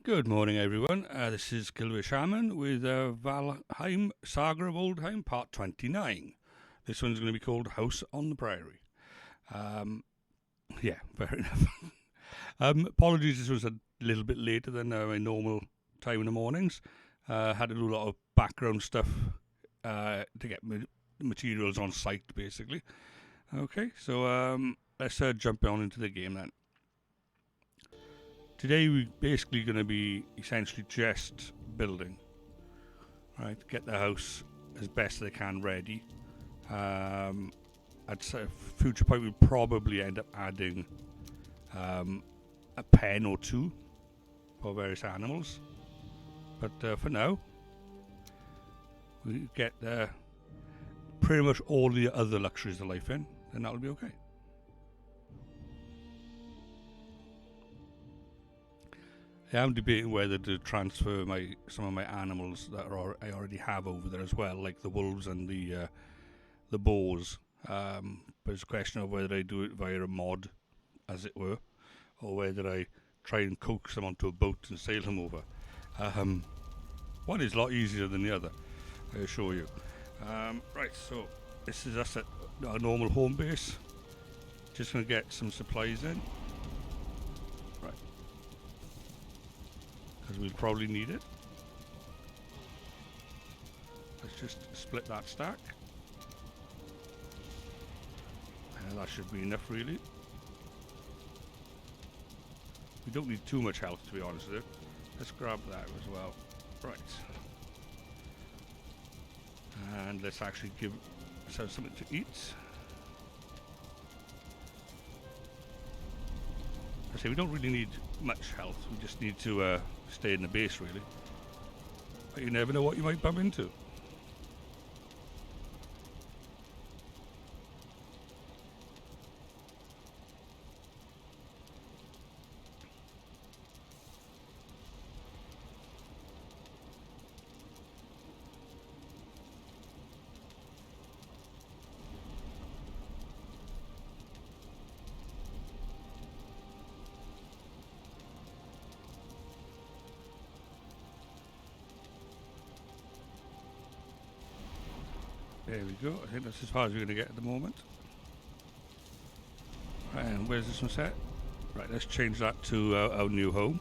Good morning, everyone. This is Kilver Shaman with Valheim, Saga of Oldheim, part 29. This one's going to be called House on the Prairie. Yeah, fair enough. Apologies, this was a little bit later than my normal time in the mornings. Had to do a lot of background stuff to get materials on site, basically. Okay, so let's jump on into the game then. Today we're basically going to be essentially just building, right? Get the house as best they can ready. At a future point we'll probably end up adding a pen or two for various animals. But for now, we get pretty much all the other luxuries of life in, and that'll be okay. I'm debating whether to transfer some of my animals that I already have over there as well, like the wolves and the boars. But it's a question of whether I do it via a mod, as it were, or whether I try and coax them onto a boat and sail them over. One is a lot easier than the other, I assure you. Right, so this is us at our normal home base. Just going to get some supplies in. Right. Because we'll probably need it. Let's just split that stack. That should be enough, really. We don't need too much health, to be honest with you. Let's grab that as well. Right. And let's actually give ourselves something to eat. I say we don't really need much health. We just need to stay in the base, really. But you never know what you might bump into. There we go. I think that's as far as we're going to get at the moment. Right, and where's this one set? Right, let's change that to our new home.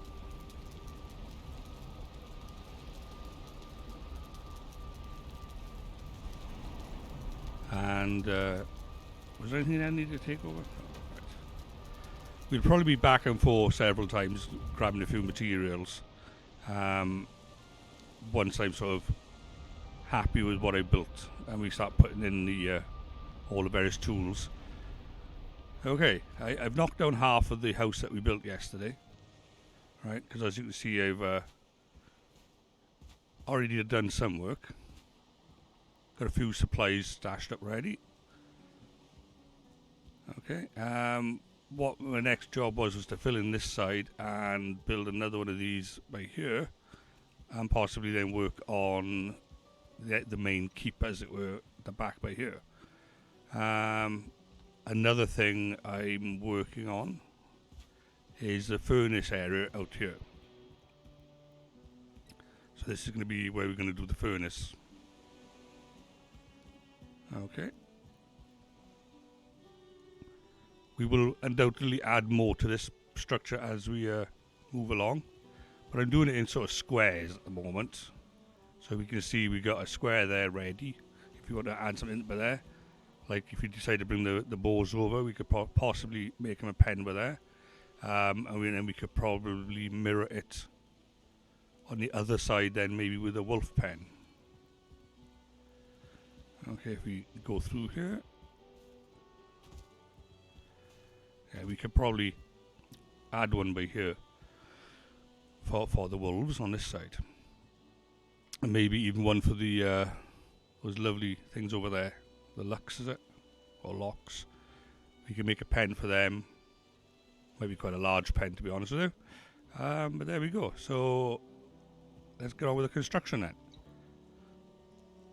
And was there anything I need to take over? Oh, right. We'll probably be back and forth several times, grabbing a few materials. Once I'm sort of happy with what I built, and we start putting in the all the various tools. Okay, I've knocked down half of the house that we built yesterday, right? Because as you can see, I've already done some work. Got a few supplies stashed up ready. Okay, what my next job was to fill in this side and build another one of these by here, and possibly then work on the main keep, as it were, the back by here. Another thing I'm working on is the furnace area out here. So this is going to be where we're going to do the furnace. Okay. We will undoubtedly add more to this structure as we move along, but I'm doing it in sort of squares at the moment. So we can see we got a square there ready. If you want to add something by there, like if you decide to bring the boars over, we could possibly make them a pen by there, and then we could probably mirror it on the other side then, maybe with a wolf pen. Okay, if we go through here, yeah, we could probably add one by here for the wolves on this side. And maybe even one for the those lovely things over there. The lux, is it? Or locks. We can make a pen for them. Maybe quite a large pen, to be honest with you. But there we go. So let's get on with the construction then.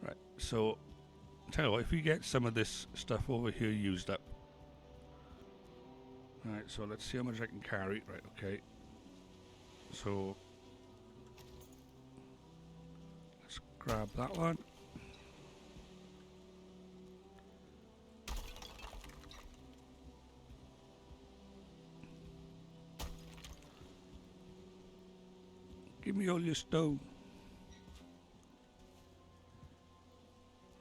Right, so tell you what, if we get some of this stuff over here used up. Right, so let's see how much I can carry. Right, okay. So grab that one. Give me all your stone.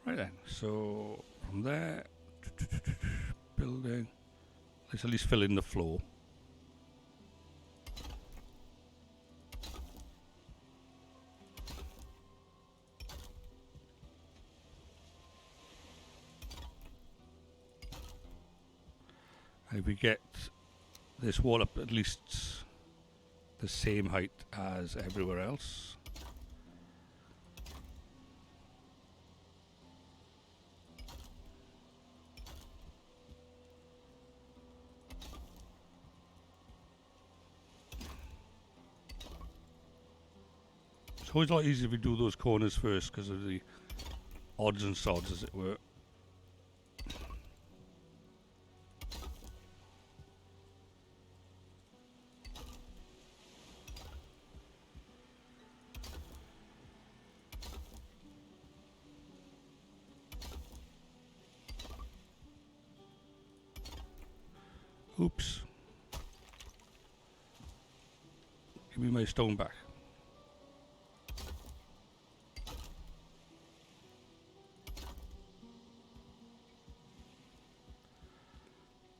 Right then, so from there, building, let's at least fill in the floor. And if we get this wall up at least the same height as everywhere else. It's always a lot easier if we do those corners first because of the odds and sods, as it were. Oops. Give me my stone back.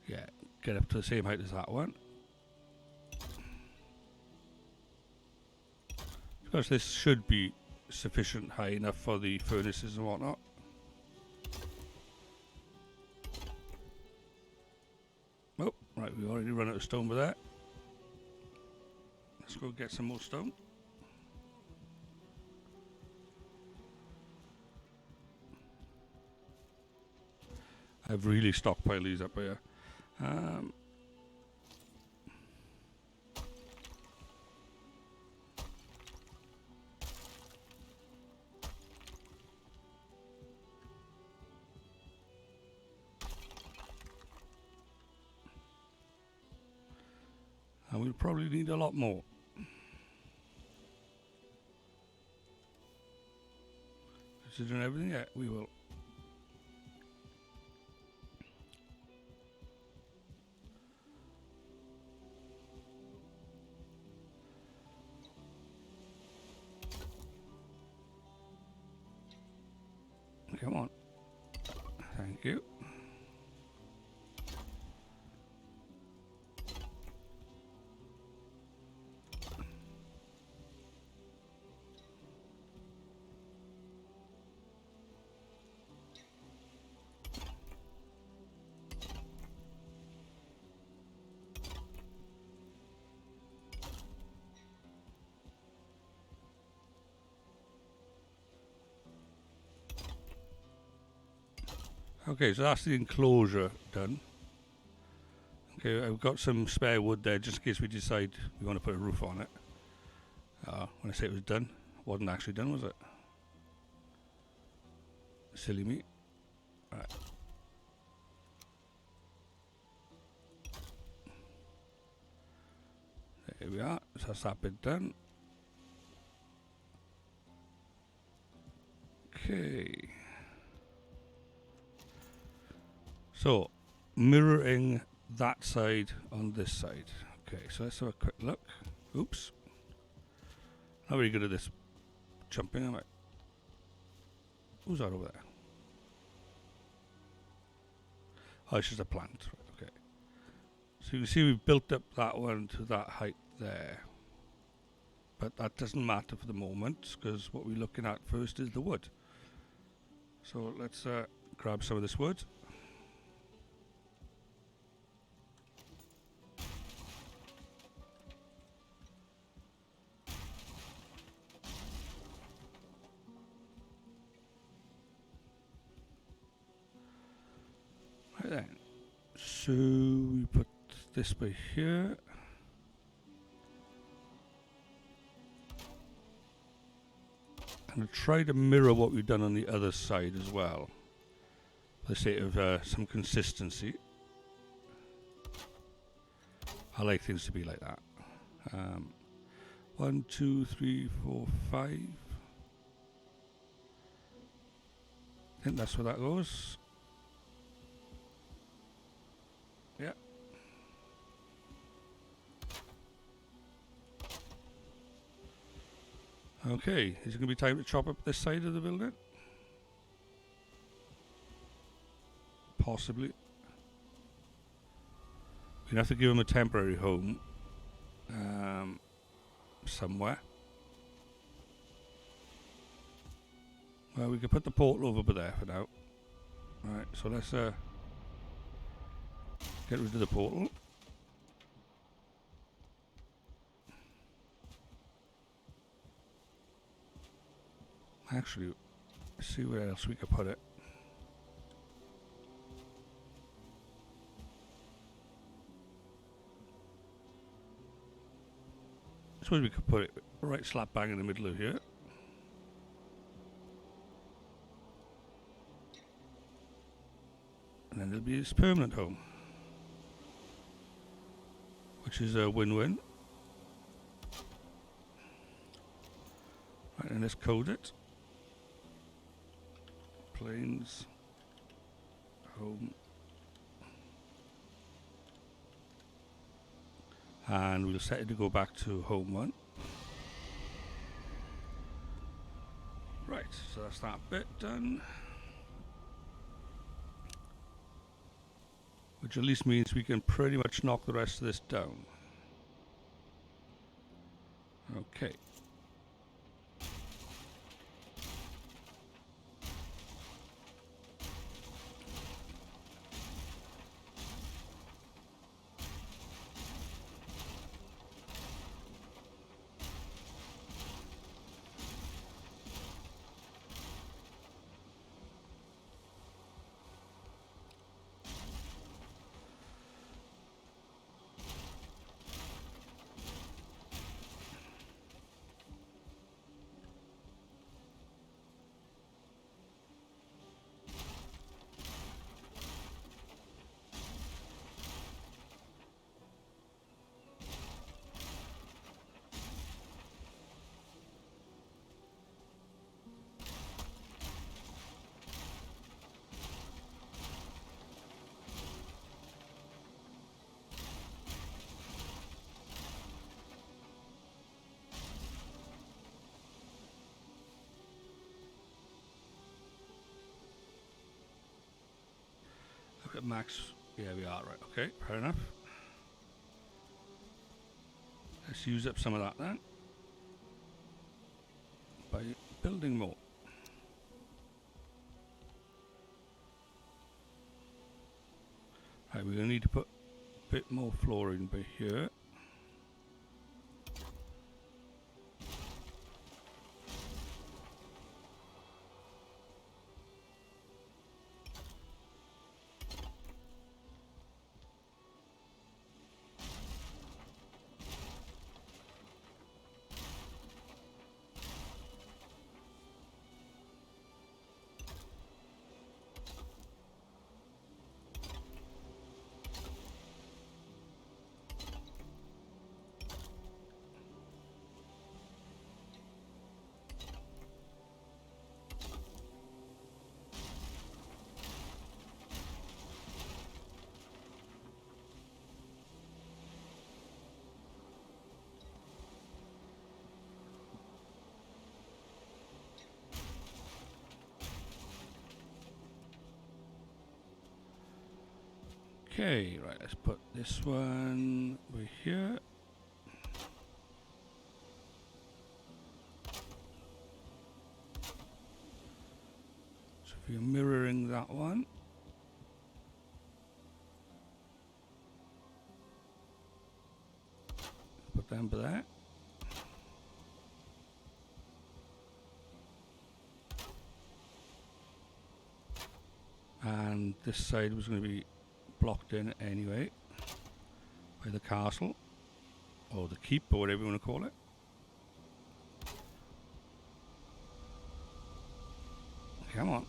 Yeah, get up to the same height as that one. Because this should be sufficient high enough for the furnaces and whatnot. Oh, right, we've already run out of stone with that. Let's go get some more stone. I've really stockpiled these up here. And we'll probably need a lot more. Considering everything, yeah, we will. Come on. Thank you. Okay, so that's the enclosure done. Okay, I've got some spare wood there just in case we decide we want to put a roof on it. When I say it was done, it wasn't actually done, was it? Silly me. Right. There we are, so that's that bit done. Okay. So, mirroring that side on this side. Okay, so let's have a quick look. Oops. Not very good at this jumping, am I? Who's that over there? Oh, it's just a plant. Okay. So you can see we've built up that one to that height there. But that doesn't matter for the moment, because what we're looking at first is the wood. So let's grab some of this wood. Right then. So we put this by here. And try to mirror what we've done on the other side as well, for the sake of some consistency. I like things to be like that. 1, 2, 3, 4, 5. think that's where that goes. Yeah. Okay, is it going to be time to chop up this side of the building? Possibly. We'd have to give him a temporary home somewhere. Well, we could put the portal over there for now. Right, so let's get rid of the portal. Actually, let's see where else we could put it. I suppose we could put it right slap bang in the middle of here. And then there'll be his permanent home, which is a win-win. Right, and let's code it. Planes, home, and we'll set it to go back to home 1. Right, so that's that bit done. Which at least means we can pretty much knock the rest of this down. Okay. Look at max. Yeah, we are right. Okay, fair enough. Let's use up some of that then by building more. Right, we're going to need to put a bit more flooring by here. Okay, right, let's put this one over here. So if you're mirroring that one, put them there. And this side was going to be blocked in anyway by the castle or the keep or whatever you want to call it. Come on.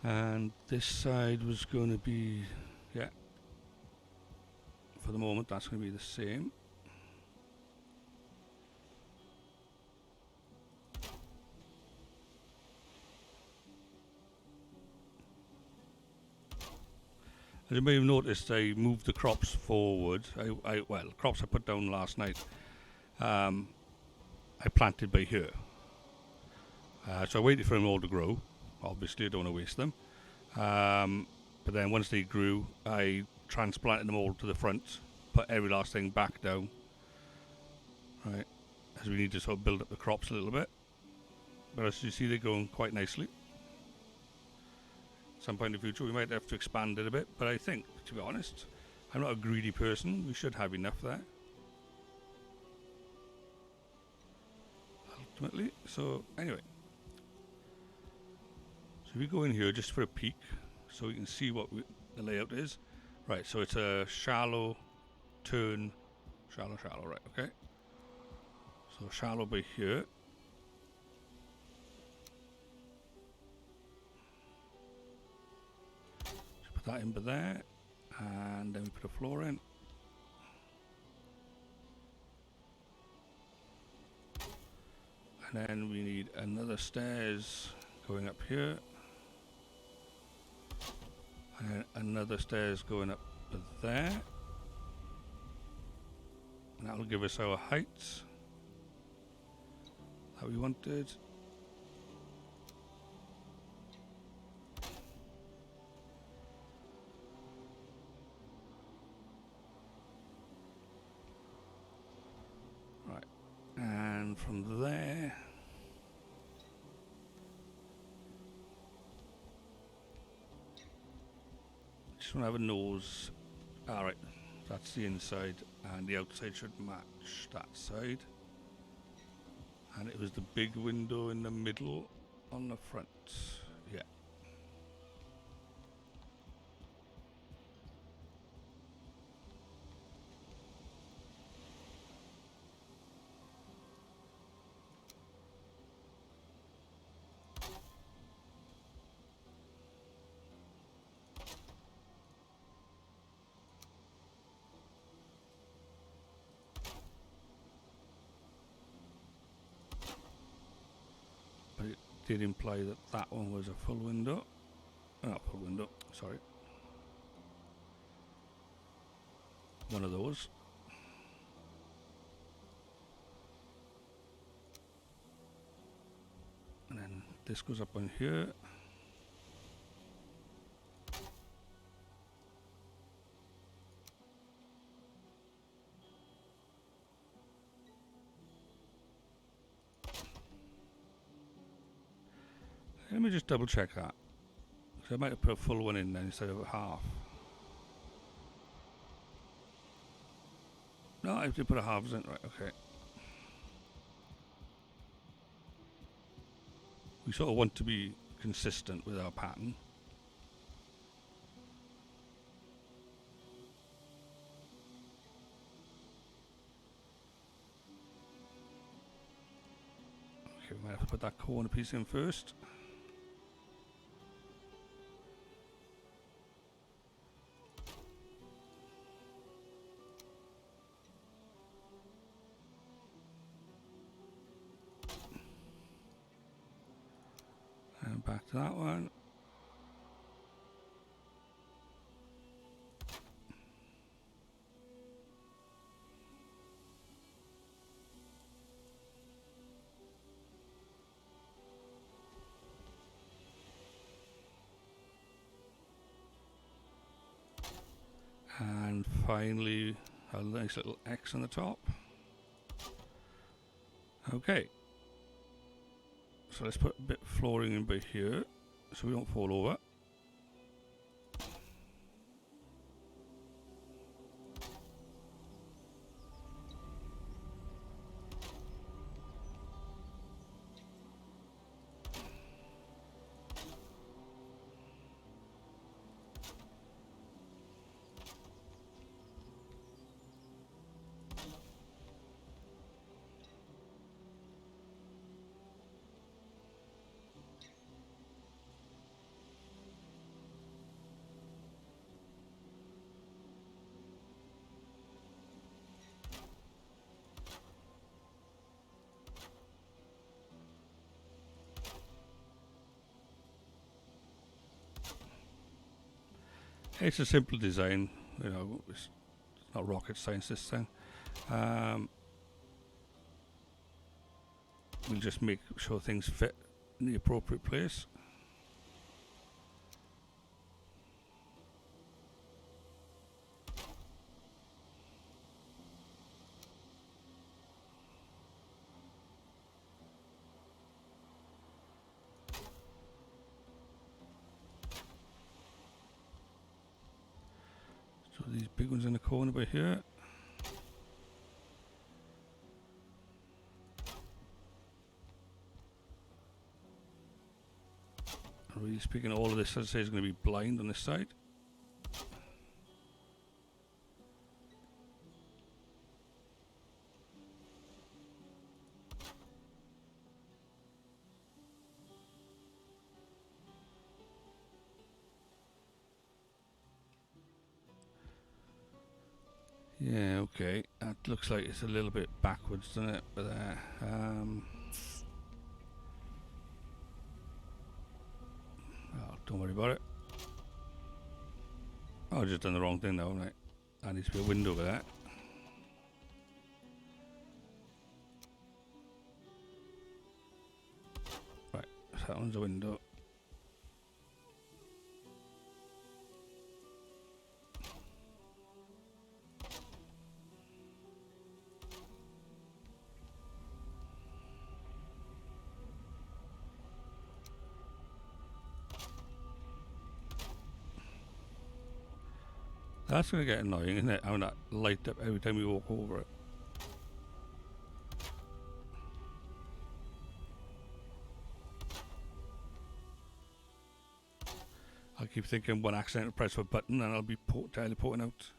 And this side was going to be, yeah, for the moment that's going to be the same. As you may have noticed, I moved the crops forward. Well, crops I put down last night, I planted by here. So I waited for them all to grow. Obviously, I don't want to waste them. But then once they grew, I transplanted them all to the front, put every last thing back down. Right, as we need to sort of build up the crops a little bit. But as you see, they're going quite nicely. At some point in the future, we might have to expand it a bit. But I think, to be honest, I'm not a greedy person. We should have enough there. Ultimately. So, anyway. So we go in here just for a peek, so we can see what the layout is. Right, so it's a shallow turn, shallow, right, okay. So shallow by here. So put that in by there, and then we put a floor in. And then we need another stairs going up here. And then another stairs going up to there. And that'll give us our heights that we wanted. Right, and from there just want to have a nose. Alright, that's the inside, and the outside should match that side. And it was the big window in the middle on the front. Yeah. But it did imply that that one was a full window. Not full window, sorry. One of those. And then this goes up on here. Let me just double check that. So I might have put a full one in then instead of a half. No, I did put a halves in, right, okay. We sort of want to be consistent with our pattern. Okay, we might have to put that corner piece in first. And back to that one. And finally, a nice little X on the top. Okay. So let's put a bit of flooring in by here, so we don't fall over. It's a simple design, you know, it's not rocket science this time. We'll just make sure things fit in the appropriate place. So these big ones in the corner by here. Really speaking, all of this, as I say, is going to be blind on this side. Yeah, okay. That looks like it's a little bit backwards, doesn't it? But oh, don't worry about it. Oh, I've just done the wrong thing though, right? That needs to be a window over there. Right, so that one's a window. That's going to get annoying, isn't it? Having that light up every time we walk over it. I keep thinking one accidental press of a button and I'll be teleporting out.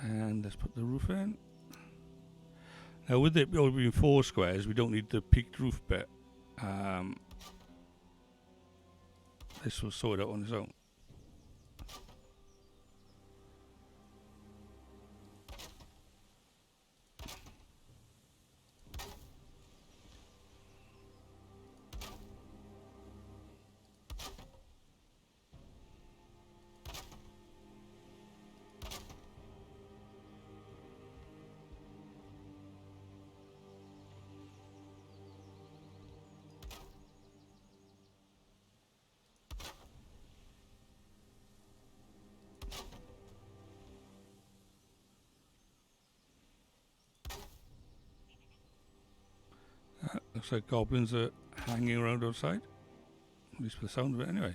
And let's put the roof in. Now with it only being 4 squares, we don't need the peaked roof bit. This will sort out on its own. Looks like goblins are hanging around outside. At least for the sound of it anyway.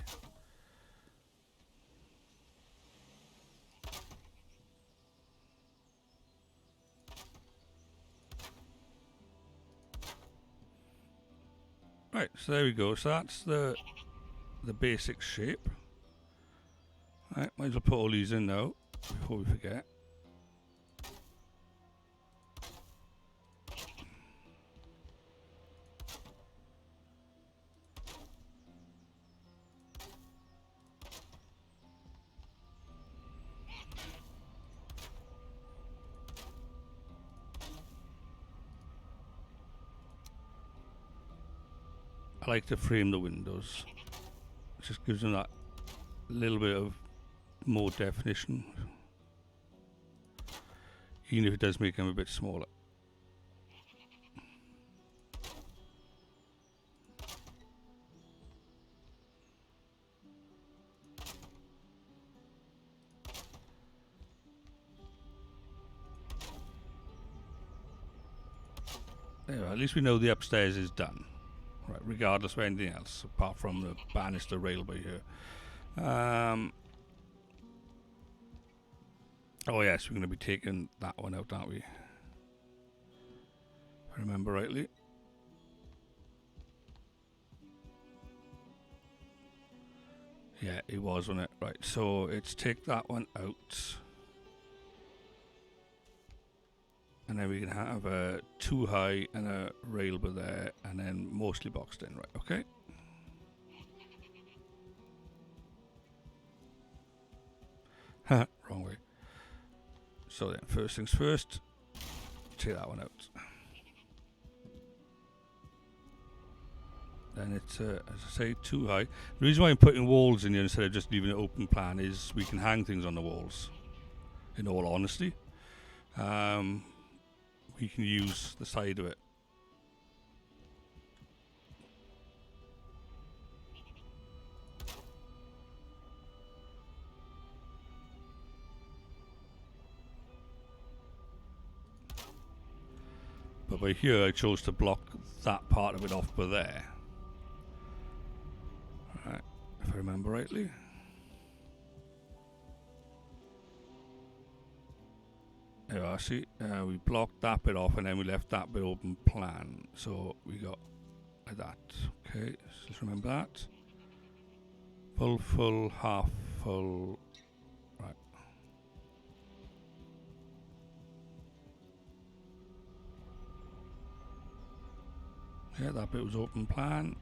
Right, so there we go. So that's the basic shape. Right, might as well put all these in now before we forget. I like to frame the windows. It just gives them that little bit of more definition, even if it does make them a bit smaller. There, at least we know the upstairs is done. Right, regardless of anything else, apart from the banister rail by here. Oh yes, we're going to be taking that one out, aren't we? If I remember rightly. Yeah, it was, wasn't it? Right, so let's take that one out. And then we can have a 2 high and a railbar there, and then mostly boxed in, right? Okay. Wrong way. So then, first things first, take that one out. Then it's, as I say, 2 high. The reason why I'm putting walls in here instead of just leaving an open plan is we can hang things on the walls, in all honesty. We can use the side of it. But by here I chose to block that part of it off by there. Right, if I remember rightly. There you are, see, we blocked that bit off and then we left that bit open plan. So we got like that. Okay, just remember that. Full, full, half full. Right. Yeah, that bit was open plan.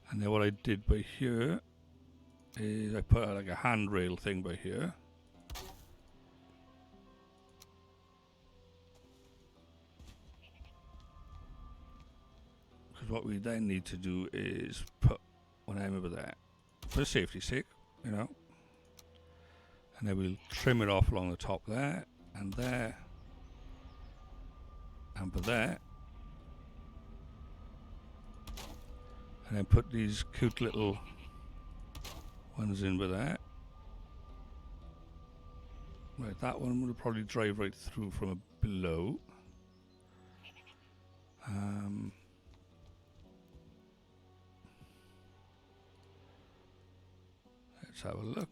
And then what I did by here is I put like a handrail thing by here. Because what we then need to do is put one end over there, for safety's sake, you know. And then we'll trim it off along the top there, and there, and by there. And then put these cute little ones in with that. Right, that one will probably drive right through from below. Let's have a look.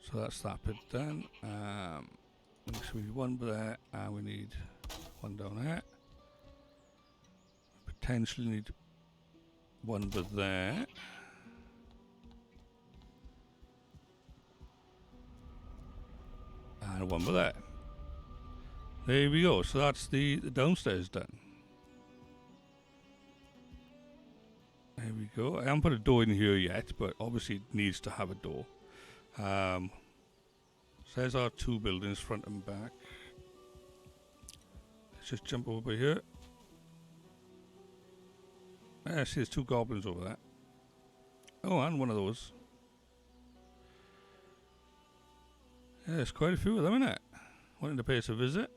So that's that bit done. So we need one there, and we need one down there. Potentially need one there. And one there. There we go. So that's the downstairs done. There we go. I haven't put a door in here yet, but obviously it needs to have a door. So there's our 2 buildings, front and back. Let's just jump over here. I see there's 2 goblins over there. Oh, and one of those. Yeah, there's quite a few of them, isn't it? Wanting to pay us a visit.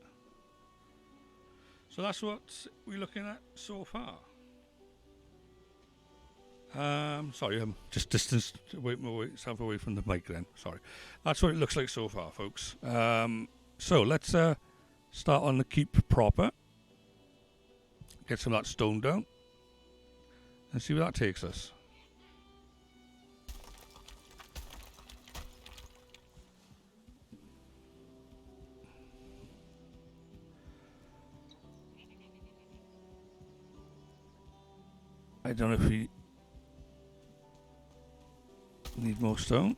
So that's what we're looking at so far. Sorry, I'm just distanced myself away from the mic then. Sorry. That's what it looks like so far, folks. So let's start on the keep proper. Get some of that stone down. And see where that takes us. I don't know if we need more stone.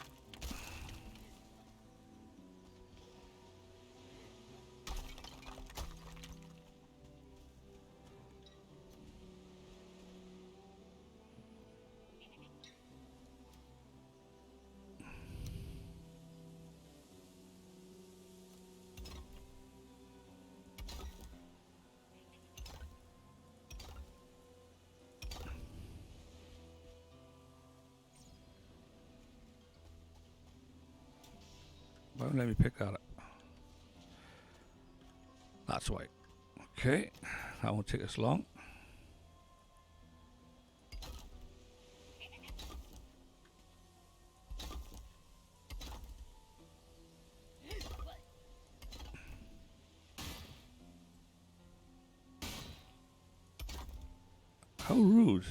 Won't let me pick that up. That's why. Okay, that won't take us long. How rude.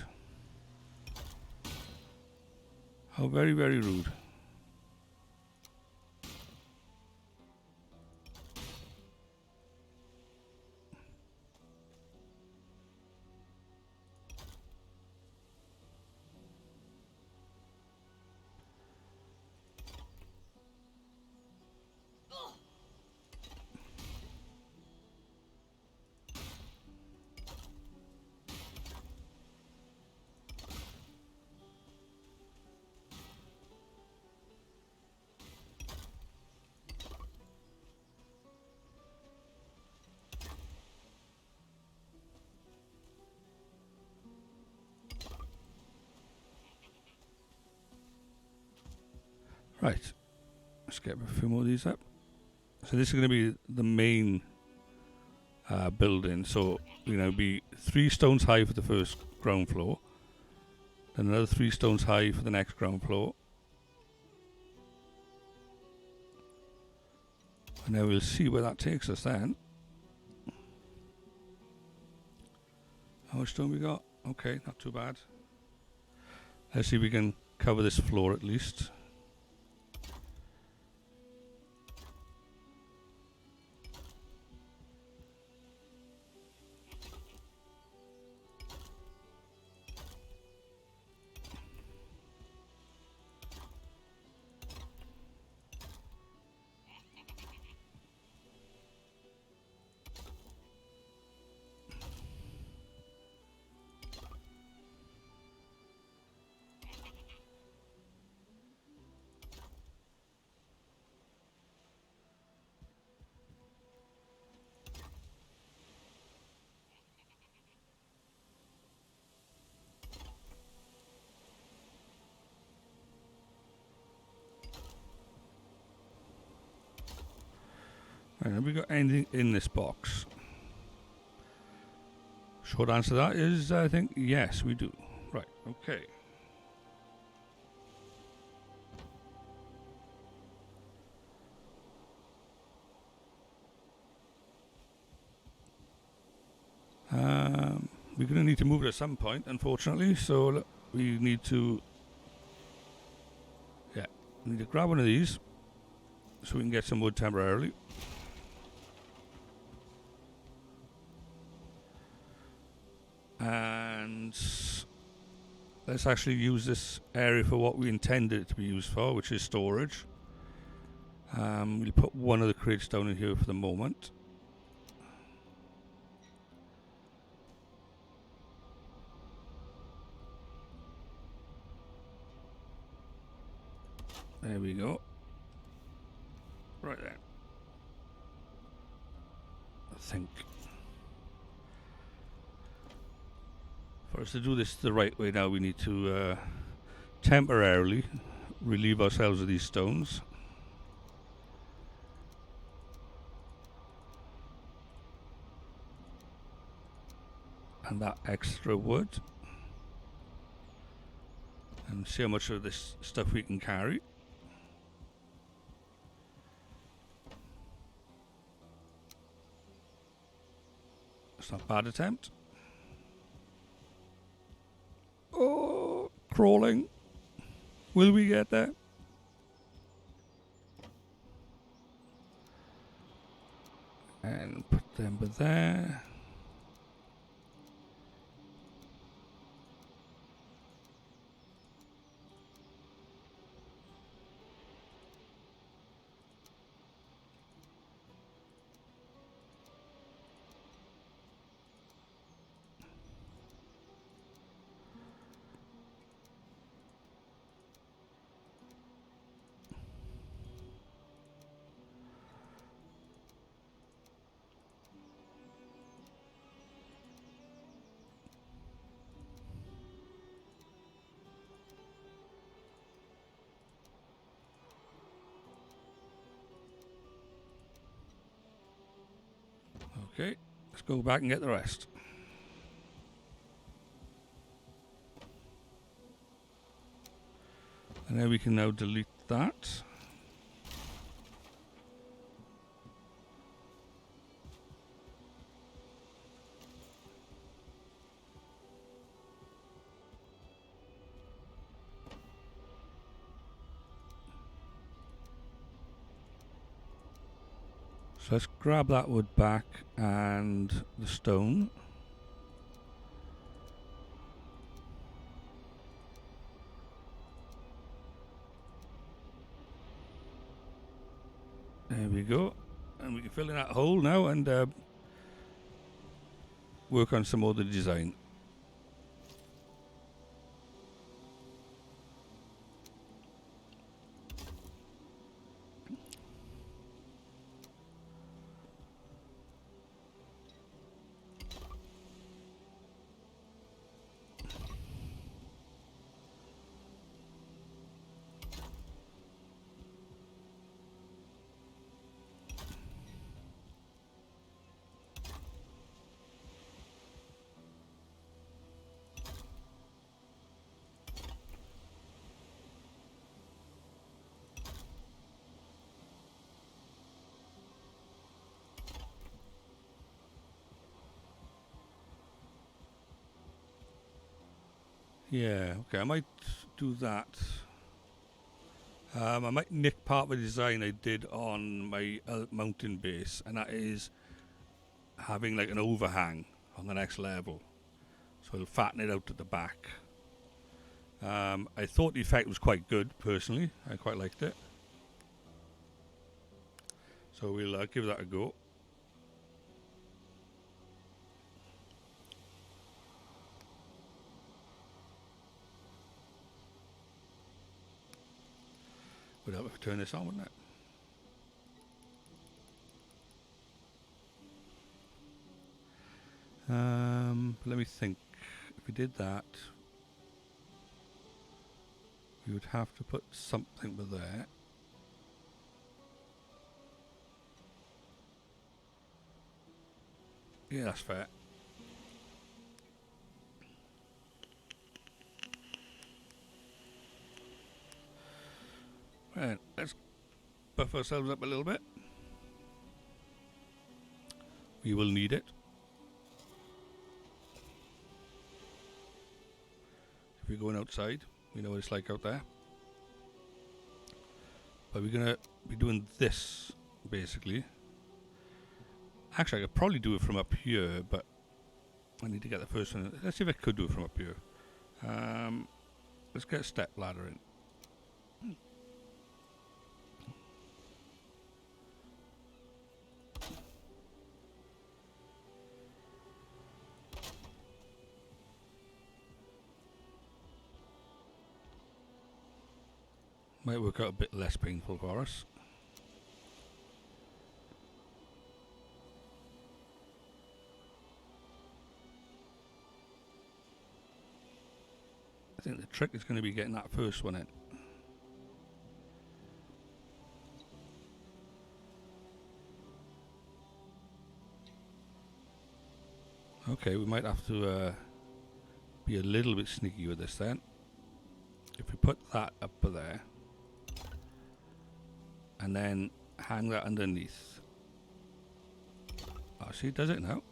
How very, very rude. Right, let's get a few more of these up. So this is going to be the main building. So, be 3 stones high for the first ground floor. Then another 3 stones high for the next ground floor. And then we'll see where that takes us then. How much stone we got? Okay, not too bad. Let's see if we can cover this floor at least. Right, have we got anything in this box? Short answer to that is, I think, yes, we do. Right, okay. We're going to need to move it at some point, unfortunately, so we need to grab one of these so we can get some wood temporarily. And let's actually use this area for what we intended it to be used for, which is storage. We'll put one of the crates down in here for the moment. There we go. Right then. I think for us to do this the right way now, we need to temporarily relieve ourselves of these stones. And that extra wood. And see how much of this stuff we can carry. It's not a bad attempt. Oh, crawling. Will we get there? And put them there. Okay, let's go back and get the rest. And then we can now delete that. So let's grab that wood back and the stone. There we go. And we can fill in that hole now and work on some more of the design. Yeah, okay, I might do that. I might nick part of the design I did on my mountain base, and that is having like an overhang on the next level. So it'll fatten it out at the back. I thought the effect was quite good, personally. I quite liked it. So we'll give that a go. Would have to turn this on, wouldn't it? Let me think. If we did that, we would have to put something with there. Yeah, that's fair. Right, let's buff ourselves up a little bit. We will need it. If we're going outside, we know what it's like out there. But we're going to be doing this, basically. Actually, I could probably do it from up here, but I need to get the first one. Let's see if I could do it from up here. Let's get a step ladder in. Might work out a bit less painful for us. I think the trick is going to be getting that first one in. Okay, we might have to be a little bit sneaky with this then. If we put that up there, and then hang that underneath. Oh, see, it does it now.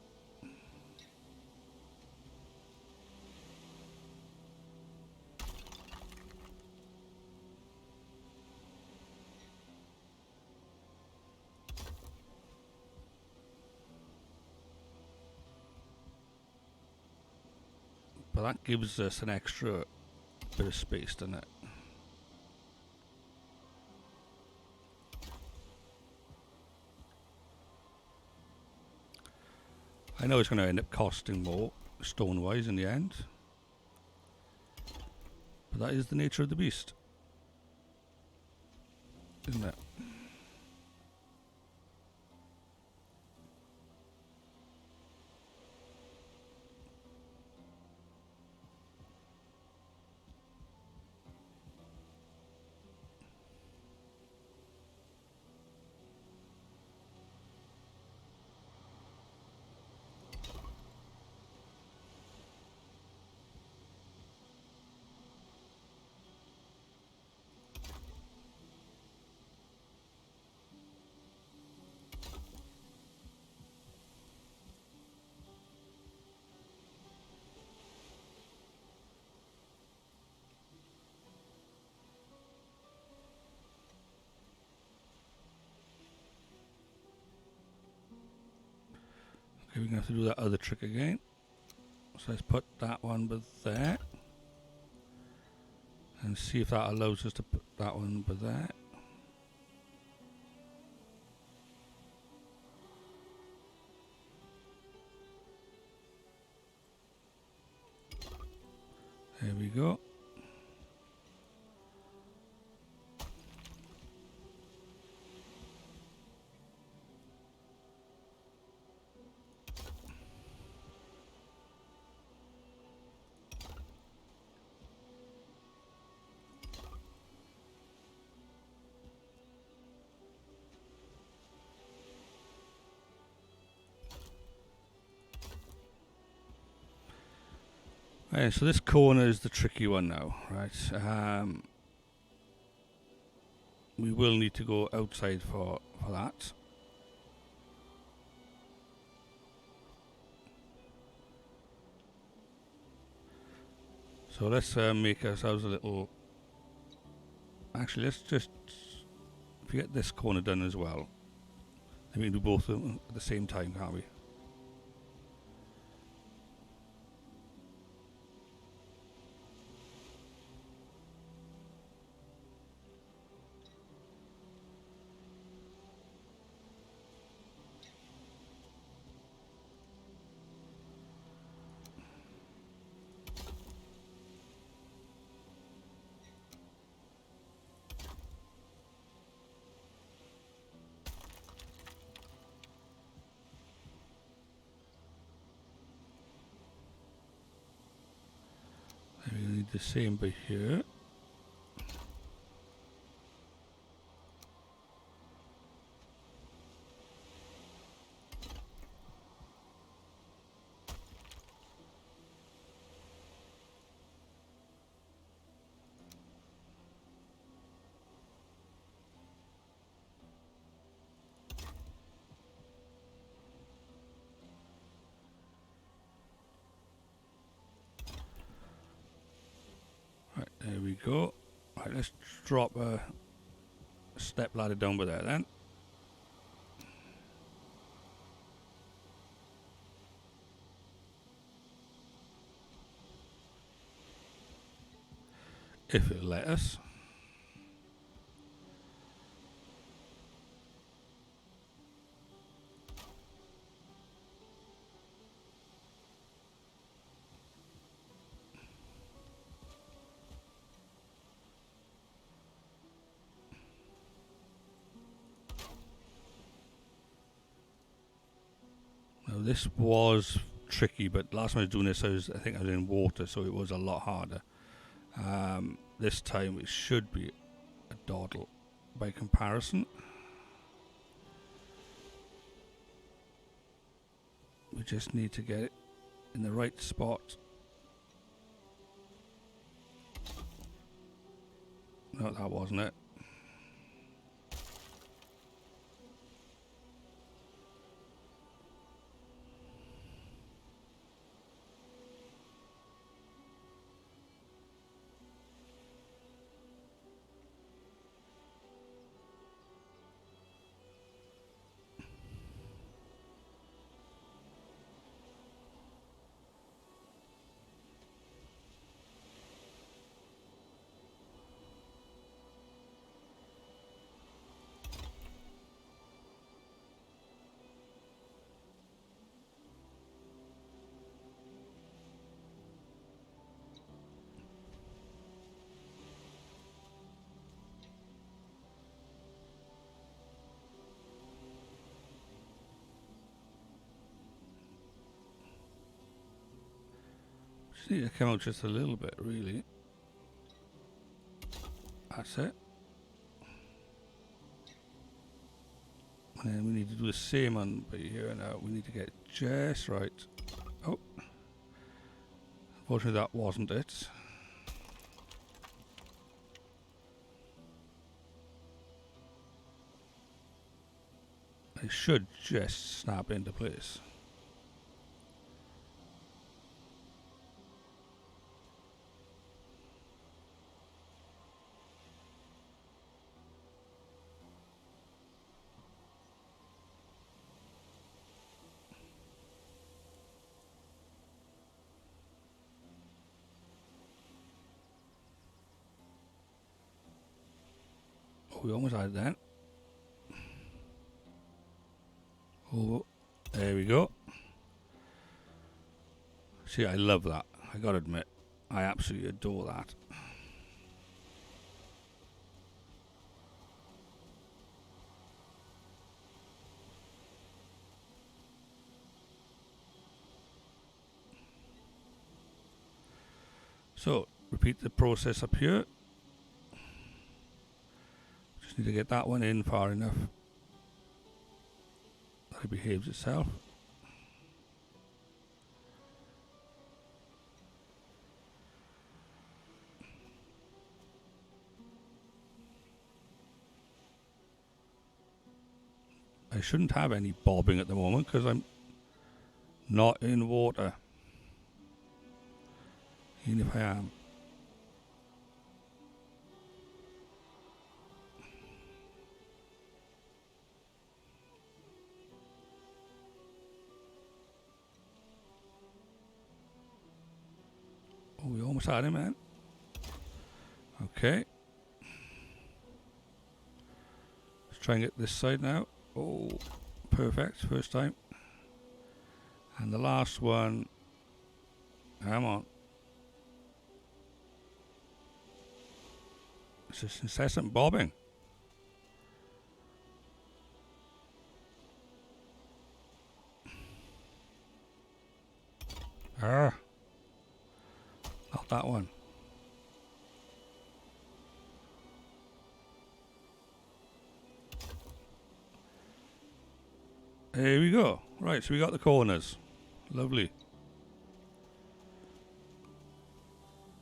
But that gives us an extra bit of space, doesn't it? I know it's going to end up costing more stone-wise in the end. But that is the nature of the beast, isn't it? Okay, we're going to have to do that other trick again. So let's put that one by there. And see if that allows us to put that one by there. There we go. Right, so this corner is the tricky one now, right? We will need to go outside for that. So let's make ourselves a little... Actually, let's just get this corner done as well. Then we can do both of them at the same time, can't we? We need the same bit here. Right, there we go. Right, let's drop a step ladder down by there then. If it'll let us. Now this was tricky, but last time I was doing this, I think I was in water, so it was a lot harder. This time it should be a doddle by comparison. We just need to get it in the right spot. No, that wasn't it. Just need to come out just a little bit, really. That's it. And then we need to do the same on here now. We need to get it just right. Oh. Unfortunately, that wasn't it. It should just snap into place. We almost had it then. Oh, there we go. See, I love that. I gotta admit, I absolutely adore that. So, repeat the process up here. Just need to get that one in far enough that it behaves itself. I shouldn't have any bobbing at the moment because I'm not in water. Even if I am. Oh, we almost had him, man. Okay. Let's try and get this side now. Oh, perfect. First time. And the last one. Come on. It's just incessant bobbing. Not that one. There we go. Right, so we got the corners. Lovely.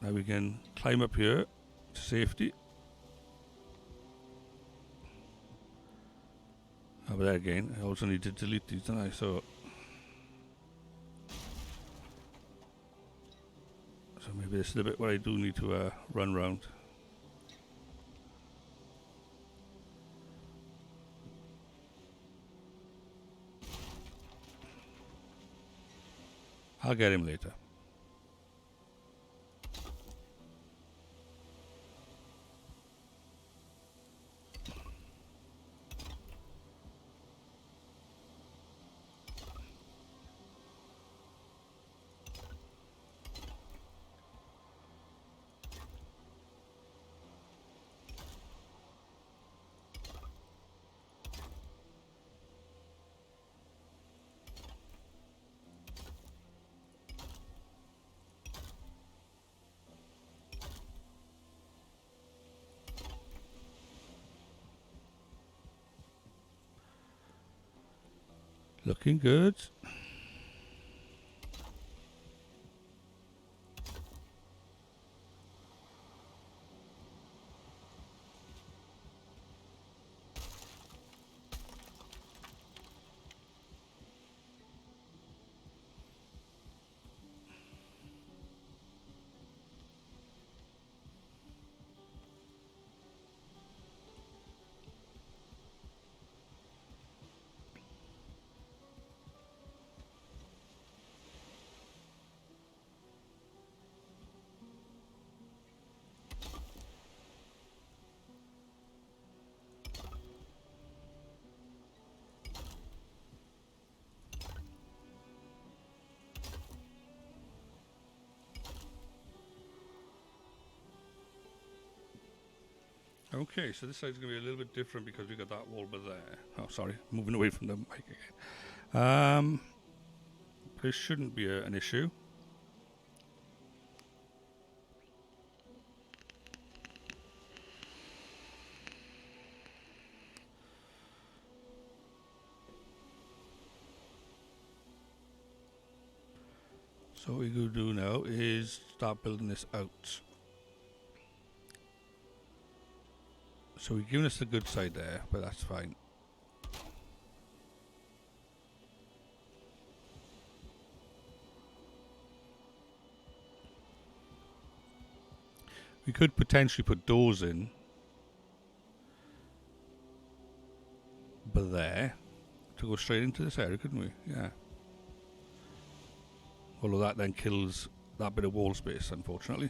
Now we can climb up here to safety. Over there again. I also need to delete these, don't I? So maybe this is the bit where I do need to run round. I'll get him later. Looking good. Okay, so this side's going to be a little bit different because we got that wall by there. Oh, sorry, moving away from the mic again. This shouldn't be an issue. So what we're going to do now is start building this out. So we've given us the good side there, but that's fine. We could potentially put doors in, but there, to go straight into this area, couldn't we? Yeah. Although that then kills that bit of wall space, unfortunately.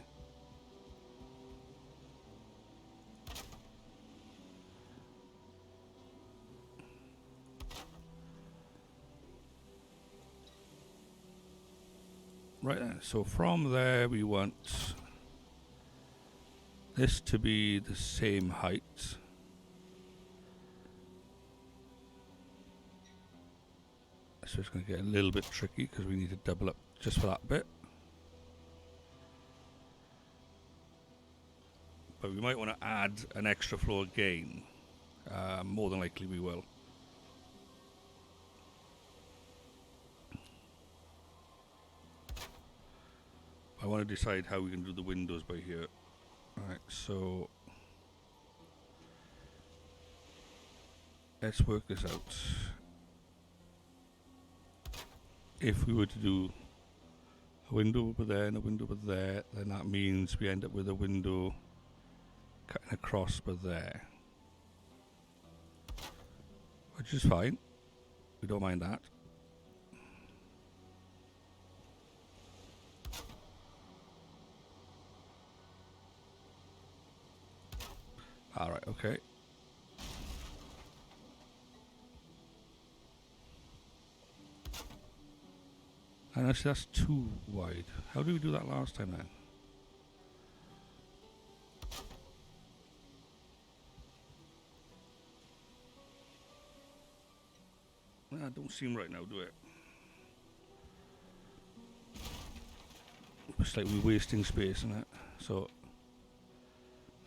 Right then, so from there we want this to be the same height. So it's going to get a little bit tricky because we need to double up just for that bit. But we might want to add an extra floor again. More than likely we will. I want to decide how we can do the windows by here. Alright, so let's work this out. If we were to do a window over there and a window over there, then that means we end up with a window cutting across by there. Which is fine. We don't mind that. Alright, okay. And actually that's too wide. How did we do that last time then? That don't seem right now, do it? Looks like we're wasting space in it. So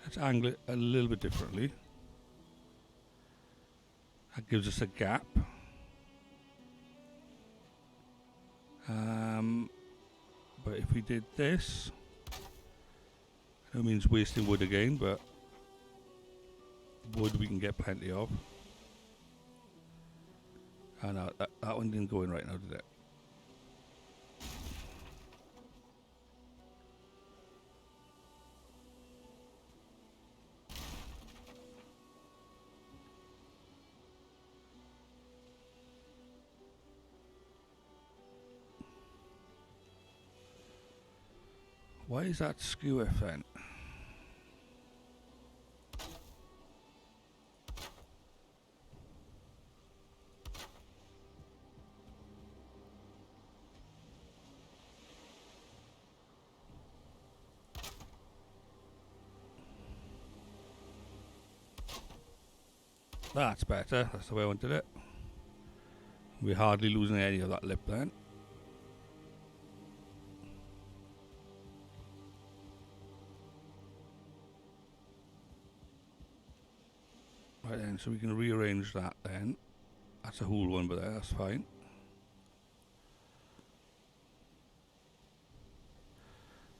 let's angle it a little bit differently. That gives us a gap. But if we did this, that means wasting wood again, but wood we can get plenty of. And that one didn't go in right now, did it? Why is that skew then? That's better. That's the way I wanted it. We're hardly losing any of that lip then. Right then, so we can rearrange that then. That's a whole one, but that's fine.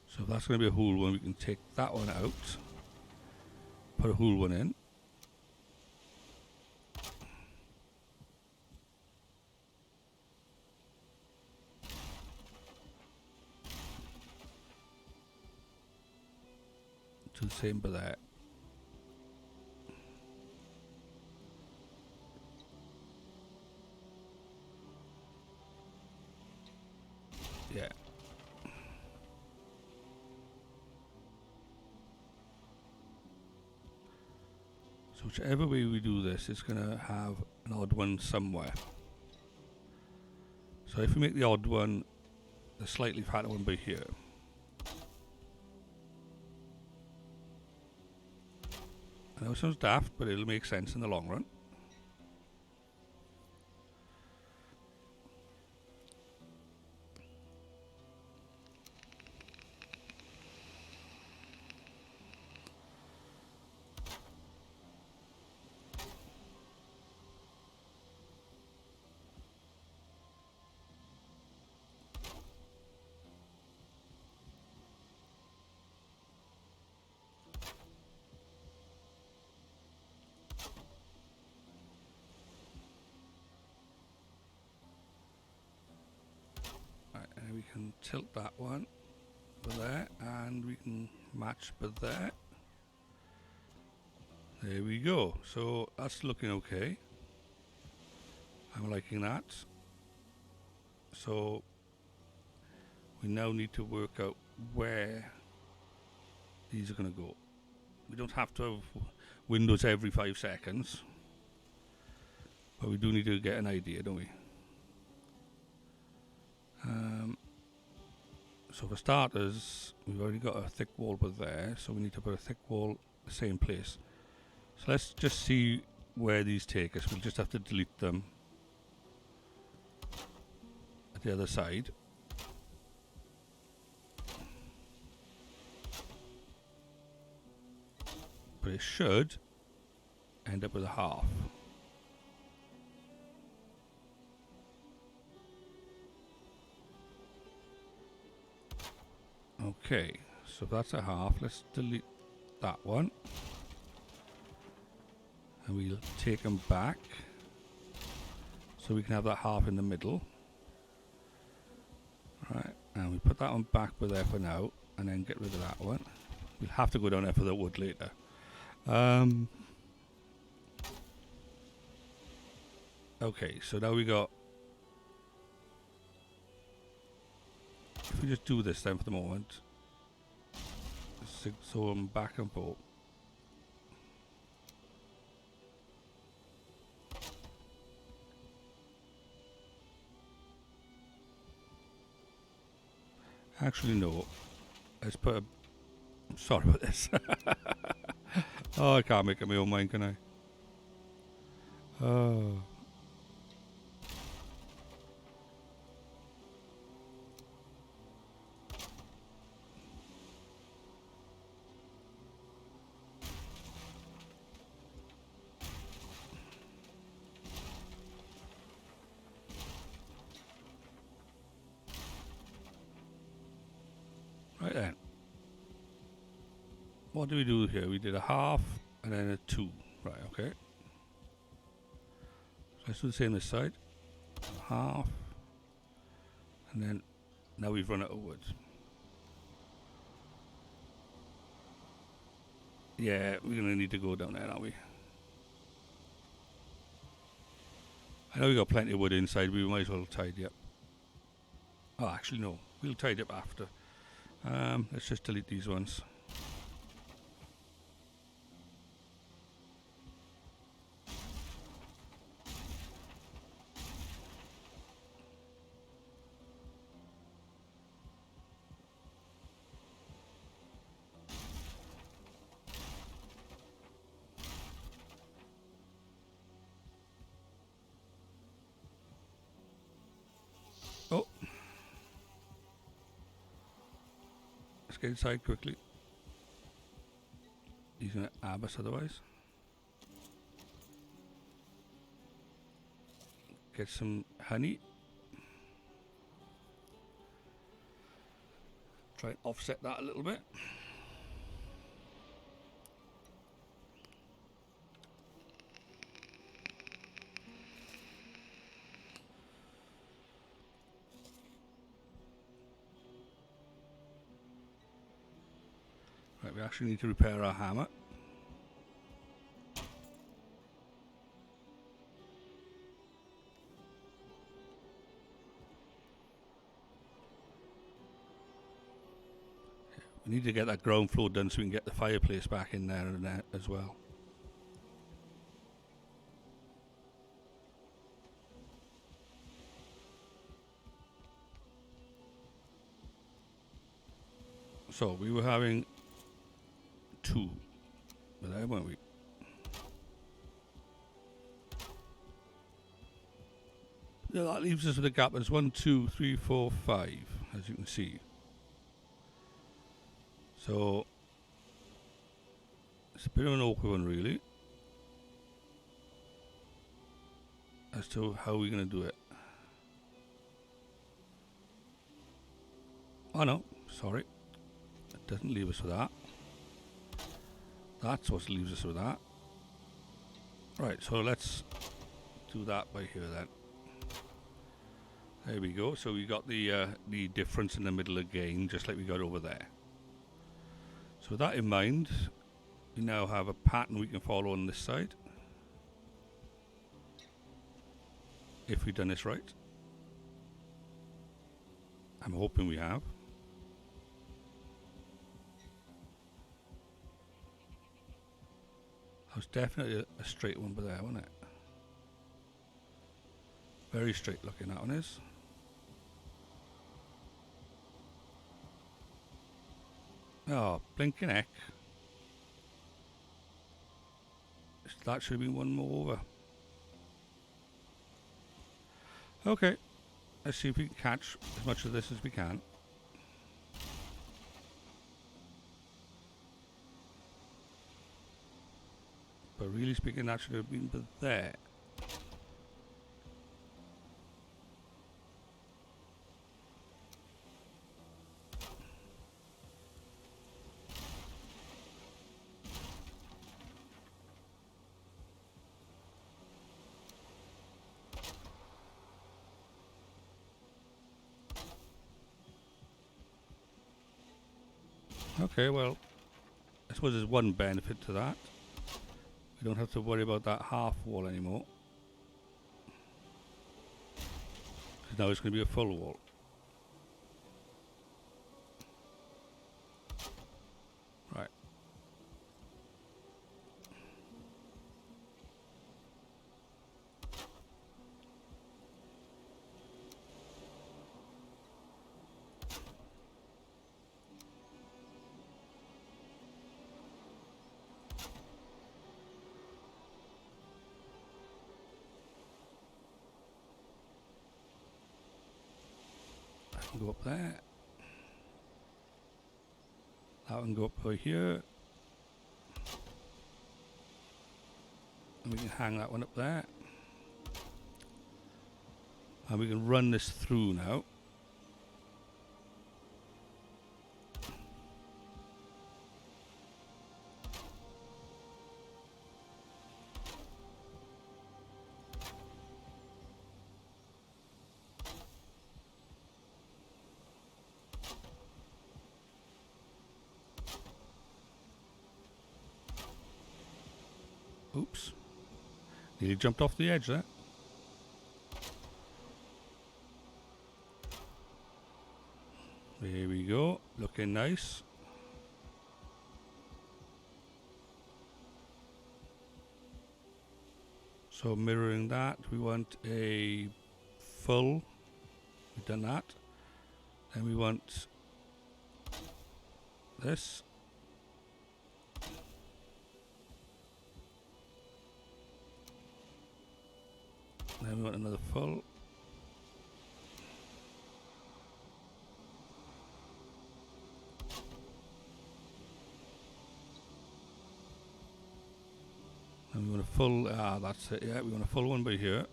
So if that's going to be a whole one, we can take that one out, put a whole one in. Do the same by that. Yeah. So whichever way we do this, it's going to have an odd one somewhere. So if we make the odd one, the slightly fatter one by here. I know it sounds daft, but it'll make sense in the long run. We can tilt that one by there, and we can match by there. There we go. So that's looking okay. I'm liking that. So we now need to work out where these are going to go. We don't have to have windows every 5 seconds, but we do need to get an idea, don't we? So for starters, we've already got a thick wall with there, so we need to put a thick wall the same place. So let's just see where these take us. We'll just have to delete them at the other side. But it should end up with a half. Okay, so that's a half. Let's delete that one. And we'll take them back. So we can have that half in the middle. Right, and we put that one back with there for now. And then get rid of that one. We'll have to go down there for the wood later. Okay, so now we got... If we just do this then for the moment. So I'm back and forth. Actually, no. Let's put a... I'm sorry about this. Oh, I can't make up my own mind, can I? Oh. Right then. What do we do here? We did a half and then a 2. Right, okay. So let's do the same this side. Half. And then now we've run out of wood. Yeah, we're going to need to go down there, aren't we? I know we got plenty of wood inside. We might as well tidy up. Oh, actually, no. We'll tidy up after. Let's just delete these ones. Oh. Let's get inside quickly. He's going to ab us otherwise. Get some honey. Try and offset that a little bit. Right, we actually need to repair our hammer. We need to get that ground floor done so we can get the fireplace back in there and there as well. So we were having 2 there, weren't we? Yeah, that leaves us with a gap. There's 1, 2, 3, 4, 5, as you can see. So it's a bit of an awkward one, really, as to how we're going to do it. Oh no, sorry. It doesn't leave us with that. That's what leaves us with that. Right, so let's do that by here then. There we go. So we got the difference in the middle again, just like we got over there. So with that in mind, we now have a pattern we can follow on this side. If we've done this right. I'm hoping we have. That was definitely a straight one there, wasn't it? Very straight looking that one is. Oh, blinking heck. That should have been one more over. Okay, let's see if we can catch as much of this as we can. But really speaking, that should have been there. Okay, well, I suppose there's one benefit to that. We don't have to worry about that half wall anymore. Because now it's going to be a full wall. Right. I can go up there. That one go up over here. And we can hang that one up there. And we can run this through now. Oops. Nearly jumped off the edge there. There we go. Looking nice. So mirroring that, we want a full. We've done that. Then we want this. Then we want another full. And we want a full, that's it, yeah, we want a full one by here.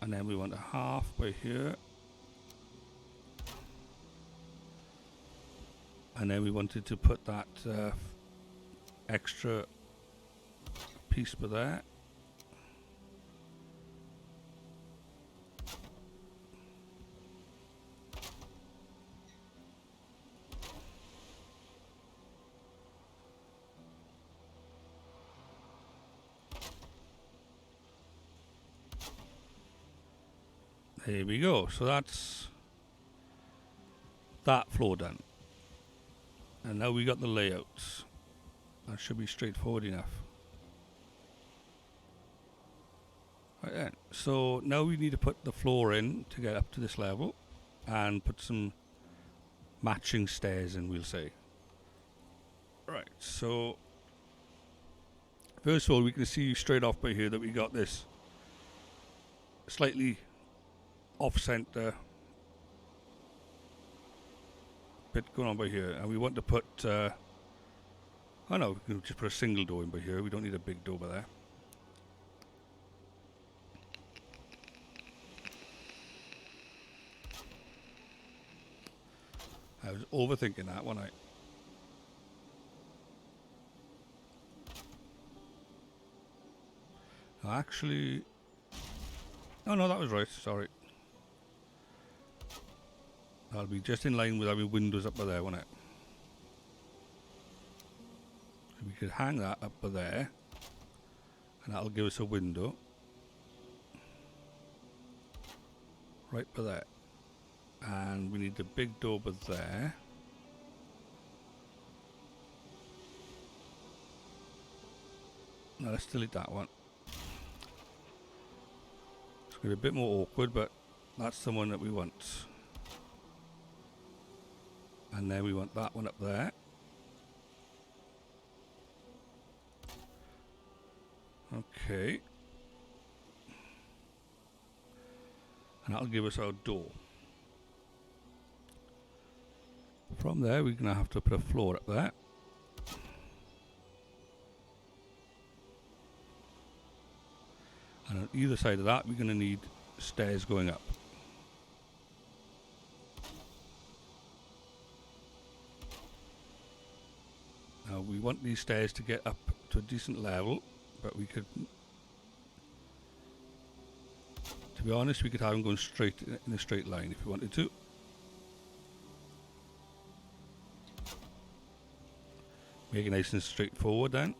And then we want a half by here. And then we wanted to put that extra piece by there. There we go. So that's that floor done. And now we got the layouts. That should be straightforward enough. Right then. So now we need to put the floor in to get up to this level and put some matching stairs in, we'll say. Right, so first of all, we can see straight off by here that we got this slightly off-center bit going on by here, and we want to put oh no, we can just put a single door in by here. We don't need a big door by there. I was overthinking that, wasn't I? Actually, oh no, that was right, sorry. That'll be just in line with having windows up there, won't it? So we could hang that up there, and that'll give us a window right by there. And we need the big door by there. Now let's delete that one. It's going to be a bit more awkward, but that's the one that we want. And then we want that one up there. Okay. And that'll give us our door. From there, we're going to have to put a floor up there. And on either side of that, we're going to need stairs going up. Now, we want these stairs to get up to a decent level, but we could, to be honest, we could have them going straight in a straight line if we wanted to. Make it nice and straightforward then.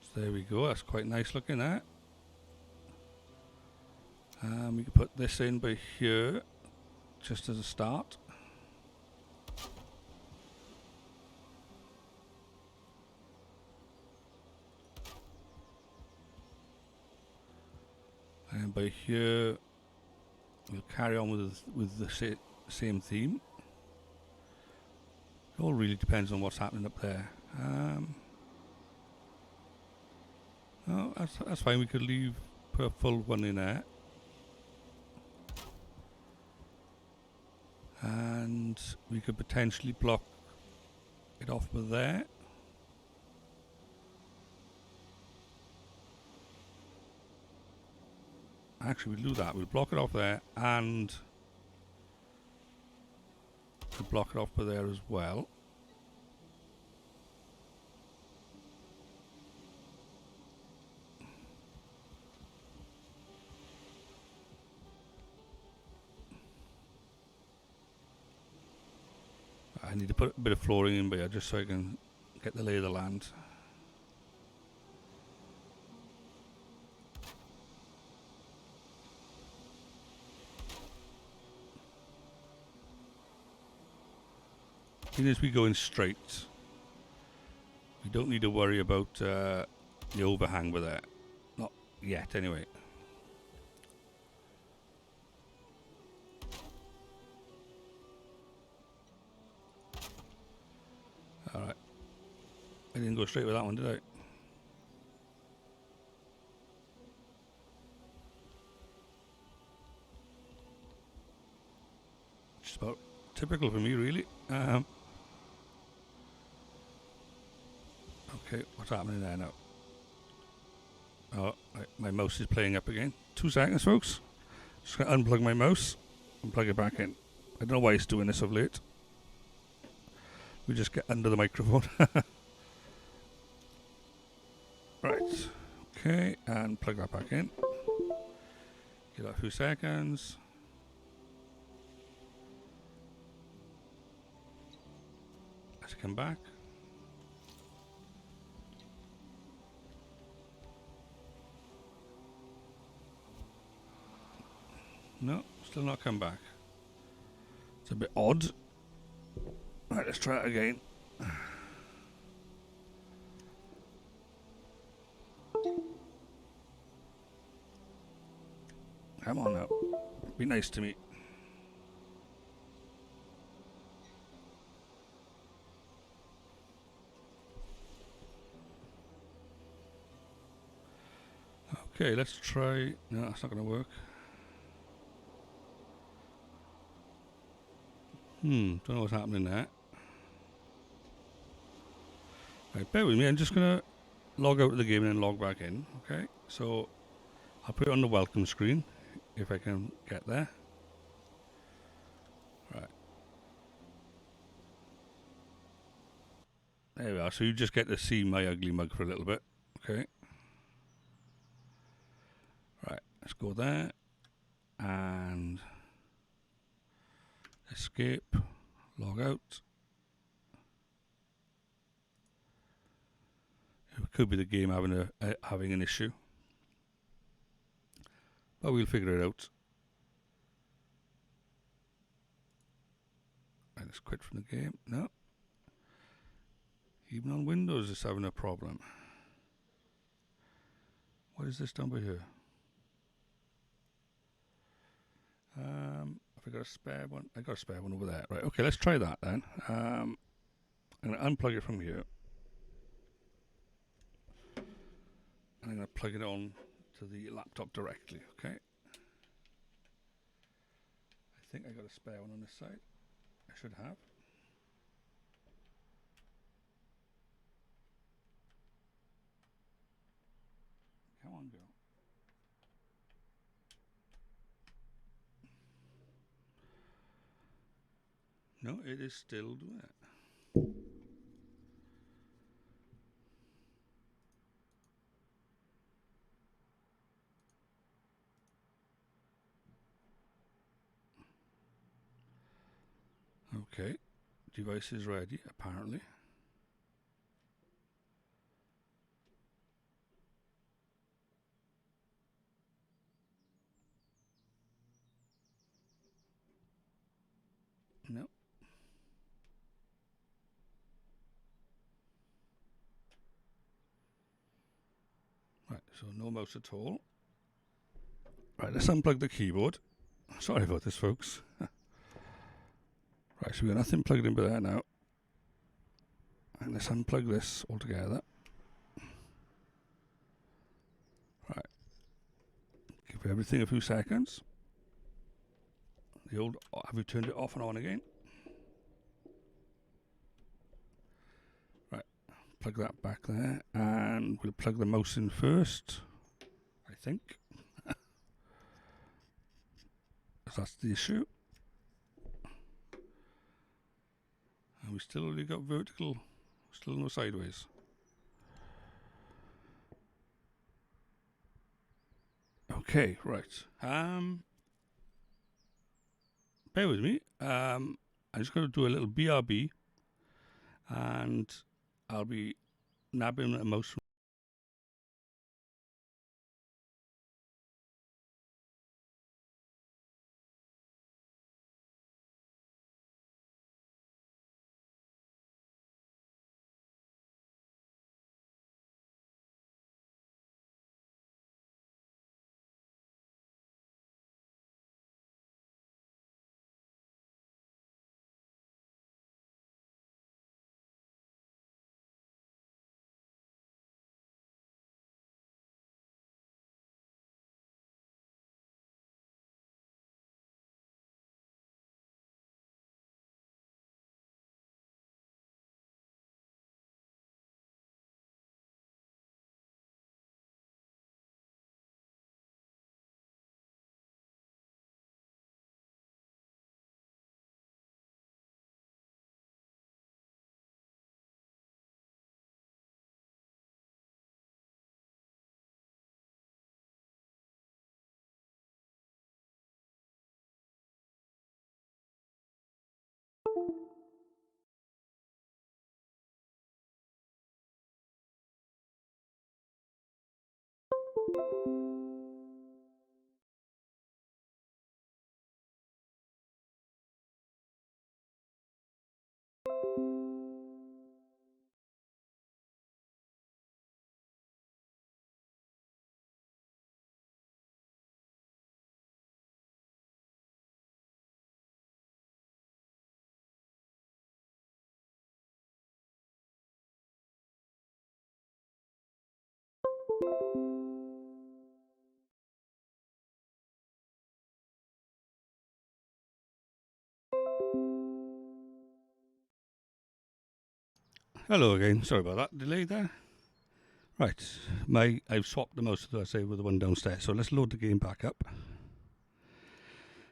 So there we go, that's quite nice looking that. We can put this in by here, just as a start. And by here, we'll carry on with the same theme. It all really depends on what's happening up there. No, that's fine. We could put a full one in there. And we could potentially block it off with there. Actually, we'll do that. We'll block it off there, and we'll block it off by there as well. I need to put a bit of flooring in here just so I can get the lay of the land. Even as we go in straight, we don't need to worry about the overhang with that. Not yet, anyway. Alright. I didn't go straight with that one, did I? Just about typical for me, really. Okay, what's happening there now? Oh, right, my mouse is playing up again. 2 seconds, folks. Just going to unplug my mouse and plug it back in. I don't know why it's doing this of late. We just get under the microphone. Right. Okay, and plug that back in. Give that a few seconds. Let's come back. No, still not come back. It's a bit odd. Right, let's try it again. Come on now. Be nice to me. Okay, let's try. No, that's not going to work. Don't know what's happening there. Right, bear with me. I'm just going to log out of the game and then log back in. Okay, so I'll put it on the welcome screen if I can get there. Right. There we are. So you just get to see my ugly mug for a little bit. Okay. Right, let's go there. And escape. Log out. It could be the game having an issue, but we'll figure it out. Right, let's quit from the game. No. Even on Windows, it's having a problem. What is this down by here? Have I got a spare one? I got a spare one over there. Right, okay, let's try that then. I'm going to unplug it from here. And I'm going to plug it on to the laptop directly, okay? I think I got a spare one on this side. I should have. Come on, girl. No, it is still doing it. Okay, device is ready, apparently. No. Right, so no mouse at all. Right, let's unplug the keyboard. Sorry about this, folks. Right, so we've got nothing plugged in by there now. And let's unplug this altogether. Right. Give everything a few seconds. The old, have we turned it off and on again? Right, plug that back there. And we'll plug the mouse in first, I think. That's the issue. And we still only got vertical, still no sideways. Okay, right. Bear with me. I'm just going to do a little BRB, and I'll be nabbing a mouse. Hello again. Sorry about that delay there. Right, I've swapped the mouse, as I say, with the one downstairs. So let's load the game back up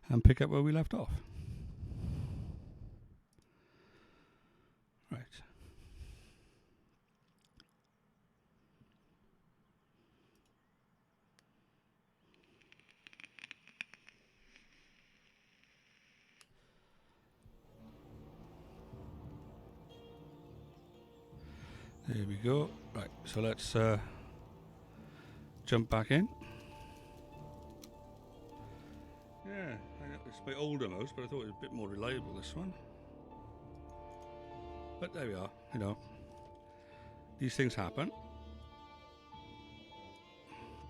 and pick up where we left off. Right. There we go. Right, so let's jump back in. Yeah, I know it's my older mouse, but I thought it was a bit more reliable, this one. But there we are, you know. These things happen.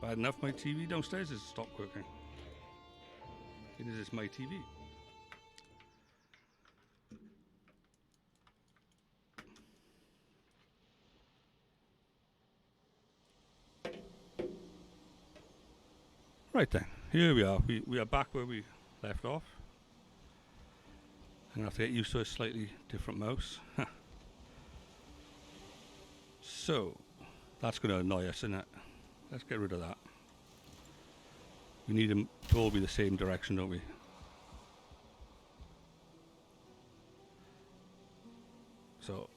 Bad enough my TV downstairs has stopped working. It is my TV. Right then, here we are. We are back where we left off. I'm going to have to get used to a slightly different mouse. So, that's going to annoy us, isn't it? Let's get rid of that. We need them to all be the same direction, don't we? So,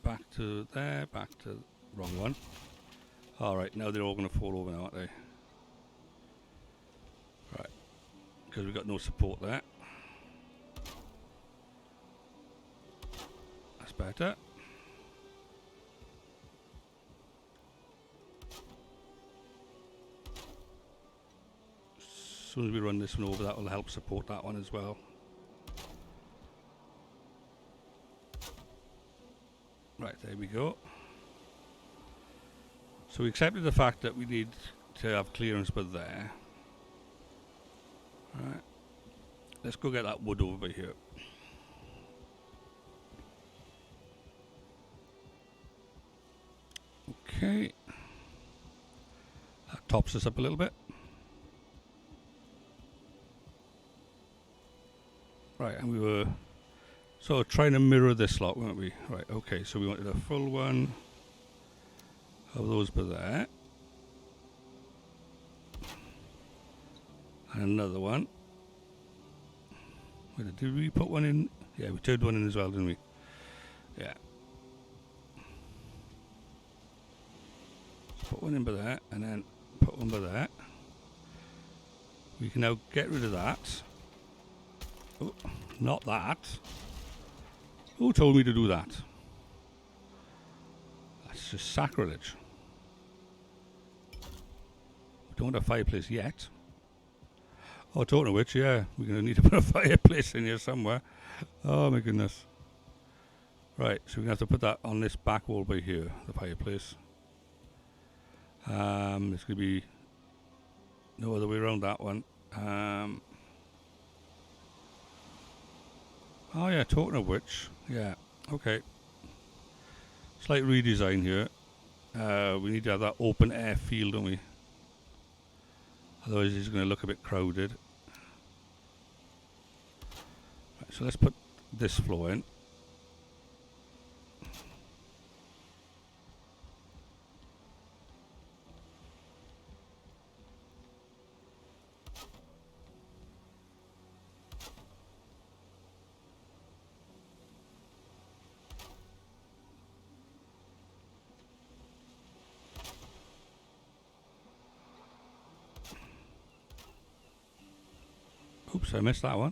back to there, back to wrong one. Alright, now they're all going to fall over now, aren't they? Right, because we've got no support there. That's better. As soon as we run this one over, that will help support that one as well. Right, there we go. So we accepted the fact that we need to have clearance by there. Right, let's go get that wood over here. Okay, that tops us up a little bit. Right, and we were sort of trying to mirror this lot, weren't we? Right, okay, so we wanted a full one of those by there. And another one. Wait, did we put one in? Yeah, we turned one in as well, didn't we? Yeah. Put one in by there, and then put one by there. We can now get rid of that. Oh, not that. Who told me to do that? That's just sacrilege. We don't have a fireplace yet. Oh, talking of which, yeah, we're going to need to put a fireplace in here somewhere. Oh my goodness. Right, so we're going to have to put that on this back wall by here, the fireplace. There's going to be no other way around that one. Oh yeah, talking of which, yeah, okay. Slight redesign here. We need to have that open air feel, don't we? Otherwise it's going to look a bit crowded. Right, so let's put this floor in. Oops, I missed that one.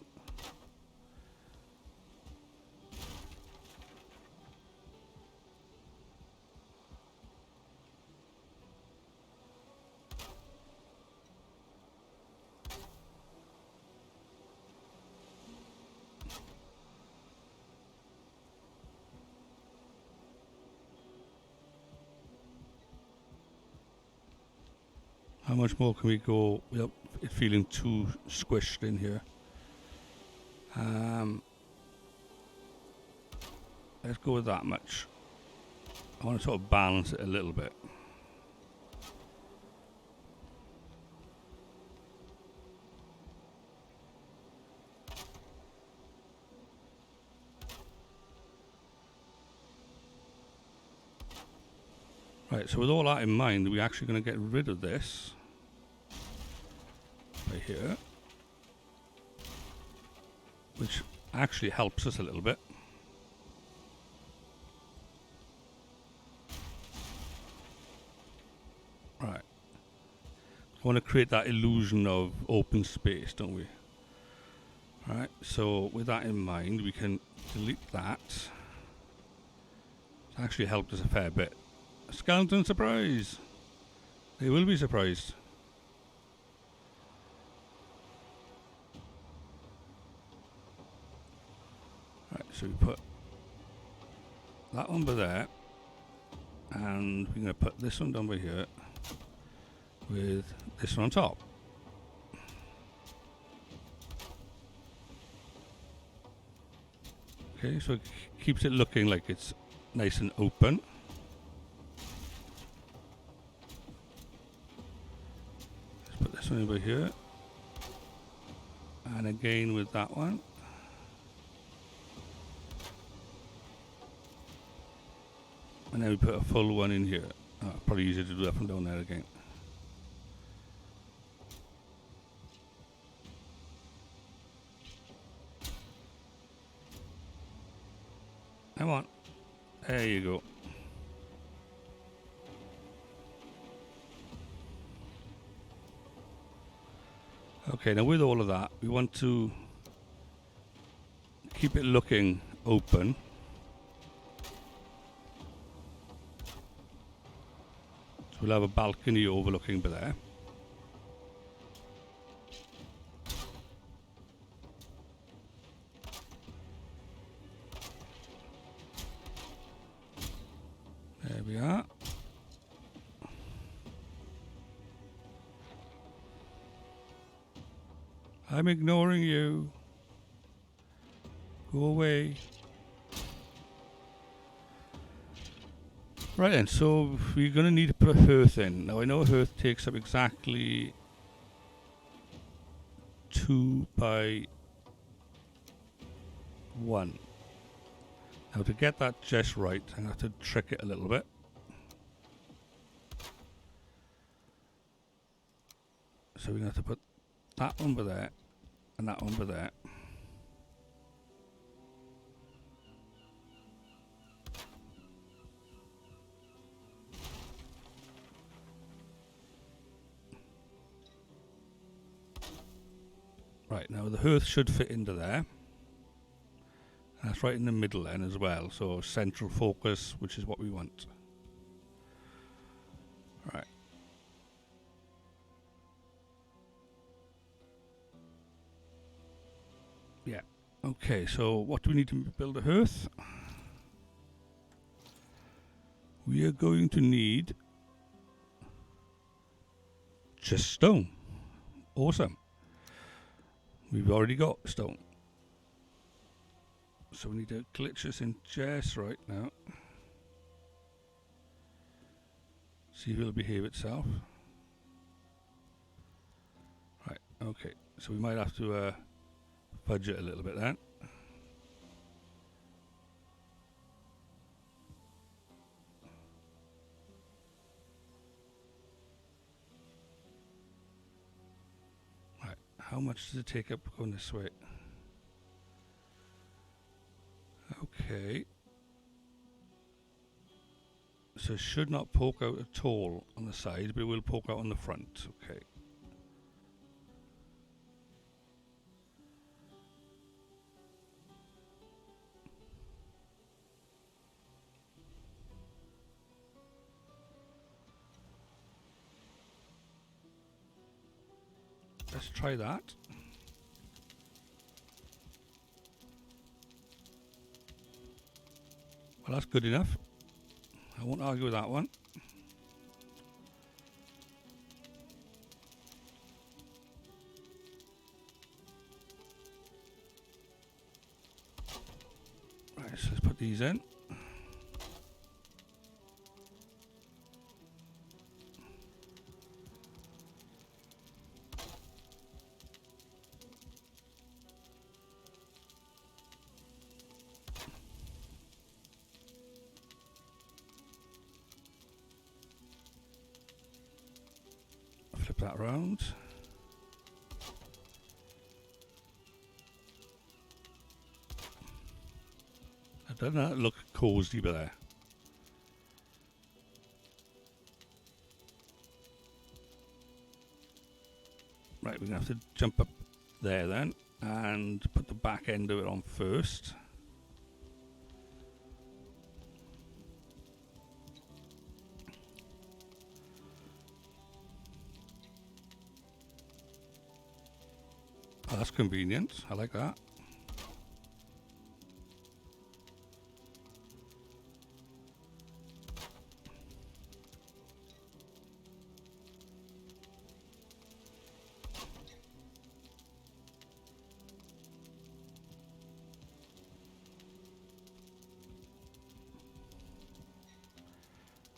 How much more can we go without it feeling too squished in here? Let's go with that much. I want to sort of balance it a little bit. Right, so with all that in mind, we're actually going to get rid of this right here, which actually helps us a little bit. Right. We want to create that illusion of open space, don't we? Right, so with that in mind, we can delete that. Actually helped us a fair bit. Skeleton surprise! They will be surprised. Right, so we put that one by there, and we're going to put this one down by here with this one on top. Okay, so it keeps it looking like it's nice and open. Let's put this one over here, and again with that one. And then we put a full one in here. Oh, probably easier to do that from down there again. Come on. There you go. Okay, now with all of that, we want to keep it looking open. So we'll have a balcony overlooking by there. There we are. I'm ignoring you. Go away. Right then, so we're going to need to put a hearth in. Now I know a hearth takes up exactly 2 by 1. Now to get that just right, I'm going to have to trick it a little bit. So we're going to have to put that one by there, and that one by there. Right, now the hearth should fit into there. That's right in the middle then as well, so central focus, which is what we want. Right. Yeah. Okay, so what do we need to build a hearth? We are going to need just stone. Awesome. We've already got stone. So we need to glitch this in just right now. See if it'll behave itself. Right, okay. So we might have to fudge it a little bit then. Right, how much does it take up going this way? Okay. So it should not poke out at all on the side, but it will poke out on the front. Okay. Let's try that. Well, that's good enough. I won't argue with that one. Right, so let's put these in. Flip that round. Doesn't that look cozy by there? Right, we're going to have to jump up there then and put the back end of it on first. Oh, that's convenient. I like that.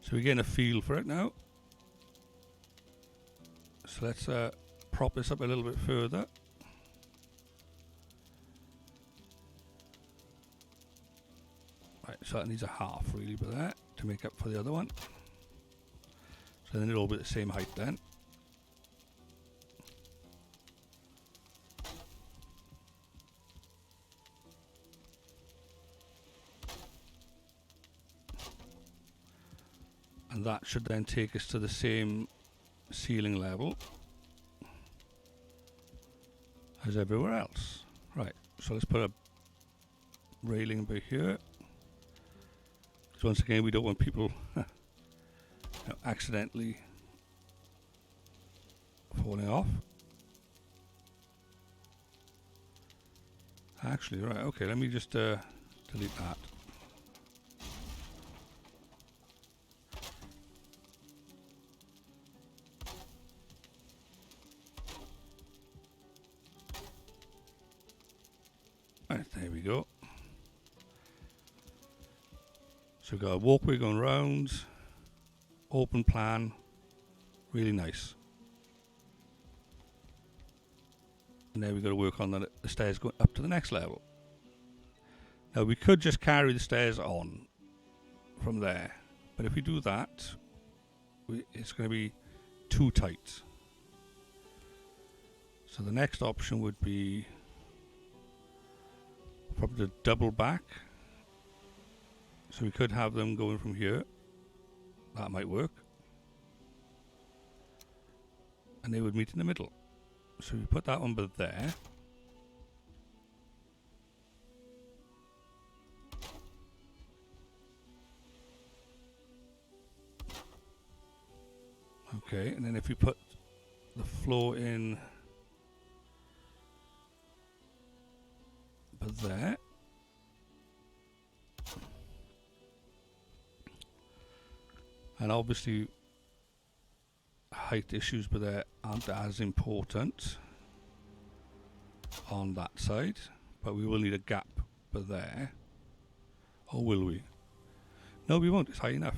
So we're getting a feel for it now. So let's prop this up a little bit further. Right, so that needs a half really for that to make up for the other one. So then it'll all be the same height then. And that should then take us to the same ceiling level as everywhere else. Right, so let's put a railing by here. Because once again, we don't want people accidentally falling off. Actually, right, okay, let me just delete that. Right, there we go. So we've got a walkway going round, open plan, really nice. And now we've got to work on the stairs going up to the next level. Now we could just carry the stairs on from there, but if we do that, it's going to be too tight. So the next option would be probably to double back. So we could have them going from here. That might work. And they would meet in the middle. So we put that one by there. Okay, and then if we put the floor in by there. And obviously height issues but there aren't as important on that side, but we will need a gap by there. Or will we? No, we won't, it's high enough.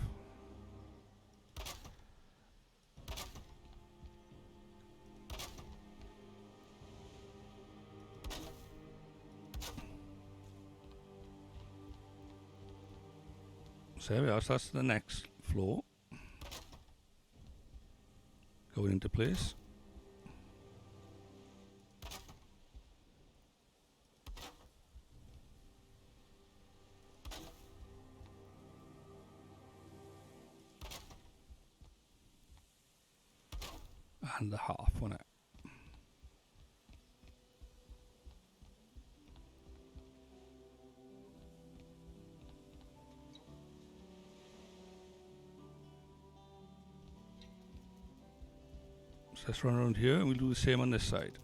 So there we are, so that's the next floor going into place. And the half on it. So let's run around here and we'll do the same on this side.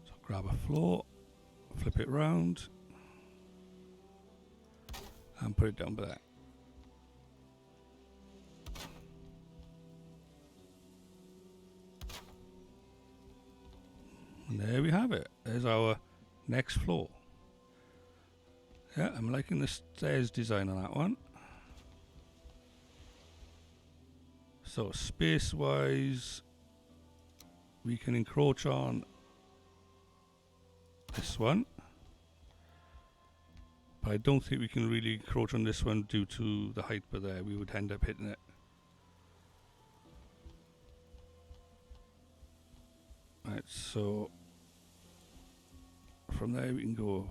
So grab a floor, flip it round, and put it down by there. And there we have it. There's our next floor. Yeah, I'm liking the stairs design on that one. So space wise, we can encroach on this one. But I don't think we can really encroach on this one due to the height by there. We would end up hitting it. Right, so from there we can go.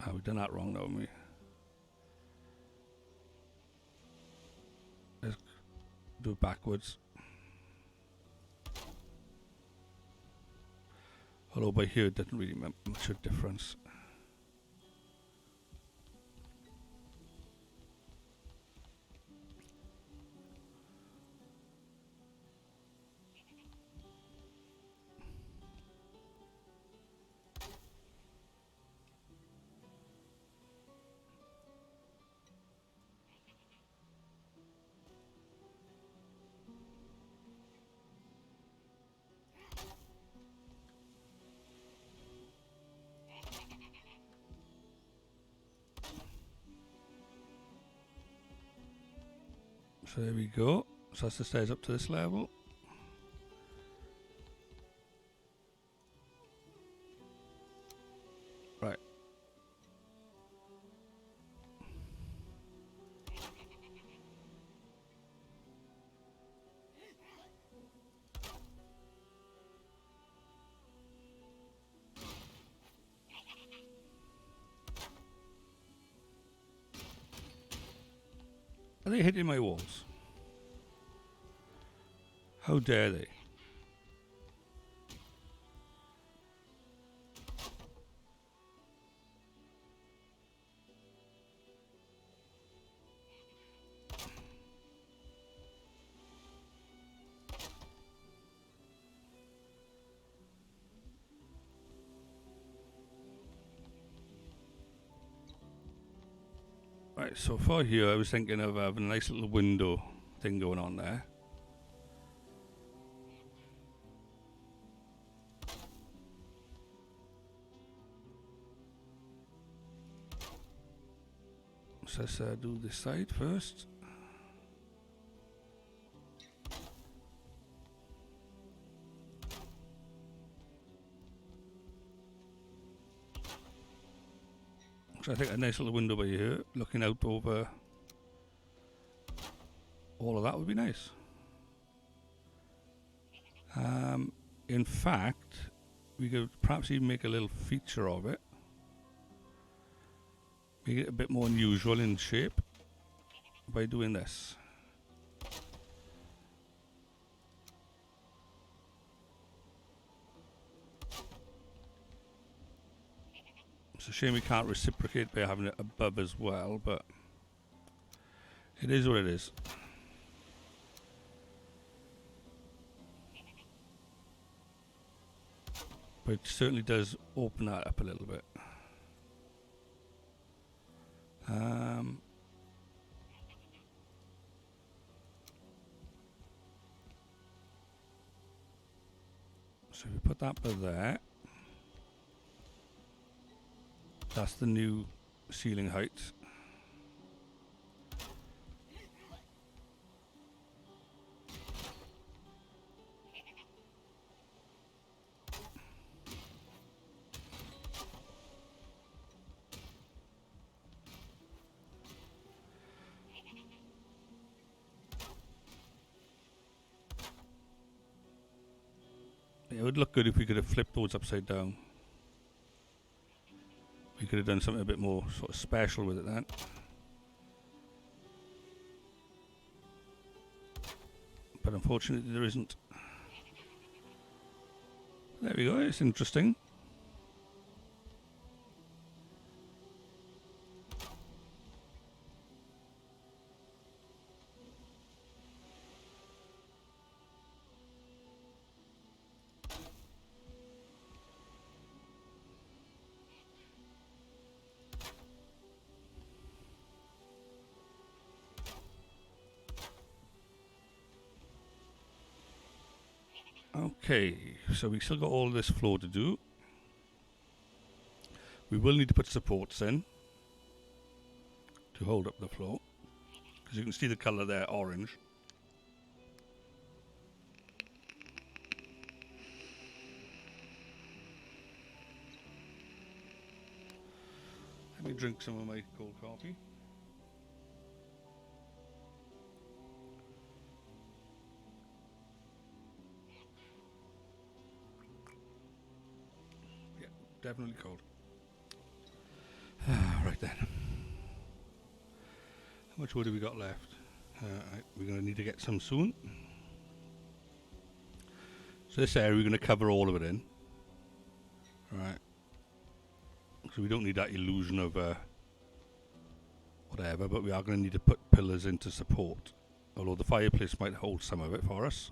Oh, we've done that wrong, haven't we? Let's do it backwards. Although by here it didn't really make much of a difference. So there we go. So that's the stairs up to this level. Right. Are they hitting my walls? How dare they? Right, so for here I was thinking of having a nice little window thing going on there. So let's do this side first. So I think a nice little window by here, looking out over all of that would be nice. In fact, we could perhaps even make a little feature of it. Make it a bit more unusual in shape by doing this. It's a shame we can't reciprocate by having it above as well, but it is what it is. But it certainly does open that up a little bit. So we put that by there. That's the new ceiling height. It would look good if we could have flipped those upside down. We could have done something a bit more sort of special with it then. But unfortunately there isn't. There we go, it's interesting. Okay, so we still got all this floor to do. We will need to put supports in to hold up the floor, because you can see the colour there, orange. Let me drink some of my cold coffee. Yeah, definitely cold. Right then. How much wood have we got left? We're going to need to get some soon. So this area we're going to cover all of it in. Right. So we don't need that illusion of whatever, but we are going to need to put pillars in to support. Although the fireplace might hold some of it for us.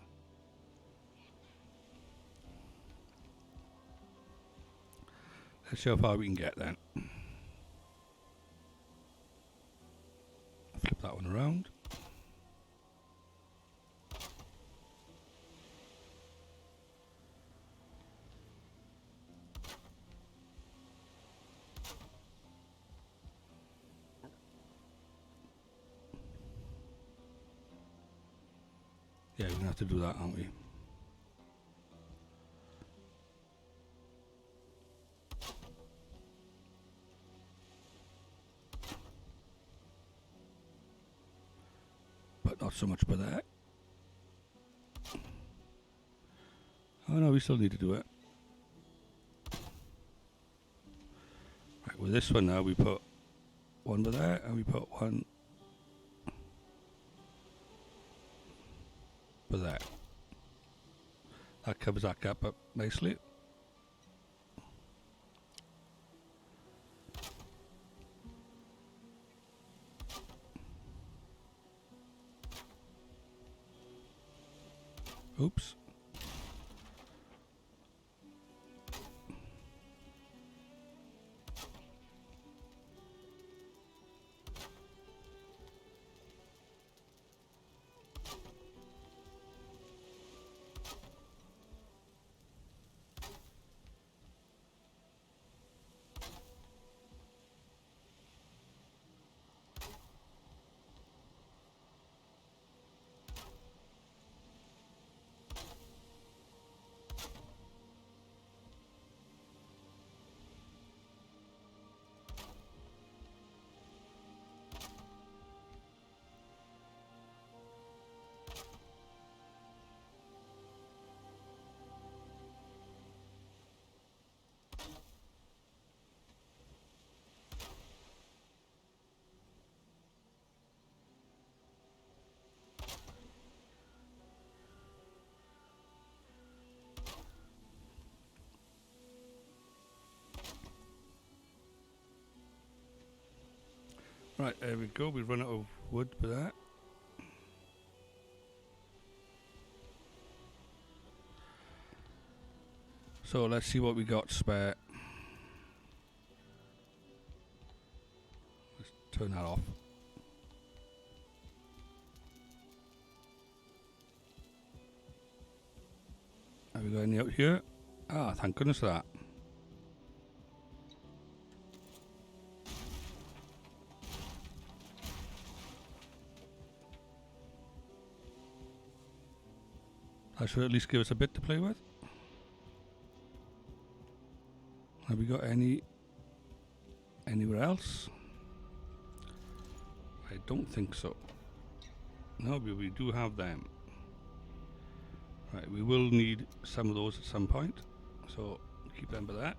Let's see how far we can get then. Flip that one around. Yeah, we're going to have to do that, aren't we? But not so much for that. Oh no, we still need to do it. Right, with this one now, we put one for there, and we put one for there. That covers that gap up nicely. Oops. Right, there we go. We run out of wood for that. So let's see what we got spare. Let's turn that off. Have we got any out here? Ah, thank goodness for that. That should at least give us a bit to play with. Have we got any anywhere else? I don't think so. No, but we do have them. Right, we will need some of those at some point, so keep them for that.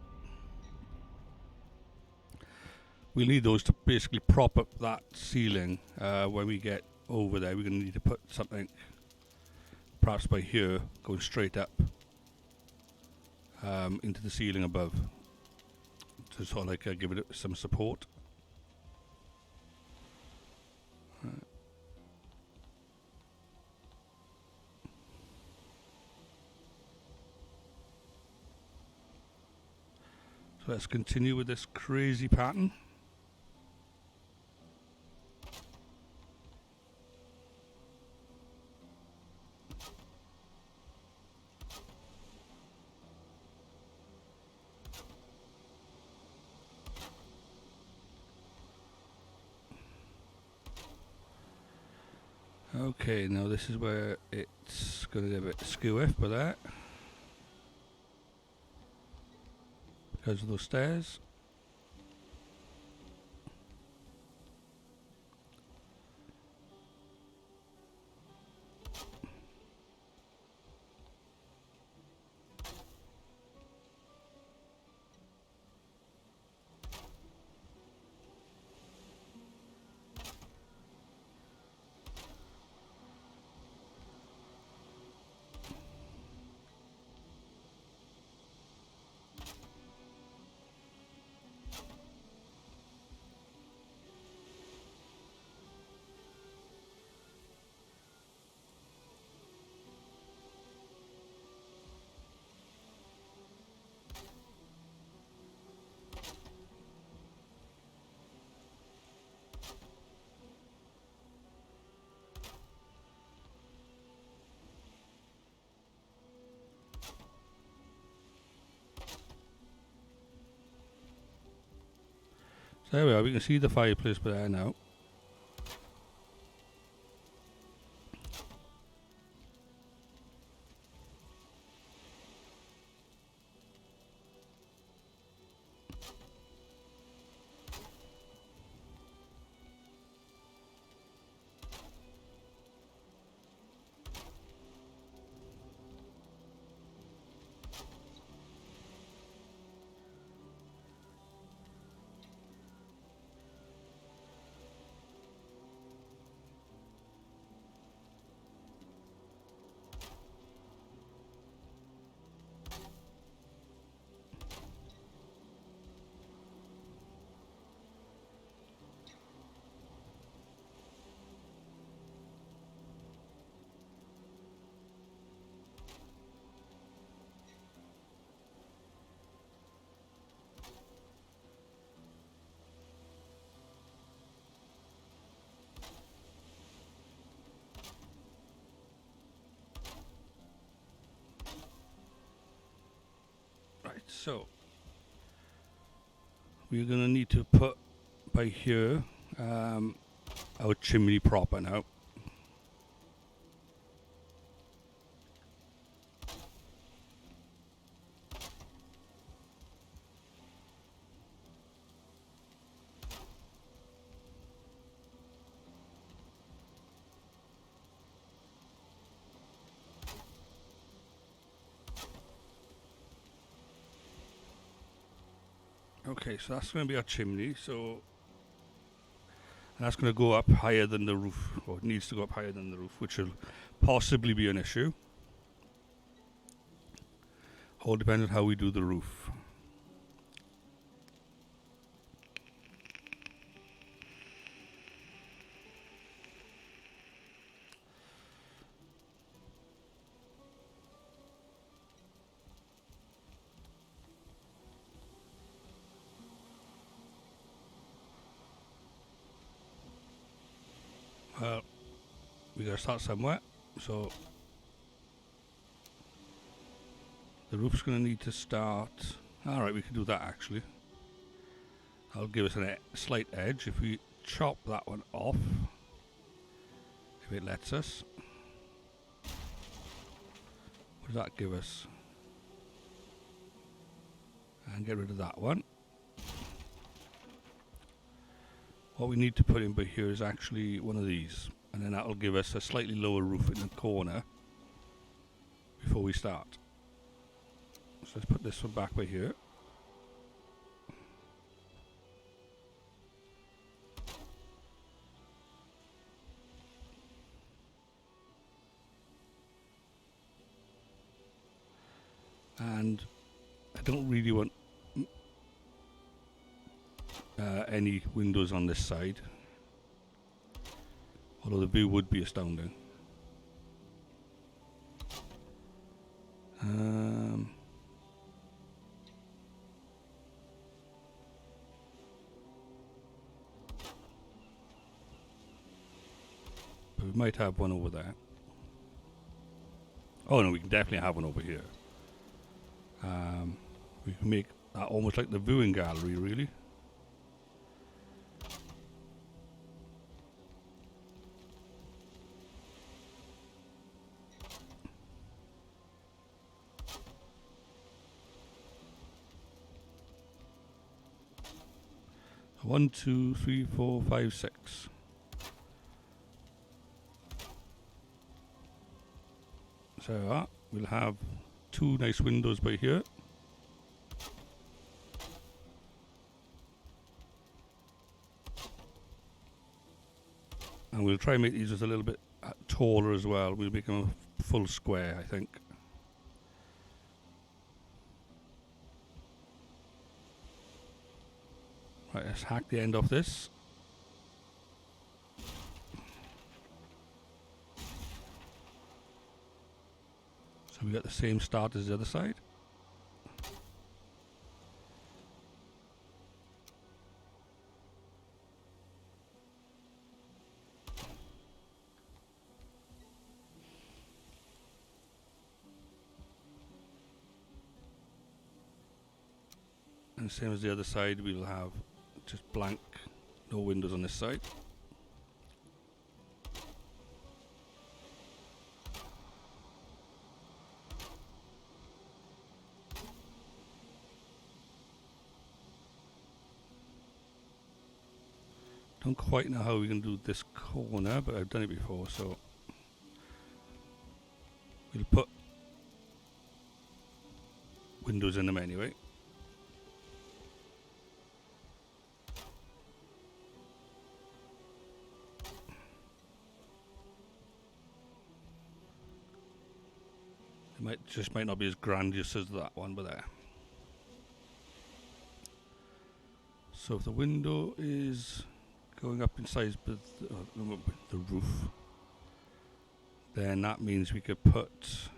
We'll need those to basically prop up that ceiling when we get over there. We're going to need to put something perhaps by here going straight up into the ceiling above to sort of like give it some support. So let's continue with this crazy pattern. Okay, now this is where it's going to get a bit skew-iff for that. Because of those stairs. There we are, we can see the fireplace there now. Right, so we're going to need to put by here our chimney proper now. Okay, so that's going to be our chimney, so that's going to go up higher than the roof, or it needs to go up higher than the roof, which will possibly be an issue. All depends on how we do the roof. Well, we got to start somewhere, so the roof's going to need to start. Alright, we can do that actually. That'll give us a slight edge if we chop that one off, if it lets us. What does that give us? And get rid of that one. What we need to put in by here is actually one of these, and then that'll give us a slightly lower roof in the corner before we start. So let's put this one back by here. And I don't really want any windows on this side, although the view would be astounding. But we might have one over there. Oh no, we can definitely have one over here. We can make that almost like the viewing gallery, really. One, two, three, 4, 5, 6. So we'll have 2 nice windows by here. And we'll try and make these just a little bit taller as well. We'll make them a full square, I think. Right, let's hack the end off this. So we got the same start as the other side. And same as the other side, we'll have just blank, no windows on this side. Don't quite know how we can do this corner, but I've done it before, so we'll put windows in them anyway. It might not be as grandiose as that one, but there. So if the window is going up in size with the roof, then that means we could put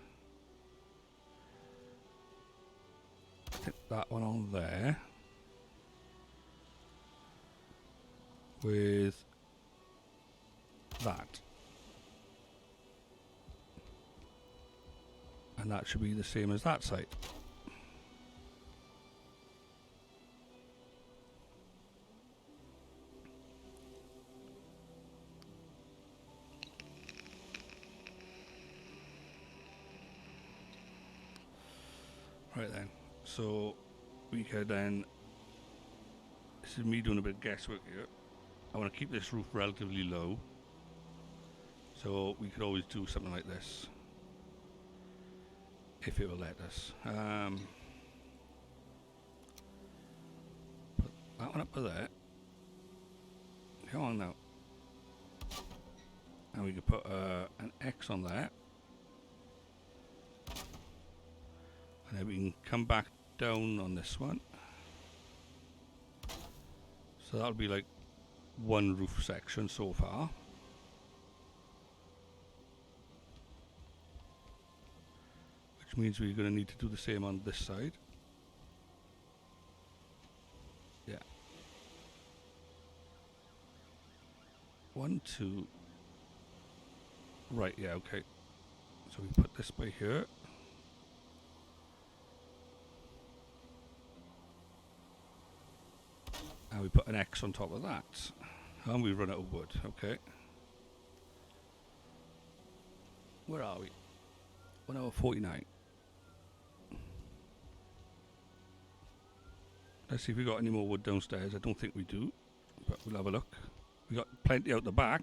that one on there with that. And that should be the same as that side. Right then, so we could then, this is me doing a bit of guesswork here. I want to keep this roof relatively low, so we could always do something like this, if it will let us. Put that one up to there. Come on now. And we could put an X on there. And then we can come back down on this one. So that'll be like one roof section so far. Which means we're going to need to do the same on this side. Yeah. 1, 2. Right, yeah, okay. So we put this by here. And we put an X on top of that. And we run out of wood, okay. Where are we? 1 hour 49. Let's see if we got any more wood downstairs. I don't think we do, but we'll have a look. We got plenty out the back.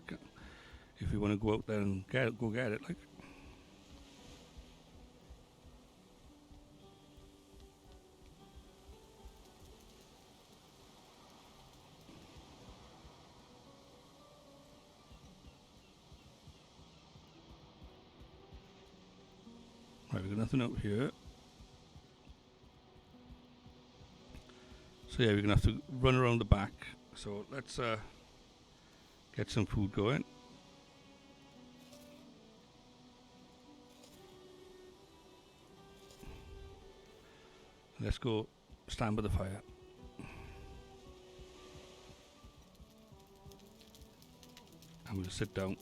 If we want to go out there and get it, go get it, like. Right, we've got nothing out here. So yeah, we're gonna have to run around the back. So let's get some food going. Let's go stand by the fire. And we'll sit down.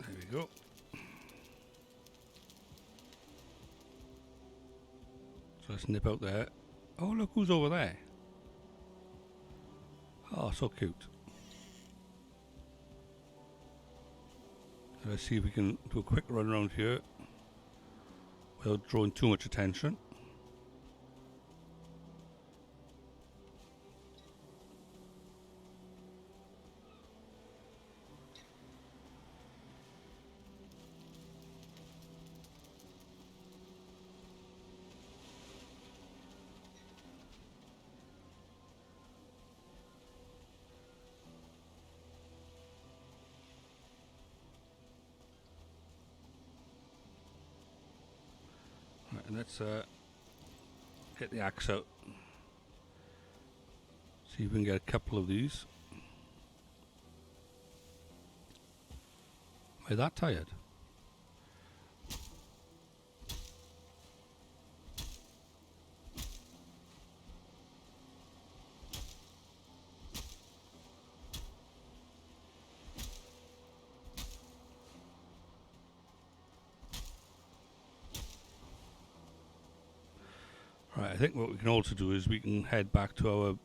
There we go. So let's nip out there. Oh, look who's over there. Oh, so cute. So let's see if we can do a quick run around here without drawing too much attention. Right, and let's Get the axe out. See if we can get a couple of these. Am I that tired? Right, I think what we can also do is we can head back to our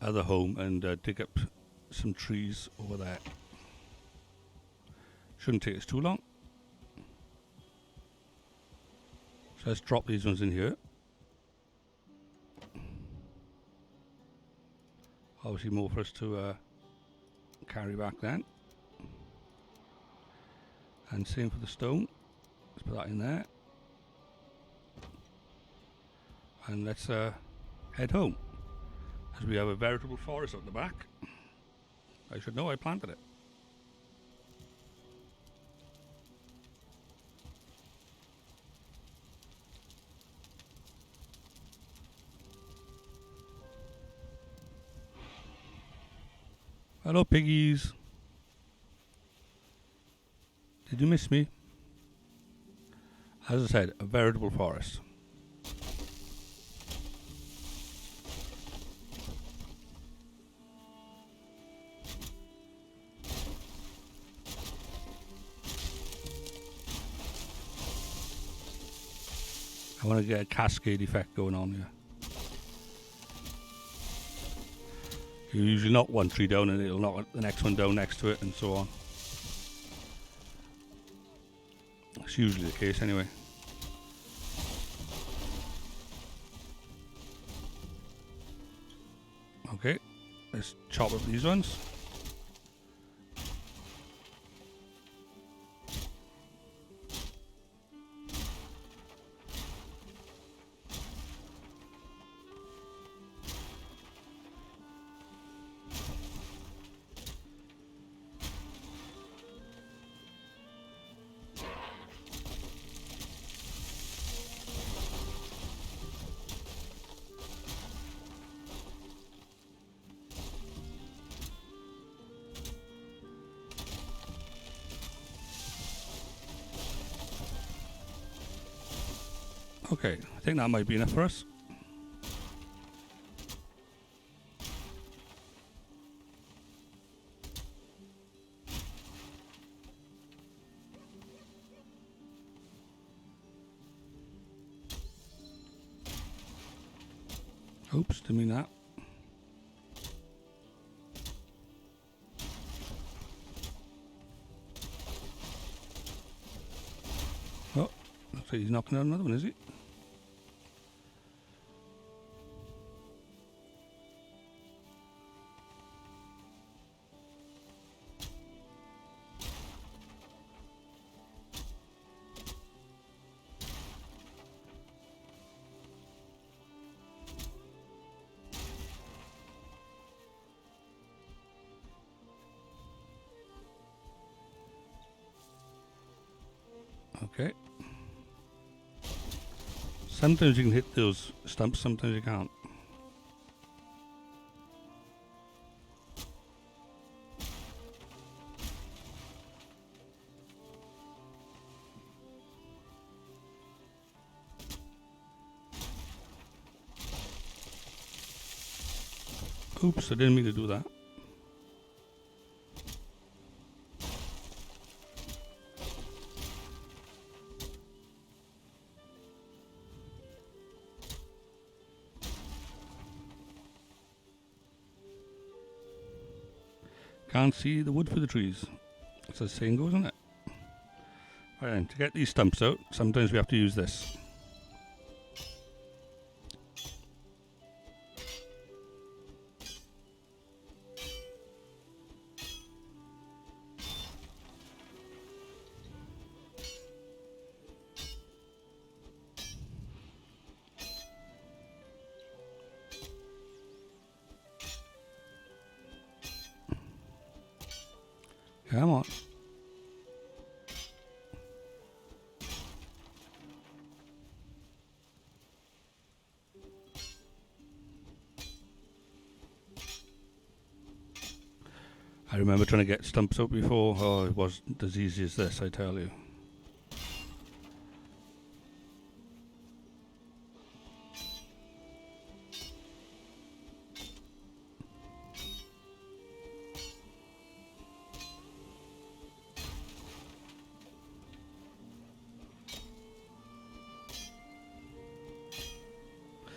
other home and dig up some trees over there. Shouldn't take us too long. So let's drop these ones in here. Obviously more for us to carry back then. And same for the stone. Let's put that in there. And let's head home, as we have a veritable forest at the back. I should know I planted it. Hello, piggies. Did you miss me? As I said, a veritable forest. I want to get a cascade effect going on here. You usually knock one tree down and it'll knock the next one down next to it and so on. That's usually the case anyway. Okay, let's chop up these ones. Okay, I think that might be enough for us. Oops, didn't mean that. Oh, looks like he's knocking out another one, is he? Okay. Sometimes you can hit those stumps, sometimes you can't. Oops, I didn't mean to do that. Can't see the wood for the trees. That's the saying goes, isn't it? Right then, to get these stumps out, sometimes we have to use this. Come on. I remember trying to get stumps out before. Oh, it wasn't as easy as this, I tell you.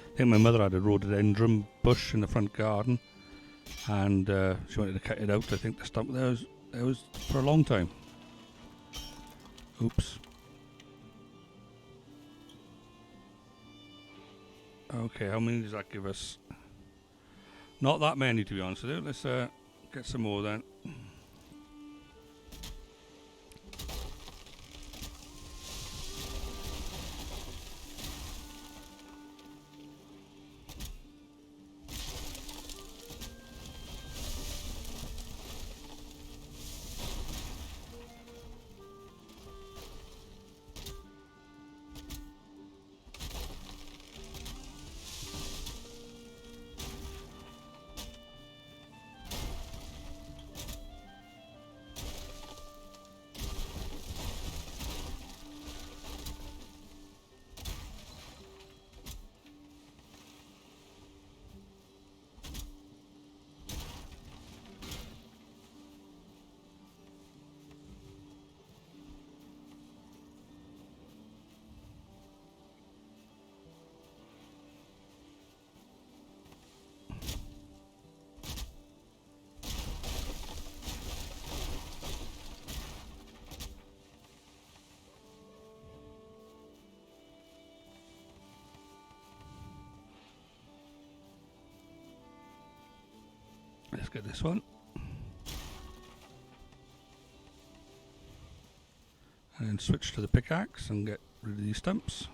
I think my mother had a rhododendron bush in the front garden, and she wanted to cut it out. I think the stump there was for a long time. Oops. Okay, how many does that give us? Not that many, to be honest with you. Let's get some more then. Let's get this one. And then switch to the pickaxe and get rid of these stumps.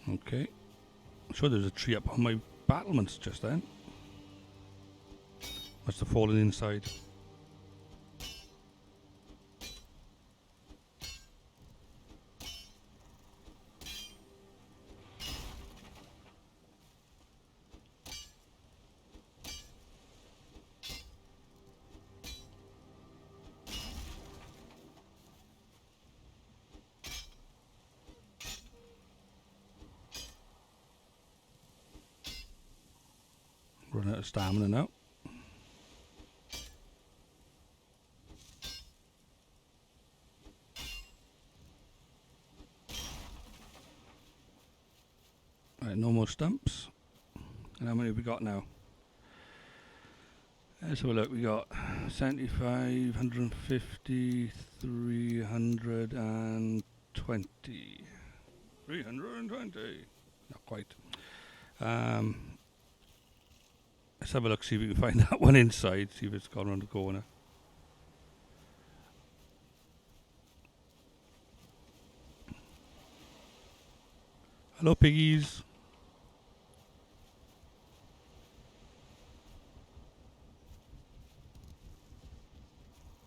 Okay. I'm sure there's a tree up on my battlements just then. Must have fallen inside. Run out of stamina now. Right, no more stumps. And how many have we got now? Let's have a look. We got 75, 150, 320. 320. Not quite. Let's have a look, see if we can find that one inside, see if it's gone around the corner. Hello, piggies.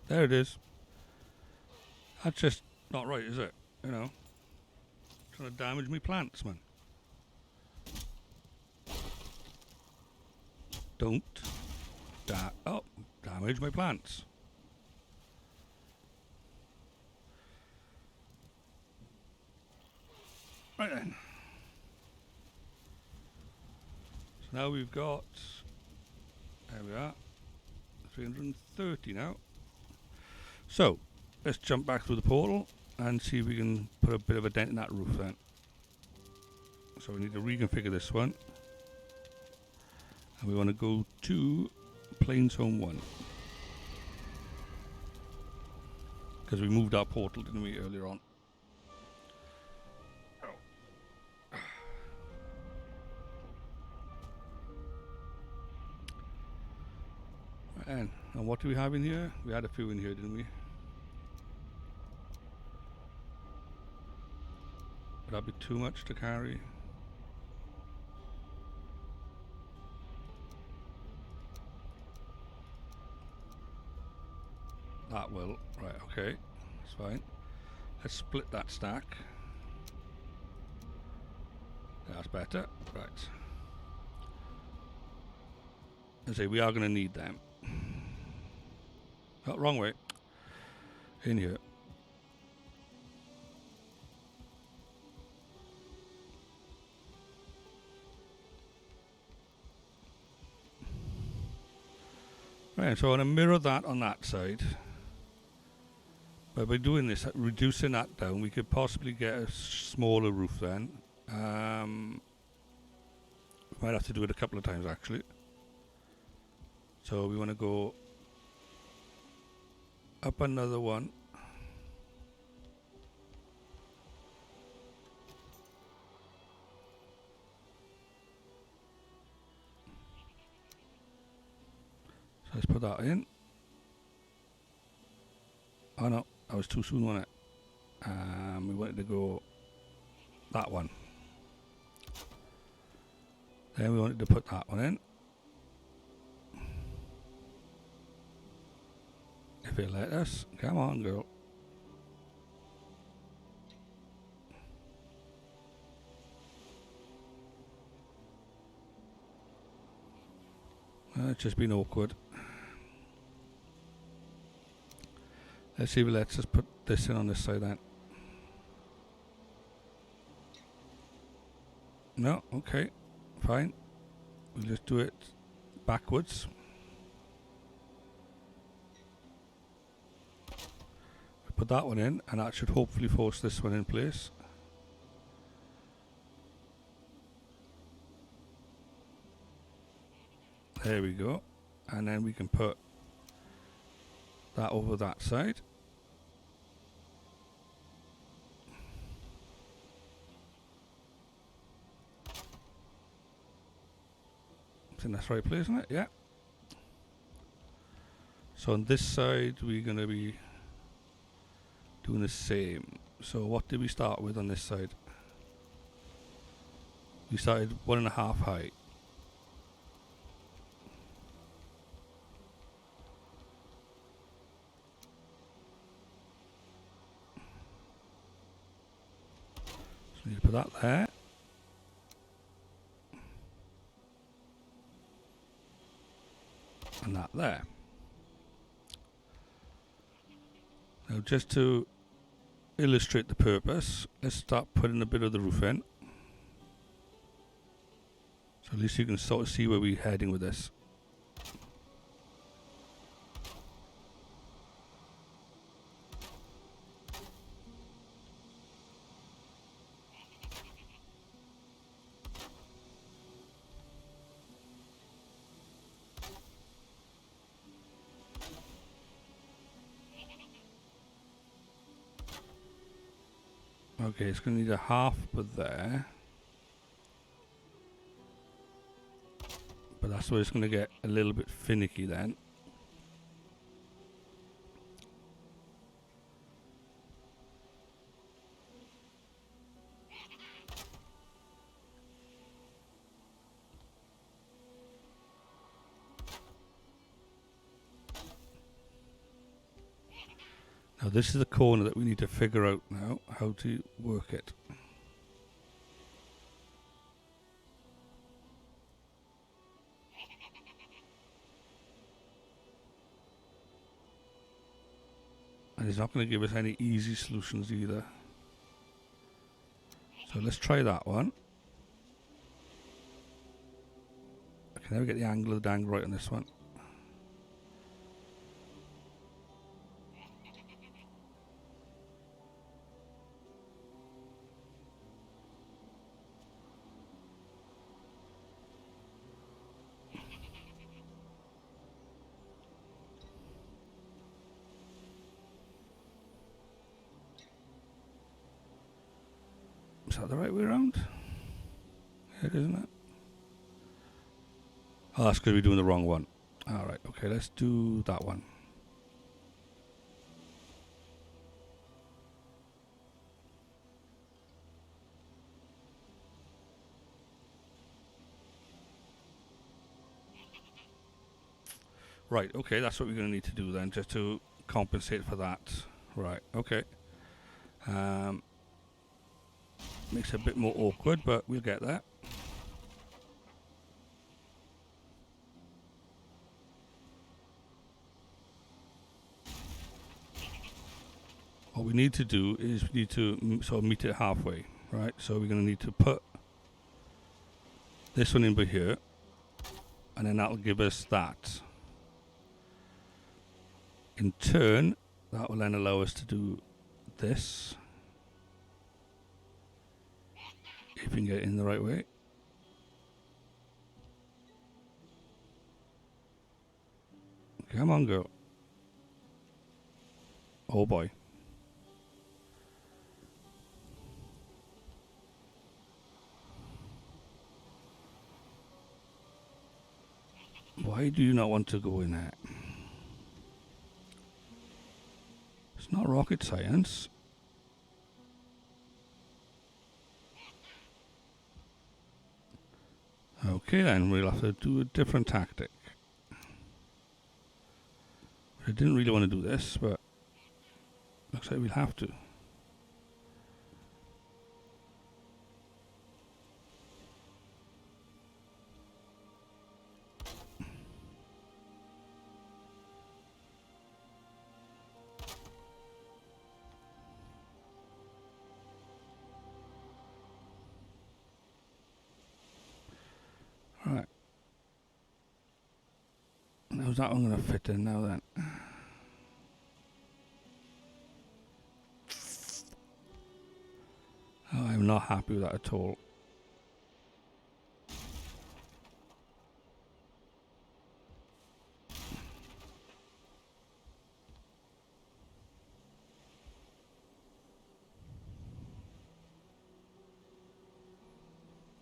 There it is. That's just not right, is it? You know, trying to damage me plants, man. Don't damage my plants. Right then. So now we've got, there we are, 330 now. So, let's jump back through the portal and see if we can put a bit of a dent in that roof then. So we need to reconfigure this one. And we want to go to Plains Home 1. Because we moved our portal, didn't we, earlier on? And what do we have in here? We had a few in here, didn't we? Would that be too much to carry? That will. Right, okay. That's fine. Let's split that stack. That's better. Right. I say we are going to need them. Oh, wrong way. In here. Right, so I'm going to mirror that on that side. But by doing this, reducing that down, we could possibly get a smaller roof then. We might have to do it a couple of times actually. So we want to go up another one. So let's put that in. Oh no, that was too soon, wasn't it? We wanted to go that one. Then we wanted to put that one in. If it let us. Come on, girl. It's just been awkward. Let's see if it lets us put this in on this side then. No, okay, fine. We'll just do it backwards. Put that one in, and that should hopefully force this one in place. There we go. And then we can put that over that side. It's in this right place, isn't it? Yeah. So on this side, we're going to be doing the same. So what did we start with on this side? We started 1.5 high. So we need to put that there. And that there. Now just to illustrate the purpose, let's start putting a bit of the roof in. So at least you can sort of see where we're heading with this. Okay, it's going to need a half but there. But that's where it's going to get a little bit finicky then. Now this is the corner that we need to figure out now, how to work it. And it's not going to give us any easy solutions either. So let's try that one. I can never get the angle of the dangle right on this one. Is that the right way around? It isn't it? Oh, that's because we're doing the wrong one. Alright, okay, let's do that one. Right, okay, that's what we're going to need to do then, just to compensate for that. Right, okay. Makes it a bit more awkward, but we'll get there. What we need to do is we need to sort of meet it halfway, right? So we're going to need to put this one in by here, and then that'll give us that. In turn, that will then allow us to do this. If we can get it in the right way. Come on, girl. Oh boy. Why do you not want to go in there? It's not rocket science. Okay then, we'll have to do a different tactic. I didn't really want to do this, but looks like we'll have to. Right. How's that one going to fit in now then? Oh, I'm not happy with that at all.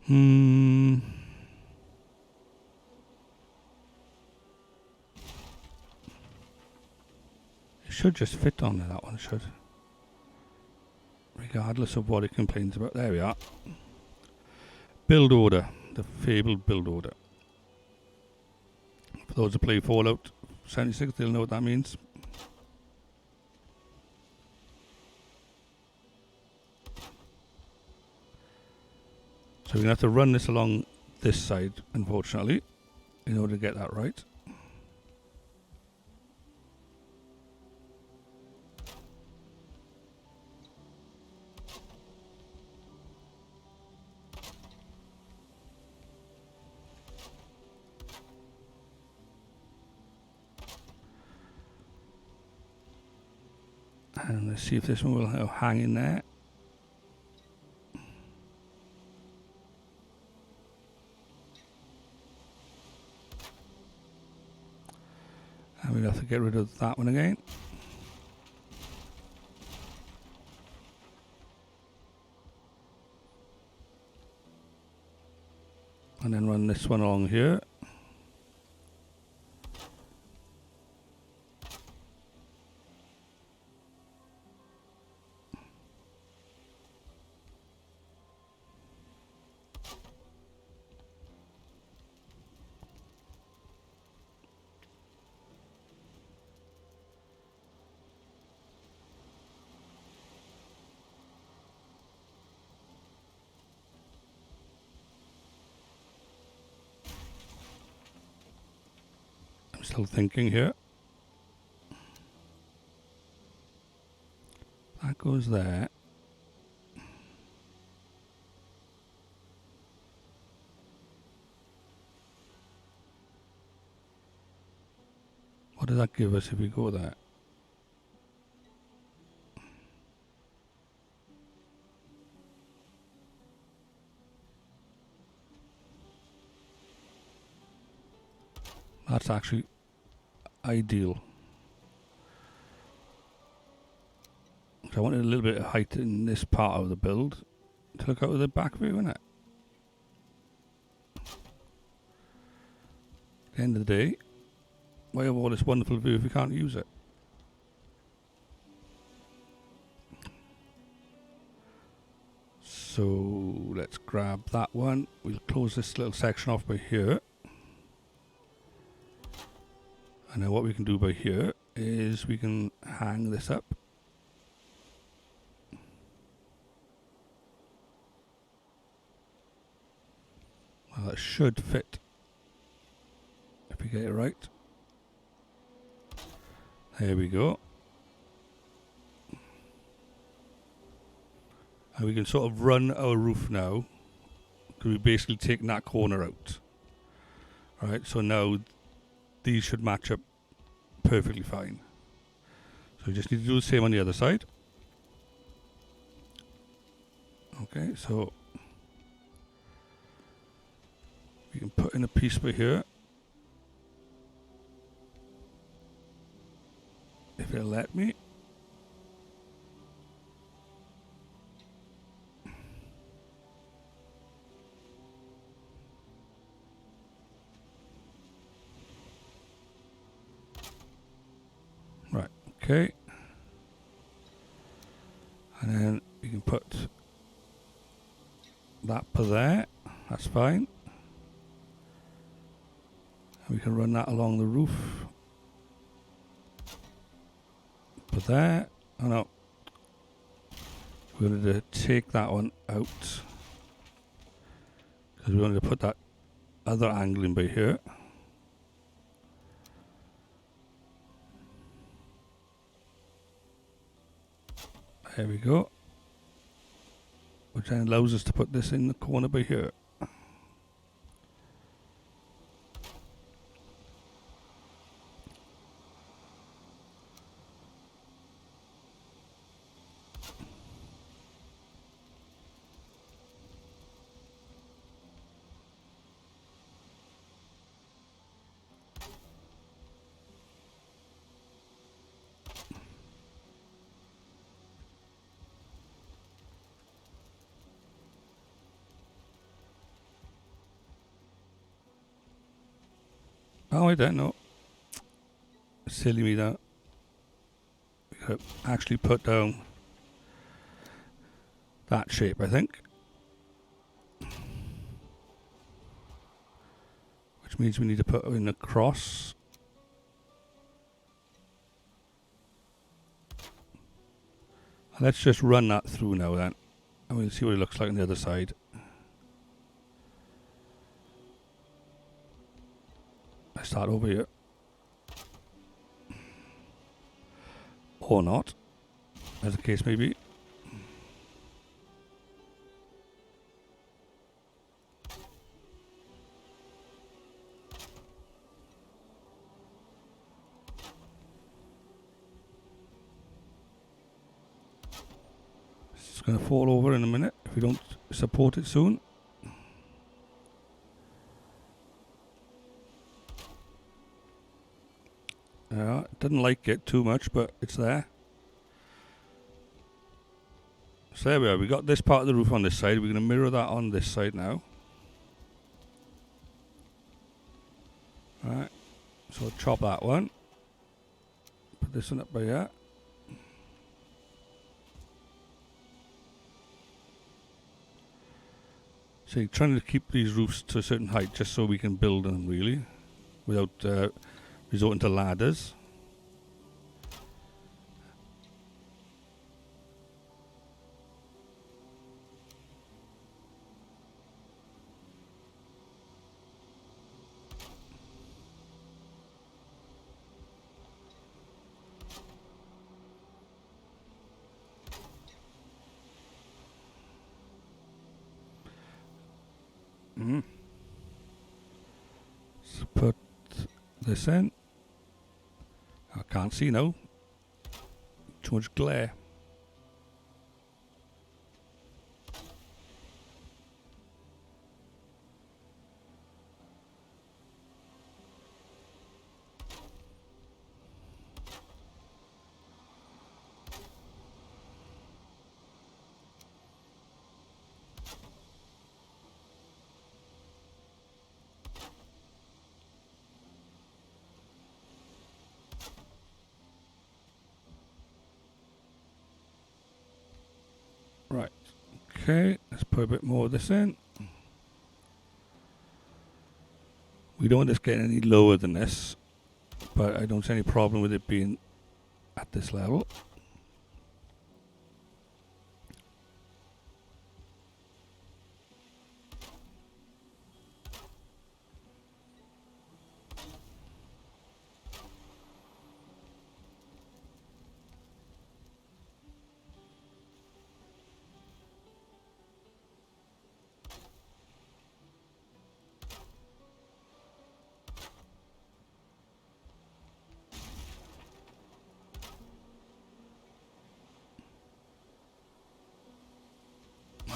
It should just fit on there, that one should. Regardless of what it complains about. There we are. Build order. The fabled build order. For those who play Fallout 76, they'll know what that means. So we're going to have to run this along this side, unfortunately, in order to get that right. And let's see if this one will hang in there. And we'll have to get rid of that one again. And then run this one along here. Still thinking here. That goes there. What does that give us if we go there? That's actually ideal. So I wanted a little bit of height in this part of the build to look out of the back view, innit? At the end of the day, why have all this wonderful view if we can't use it? So let's grab that one. We'll close this little section off by here. And then what we can do by here is we can hang this up. Well, it should fit if we get it right. There we go. And we can sort of run our roof now, because we've basically taken that corner out. Right, so now these should match up perfectly fine. So we just need to do the same on the other side. Okay, so we can put in a piece by here. If it'll let me. Right, okay. And then you can put that per there. That's fine. And we can run that along the roof. Put there. Oh no. We're going to take that one out, because we wanted to put that other angle in by here. There we go. Which then allows us to put this in the corner by here. Oh, I don't know. Silly me that. We could actually put down that shape, I think. Which means we need to put in a cross. Let's just run that through now then, and we'll see what it looks like on the other side. Let's start over here. Or not, as the case may be. It's going to fall over in a minute if we don't support it soon. It doesn't like it too much, but it's there. So there we are. We got this part of the roof on this side. We're going to mirror that on this side now. Right. So chop that one. Put this one up by here. So you're trying to keep these roofs to a certain height just so we can build them really, without resorting to ladders. So put this in. I can't see now. Too much glare. Right, okay, let's put a bit more of this in. We don't want this getting any lower than this, but I don't see any problem with it being at this level.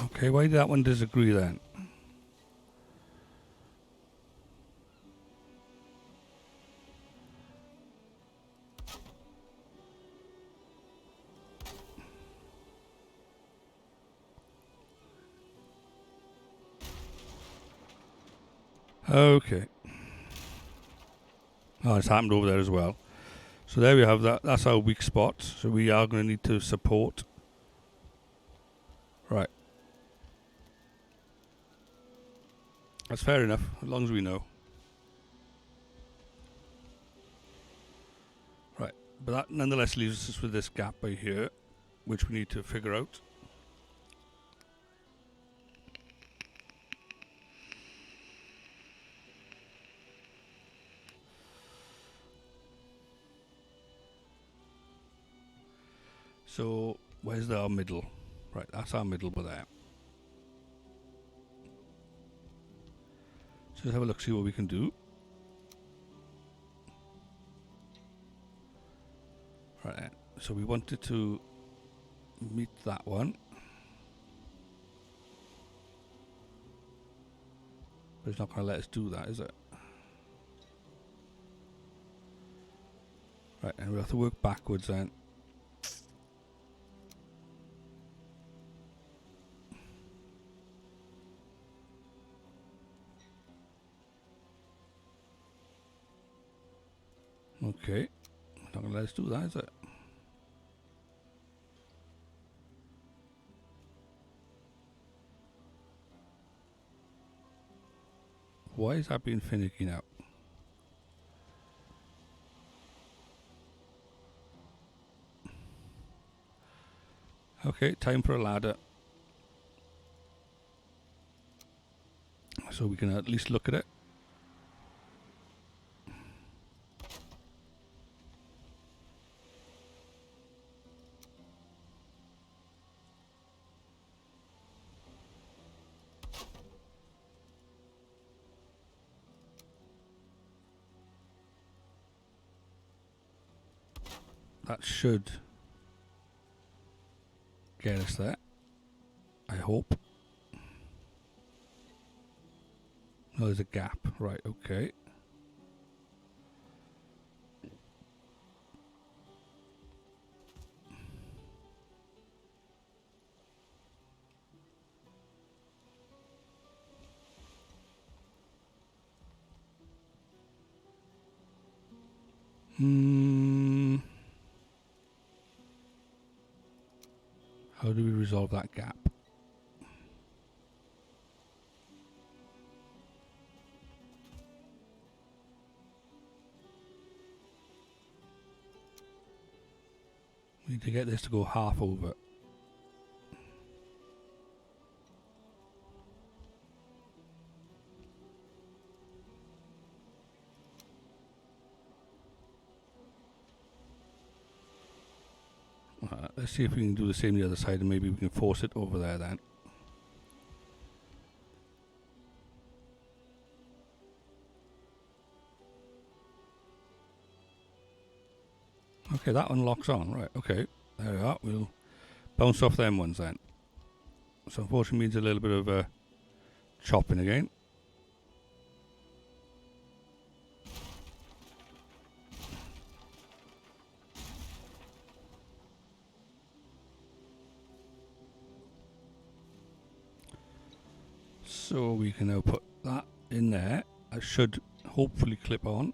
Okay, why did that one disagree then? Okay. Oh, it's happened over there as well. So there we have that. That's our weak spot. So we are going to need to support. Right. That's fair enough, as long as we know. Right. But that nonetheless leaves us with this gap by here, which we need to figure out. So, where's our middle? Right, that's our middle by there. So let's have a look, see what we can do. Right, so we wanted to meet that one. But it's not going to let us do that, is it? Right, and we'll have to work backwards then. Okay, not going to let us do that, is it? Why is that being finicky now? Okay, time for a ladder. So we can at least look at it. That should get us there, I hope. No, there's a gap. Right, okay. How do we resolve that gap? We need to get this to go half over. Let's see if we can do the same on the other side and maybe we can force it over there then. Okay, that one locks on. Right, okay. There we are. We'll bounce off them ones then. So unfortunately means a little bit of chopping again. So we can now put that in there. I should hopefully clip on.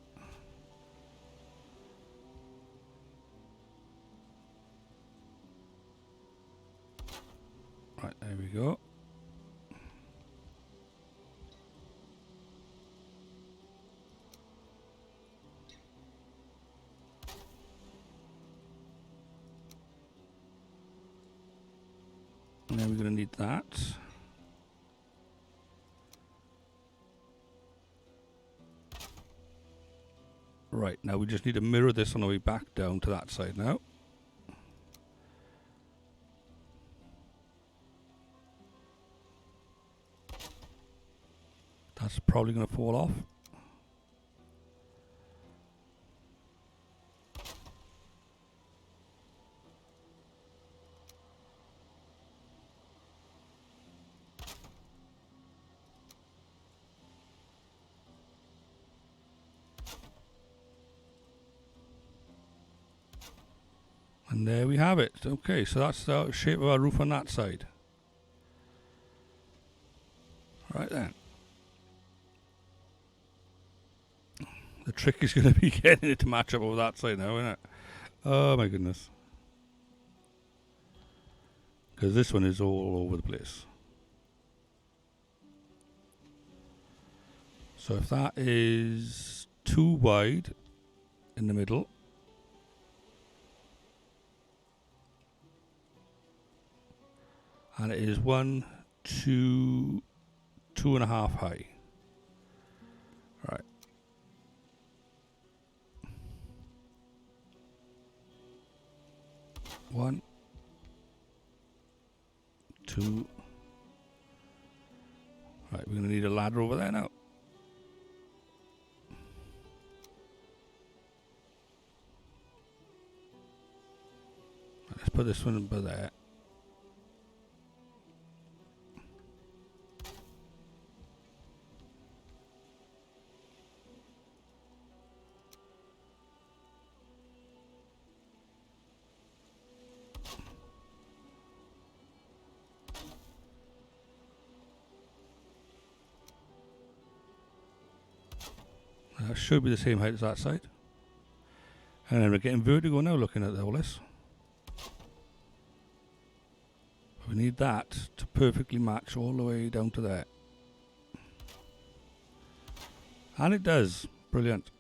Right, there we go. And then we're going to need that. Right, now we just need to mirror this on the way back down to that side now. That's probably going to fall off. And there we have it. Okay, so that's the shape of our roof on that side. Right then. The trick is going to be getting it to match up over that side now, isn't it? Oh my goodness. Because this one is all over the place. So if that is too wide in the middle, and it is 1, 2, 2.5 high. Right. One, 2. Right, we're going to need a ladder over there now. Let's put this one over there. That should be the same height as that side. And then we're getting vertigo now looking at all this. We need that to perfectly match all the way down to there. And it does. Brilliant.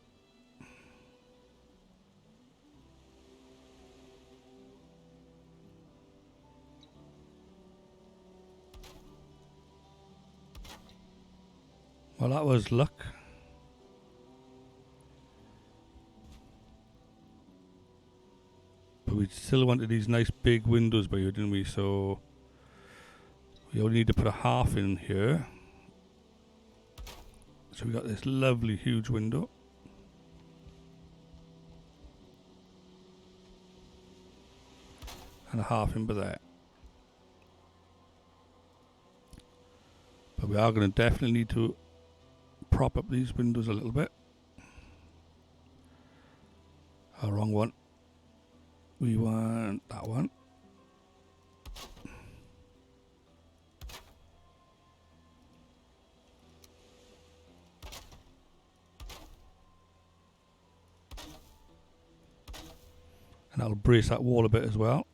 Well, that was luck. But we still wanted these nice big windows by here, didn't we? So we only need to put a half in here. So we got this lovely huge window. And a half in by there. But we are going to definitely need to prop up these windows a little bit. Oh, wrong one. We want that one. And that'll brace that wall a bit as well.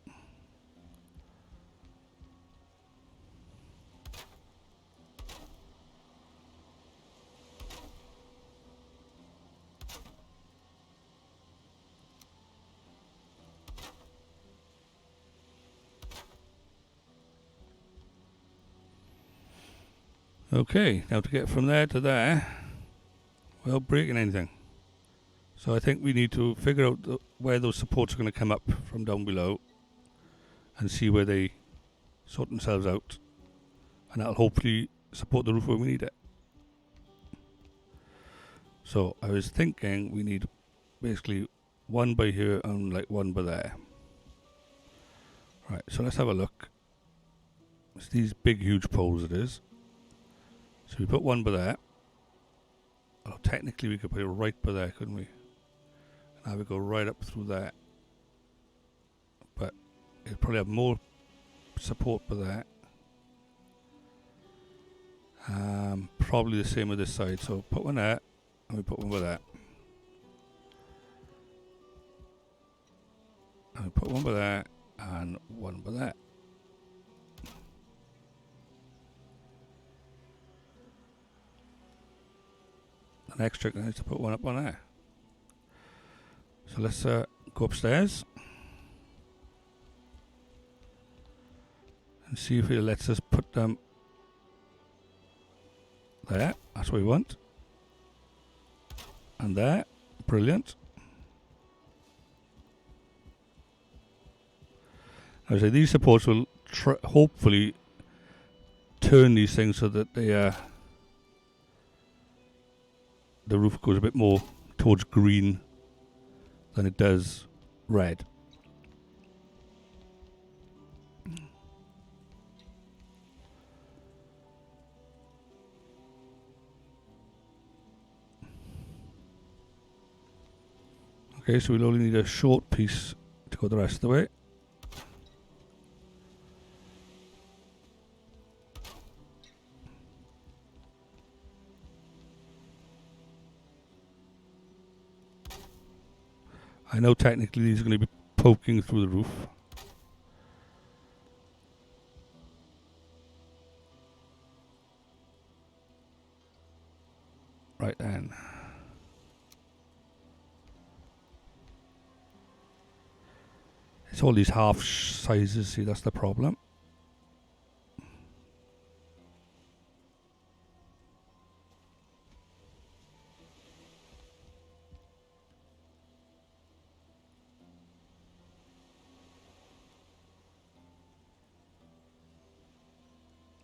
Okay, now to get from there to there without breaking anything. So I think we need to figure out where those supports are going to come up from down below and see where they sort themselves out. And that'll hopefully support the roof where we need it. So I was thinking we need basically one by here and like one by there. Right, so let's have a look. It's these big huge poles it is. So we put one by there. Oh, technically we could put it right by there, couldn't we? Now we go right up through there. But it'll probably have more support by there. Probably the same with this side. So put one there and we put one by there. And we put one by there and one by there. The next trick is to put one up on there. So let's go upstairs. And see if it lets us put them there. That's what we want. And there. Brilliant. As I say, these supports will hopefully turn these things so that they the roof goes a bit more towards green than it does red. Okay, so we'll only need a short piece to go the rest of the way. I know technically these are going to be poking through the roof. Right then. It's all these half sizes, see, that's the problem.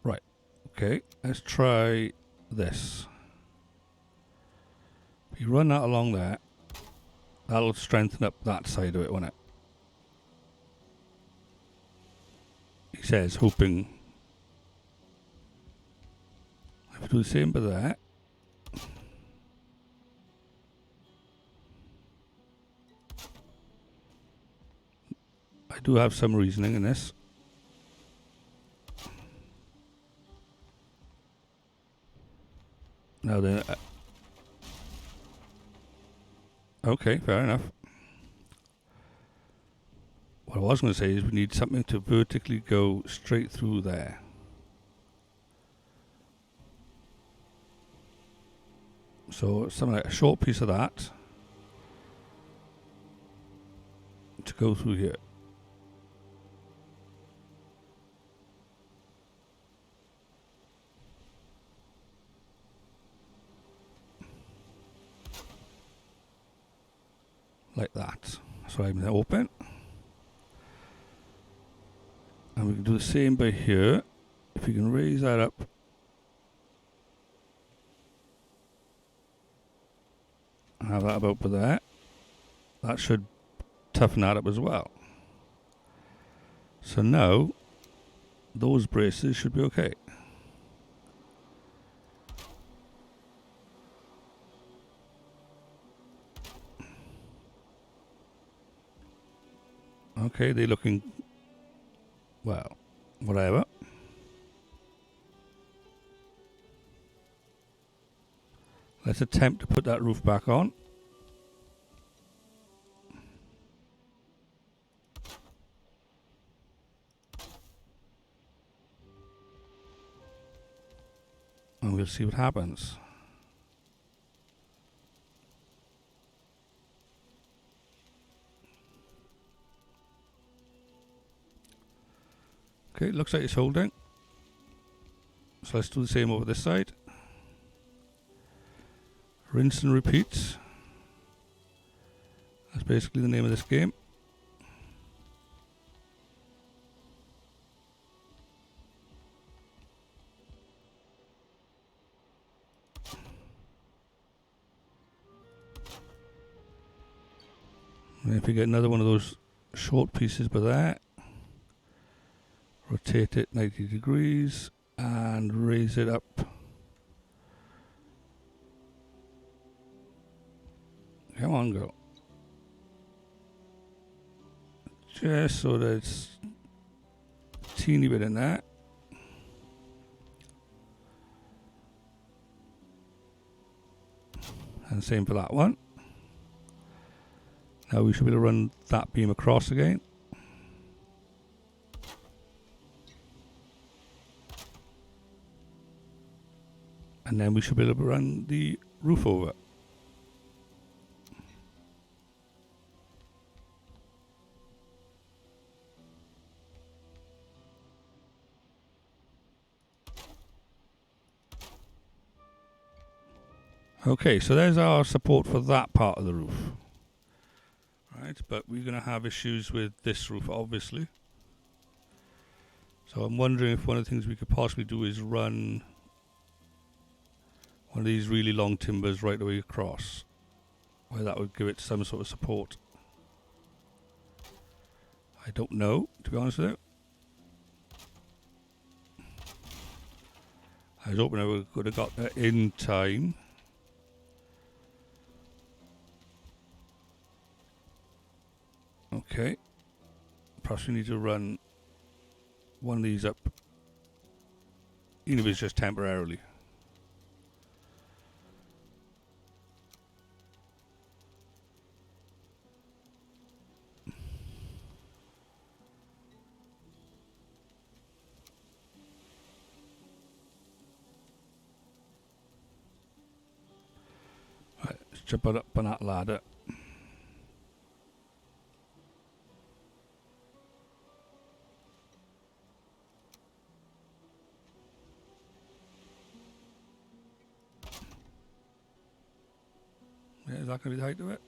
Right, okay, let's try this. If you run that along there, that'll strengthen up that side of it, won't it? He says, hoping. If we do the same by there. I do have some reasoning in this. Now then. Okay, fair enough. What I was going to say is we need something to vertically go straight through there. So something like a short piece of that to go through here. Like that. So I'm going to open. And we can do the same by here. If you can raise that up. And have that about by there. That should toughen that up as well. So now, those braces should be okay. Okay, they're looking, well, whatever. Let's attempt to put that roof back on. And we'll see what happens. Okay, looks like it's holding. So let's do the same over this side. Rinse and repeat. That's basically the name of this game. And if you get another one of those short pieces by there, rotate it 90 degrees and raise it up. Come on, girl. Just so that it's a teeny bit in there. And same for that one. Now we should be able to run that beam across again. And then we should be able to run the roof over. Okay, so there's our support for that part of the roof. Right, but we're going to have issues with this roof, obviously. So I'm wondering if one of the things we could possibly do is run one of these really long timbers right the way across, where that would give it some sort of support. I don't know, to be honest with you. I was hoping I could have got that in time. Okay. Perhaps we need to run one of these up, even if it's just temporarily. Right, let's jump up on that ladder. Yeah, is that going to be the height of it?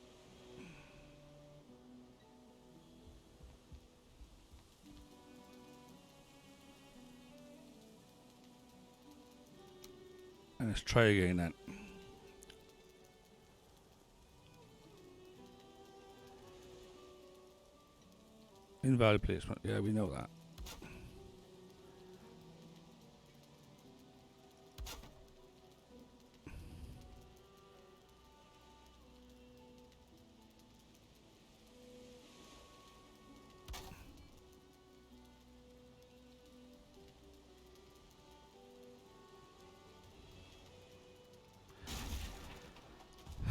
And let's try again then. Invalid placement. Yeah, we know that.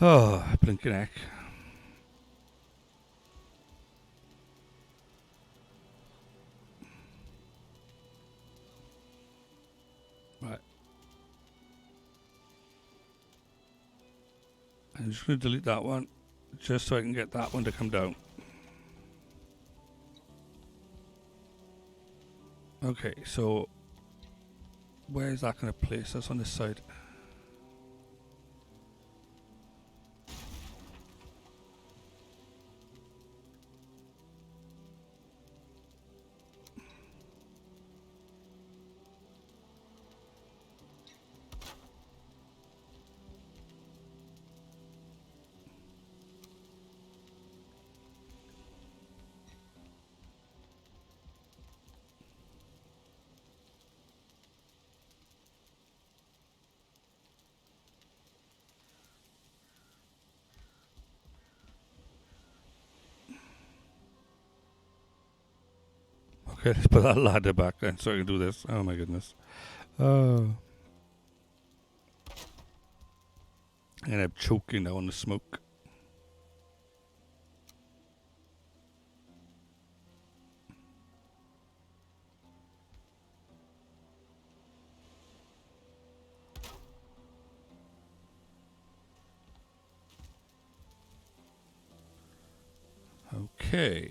Oh, blinking heck. Right. I'm just going to delete that one, just so I can get that one to come down. Okay, so where is that going to place us on this side? Okay, let's put that ladder back then so I can do this. Oh my goodness. I'm choking now on the smoke. Okay.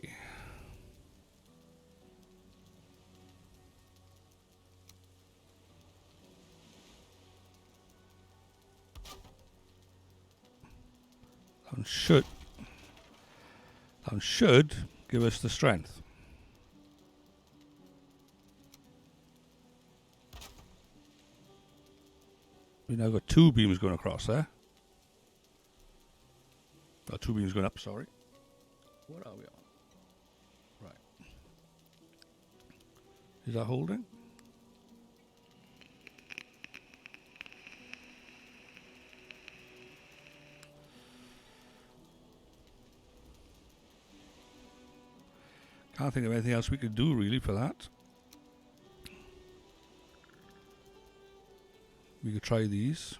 That one should give us the strength. We now got two beams going across there. Two beams going up, sorry. What are we on? Right. Is that holding? Can't think of anything else we could do really for that. We could try these.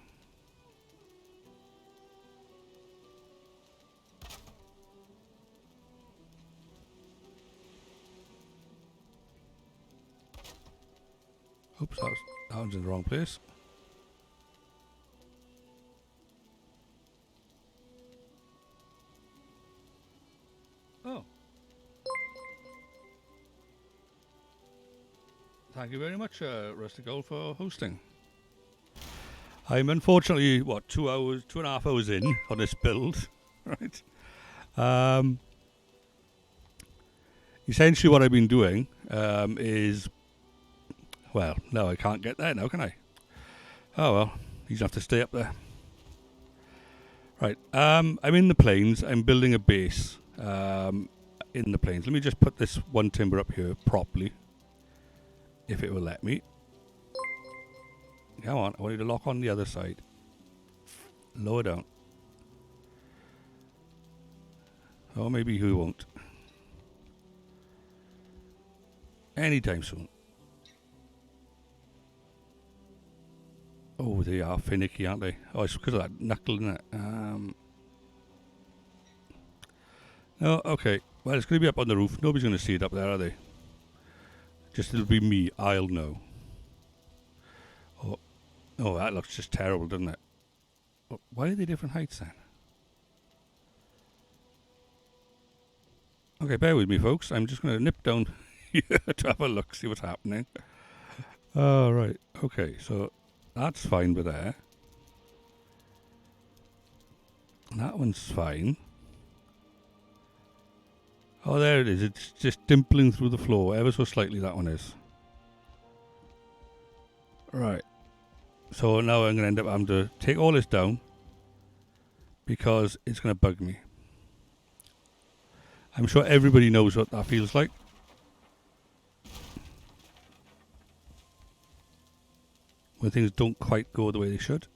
Oops, that one's in the wrong place. Oh. Thank you very much, Rusty Gold, for hosting. I'm unfortunately, 2.5 hours in on this build, right? Essentially what I've been doing is, well, no, I can't get there now, can I? Oh well, he's gonna have to stay up there. Right, I'm in the plains. I'm building a base in the plains. Let me just put this one timber up here properly, if it will let me. Come on, I want you to lock on the other side. Lower down. Oh, maybe he won't. Anytime soon. Oh, they are finicky, aren't they? Oh, it's because of that knuckle, isn't it? No, okay. Well, it's going to be up on the roof. Nobody's going to see it up there, are they? Just it'll be me. I'll know. Oh, that looks just terrible, doesn't it? Oh, why are they different heights then? Okay, bear with me, folks. I'm just going to nip down here to have a look, see what's happening. Oh, right. Okay, so that's fine with there. That one's fine. Oh, there it is. It's just dimpling through the floor ever so slightly, that one is. Right. So now I'm going to end up having to take all this down because it's going to bug me. I'm sure everybody knows what that feels like. When things don't quite go the way they should.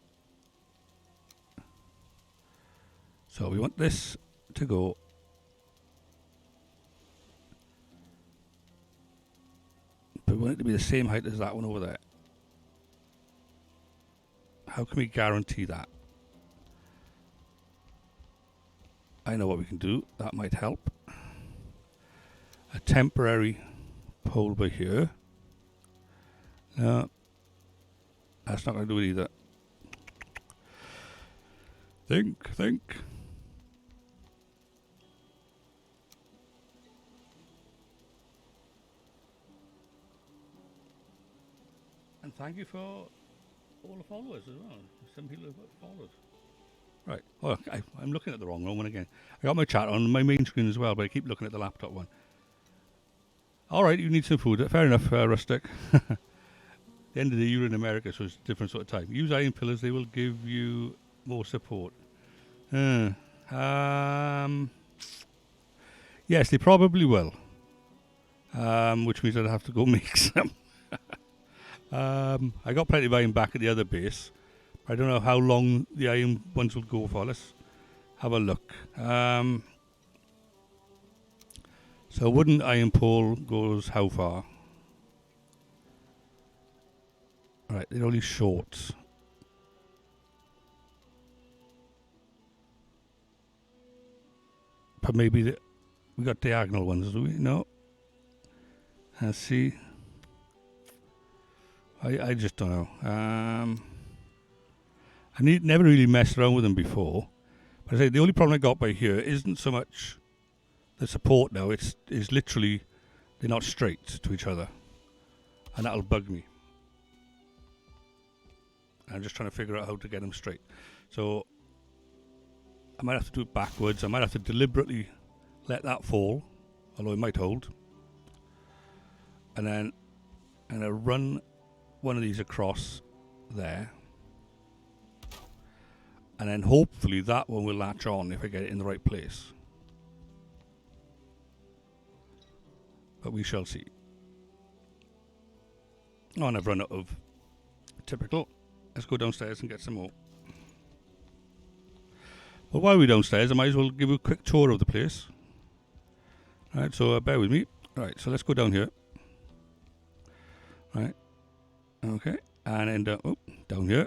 So we want this to go. But we want it to be the same height as that one over there. How can we guarantee that? I know what we can do. That might help. A temporary pole by here. No. That's not going to do it either. Think. And thank you for all the followers as well. Some people have followed. Right. Well, I'm looking at the wrong one again. I got my chat on my main screen as well, but I keep looking at the laptop one. All right, you need some food. Fair enough, Rustic. The end of the year in America, so it's a different sort of time. Use iron pillars; they will give you more support. Yes, they probably will. Which means I'd have to go make some. I got plenty of iron back at the other base. I don't know how long the iron ones will go for. Let's have a look. So wooden iron pole goes how far? Right, they're only short. But maybe we got diagonal ones, do we? No. Let's see. I just don't know. I never really messed around with them before. But I say the only problem I got by here isn't so much the support now. It's literally they're not straight to each other. And that'll bug me. I'm just trying to figure out how to get them straight. So I might have to do it backwards. I might have to deliberately let that fall, although it might hold. And then I'm going to run one of these across there. And then hopefully that one will latch on if I get it in the right place. But we shall see. Oh, and I've run out of typical. Let's go downstairs and get some more. Well, while we're downstairs, I might as well give you a quick tour of the place. Right, so bear with me. Right, so let's go down here. Right. Okay. And end up down here.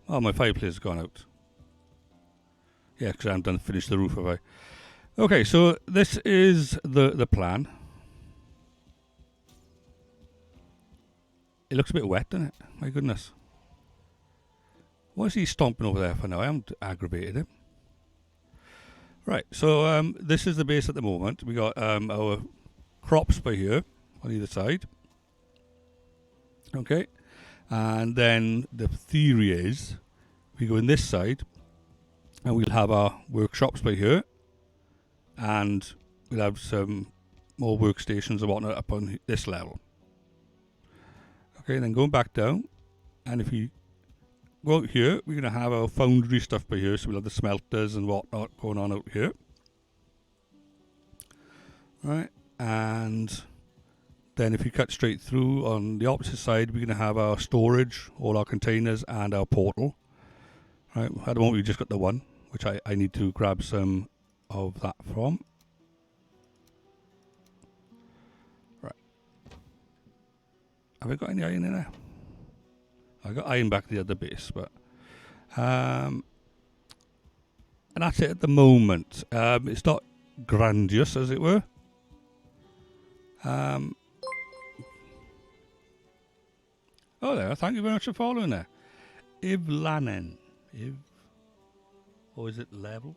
Oh, my fireplace has gone out. Yeah, because I haven't finished the roof, have I? Okay, so this is the plan. It looks a bit wet, doesn't it? My goodness. Why is he stomping over there for now? I haven't aggravated him. Right, so this is the base at the moment. We got our crops by here on either side. Okay. And then the theory is we go in this side and we'll have our workshops by here, and we'll have some more workstations and whatnot up on this level. Okay, then going back down, and if we go out here, we're going to have our foundry stuff by here, so we'll have the smelters and whatnot going on out here. Right, and then if we cut straight through on the opposite side, we're going to have our storage, all our containers, and our portal. Right, at the moment we've just got the one, which I need to grab some of that from. Right. Have I got any iron in there? I got iron back at the other base, but and that's it at the moment. It's not grandiose, as it were. Oh, there. Thank you very much for following there. Ivlanen. Or is it level?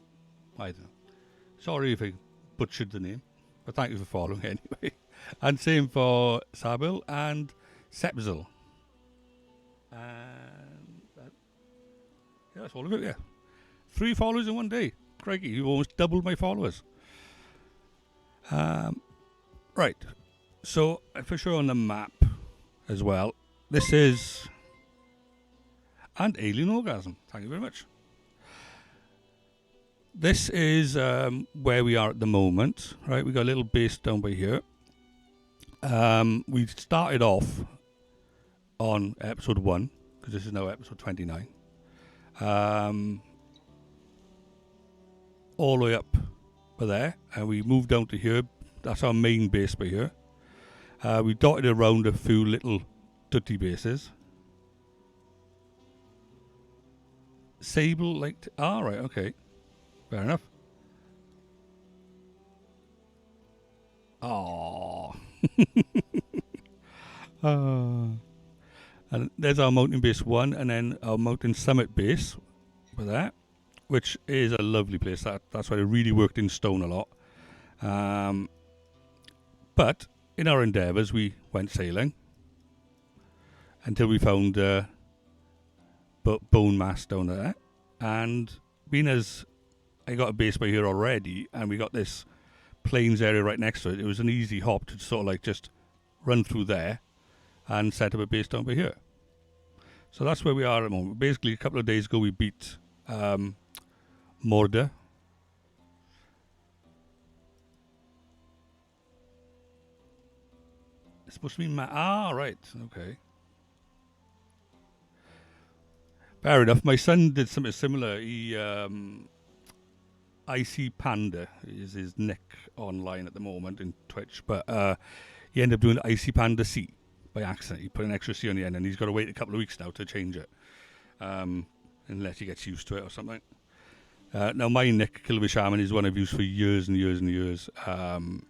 I don't know. Sorry if I butchered the name, but thank you for following anyway. And same for Sabil and Sepzil. And yeah, that's all of it, yeah. 3 followers in one day. Crikey, you almost doubled my followers. Right. So, for sure on the map as well, this is... And Alien Orgasm. Thank you very much. This is where we are at the moment. Right, we got a little base down by here. We started off on episode 1, because this is now episode 29. All the way up by there, and we moved down to here. That's our main base by here. We dotted around a few little dutty bases. Sable like... right, okay. Fair enough. Oh. And there's our mountain base 1, and then our mountain summit base for that, which is a lovely place. That's why it really worked in stone a lot. But in our endeavours, we went sailing until we found bone mass down there. And being as I got a base by here already, and we got this plains area right next to it, it was an easy hop to sort of like just run through there and set up a base down by here. So that's where we are at the moment. Basically, a couple of days ago, we beat Morda. It's supposed to be right, okay. Fair enough. My son did something similar. He Icy Panda is his nick online at the moment in Twitch, but he ended up doing Icy Panda C by accident. He put an extra C on the end, and he's got to wait a couple of weeks now to change it, unless he gets used to it or something. Now, my nick, Kilby Shaman, is one I've used for years and years and years, on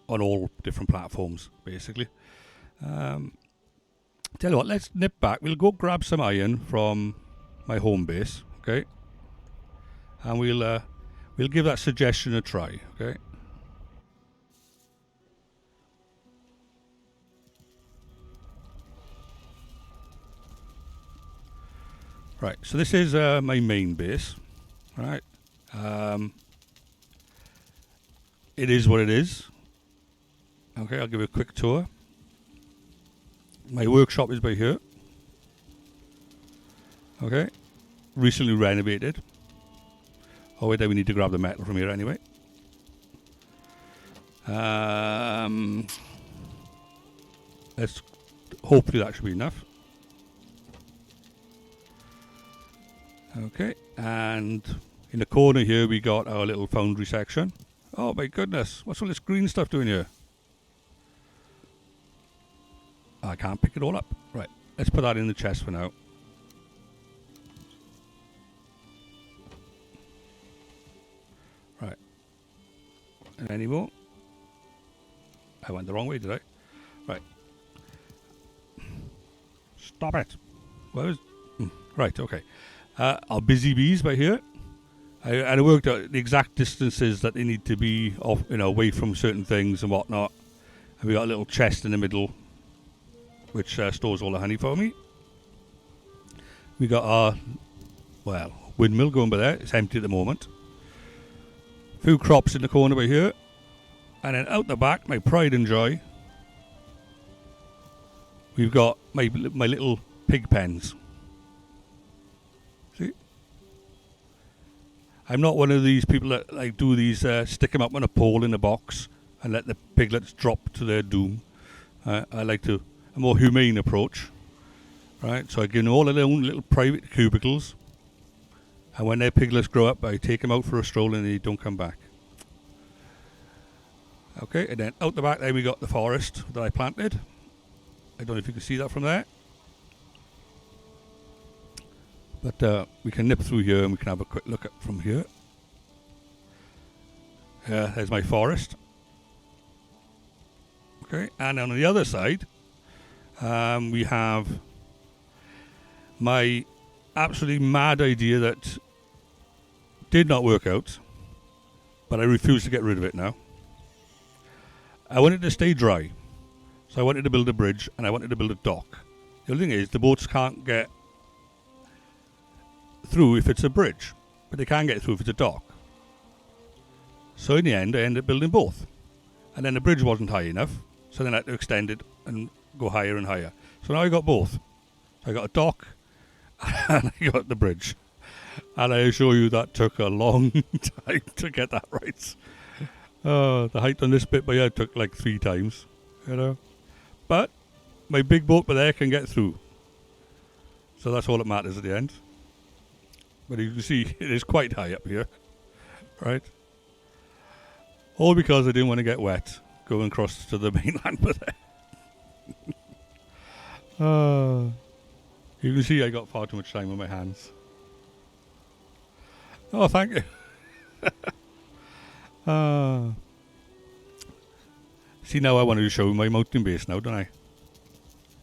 all different platforms, basically. Tell you what, let's nip back. We'll go grab some iron from my home base, okay? And we'll give that suggestion a try, okay? Right, so this is my main base, right? It is what it is. Okay, I'll give it a quick tour. My workshop is by here. Okay, recently renovated. Oh wait, we need to grab the metal from here anyway. Let's hopefully that should be enough. Okay, and in the corner here we got our little foundry section. Oh my goodness, what's all this green stuff doing here? I can't pick it all up. Right, let's put that in the chest for now. Right. And any more? I went the wrong way, did I? Right. Stop it. Where is... Right, okay. Our busy bees by here. I worked out the exact distances that they need to be off, away from certain things and whatnot. And we got a little chest in the middle, which stores all the honey for me. We got our, well, windmill going by there. It's empty at the moment. A few crops in the corner by here. And then out the back, my pride and joy, we've got my little pig pens. See? I'm not one of these people that like do these, stick them up on a pole in a box and let the piglets drop to their doom. I like a more humane approach. Right, so I give them all their own little private cubicles. And when their piglets grow up, I take them out for a stroll and they don't come back. Okay, and then out the back there we got the forest that I planted. I don't know if you can see that from there. But we can nip through here and we can have a quick look at from here. There's my forest. Okay, and on the other side, we have my absolutely mad idea that did not work out, but I refuse to get rid of it now. I wanted to stay dry, so I wanted to build a bridge and I wanted to build a dock. The only thing is, the boats can't get through if it's a bridge, but they can get through if it's a dock. So in the end, I ended up building both. And then the bridge wasn't high enough, so then I had to extend it and go higher and higher. So now I got both. I got a dock and I got the bridge. And I assure you that took a long time to get that right. The height on this bit by here took like 3 times, you know. But my big boat by there can get through. So that's all that matters at the end. But you can see it is quite high up here, right? All because I didn't want to get wet going across to the mainland by there. You can see I got far too much time on my hands. Oh, thank you. See, now I want to show you my mountain base now, don't I?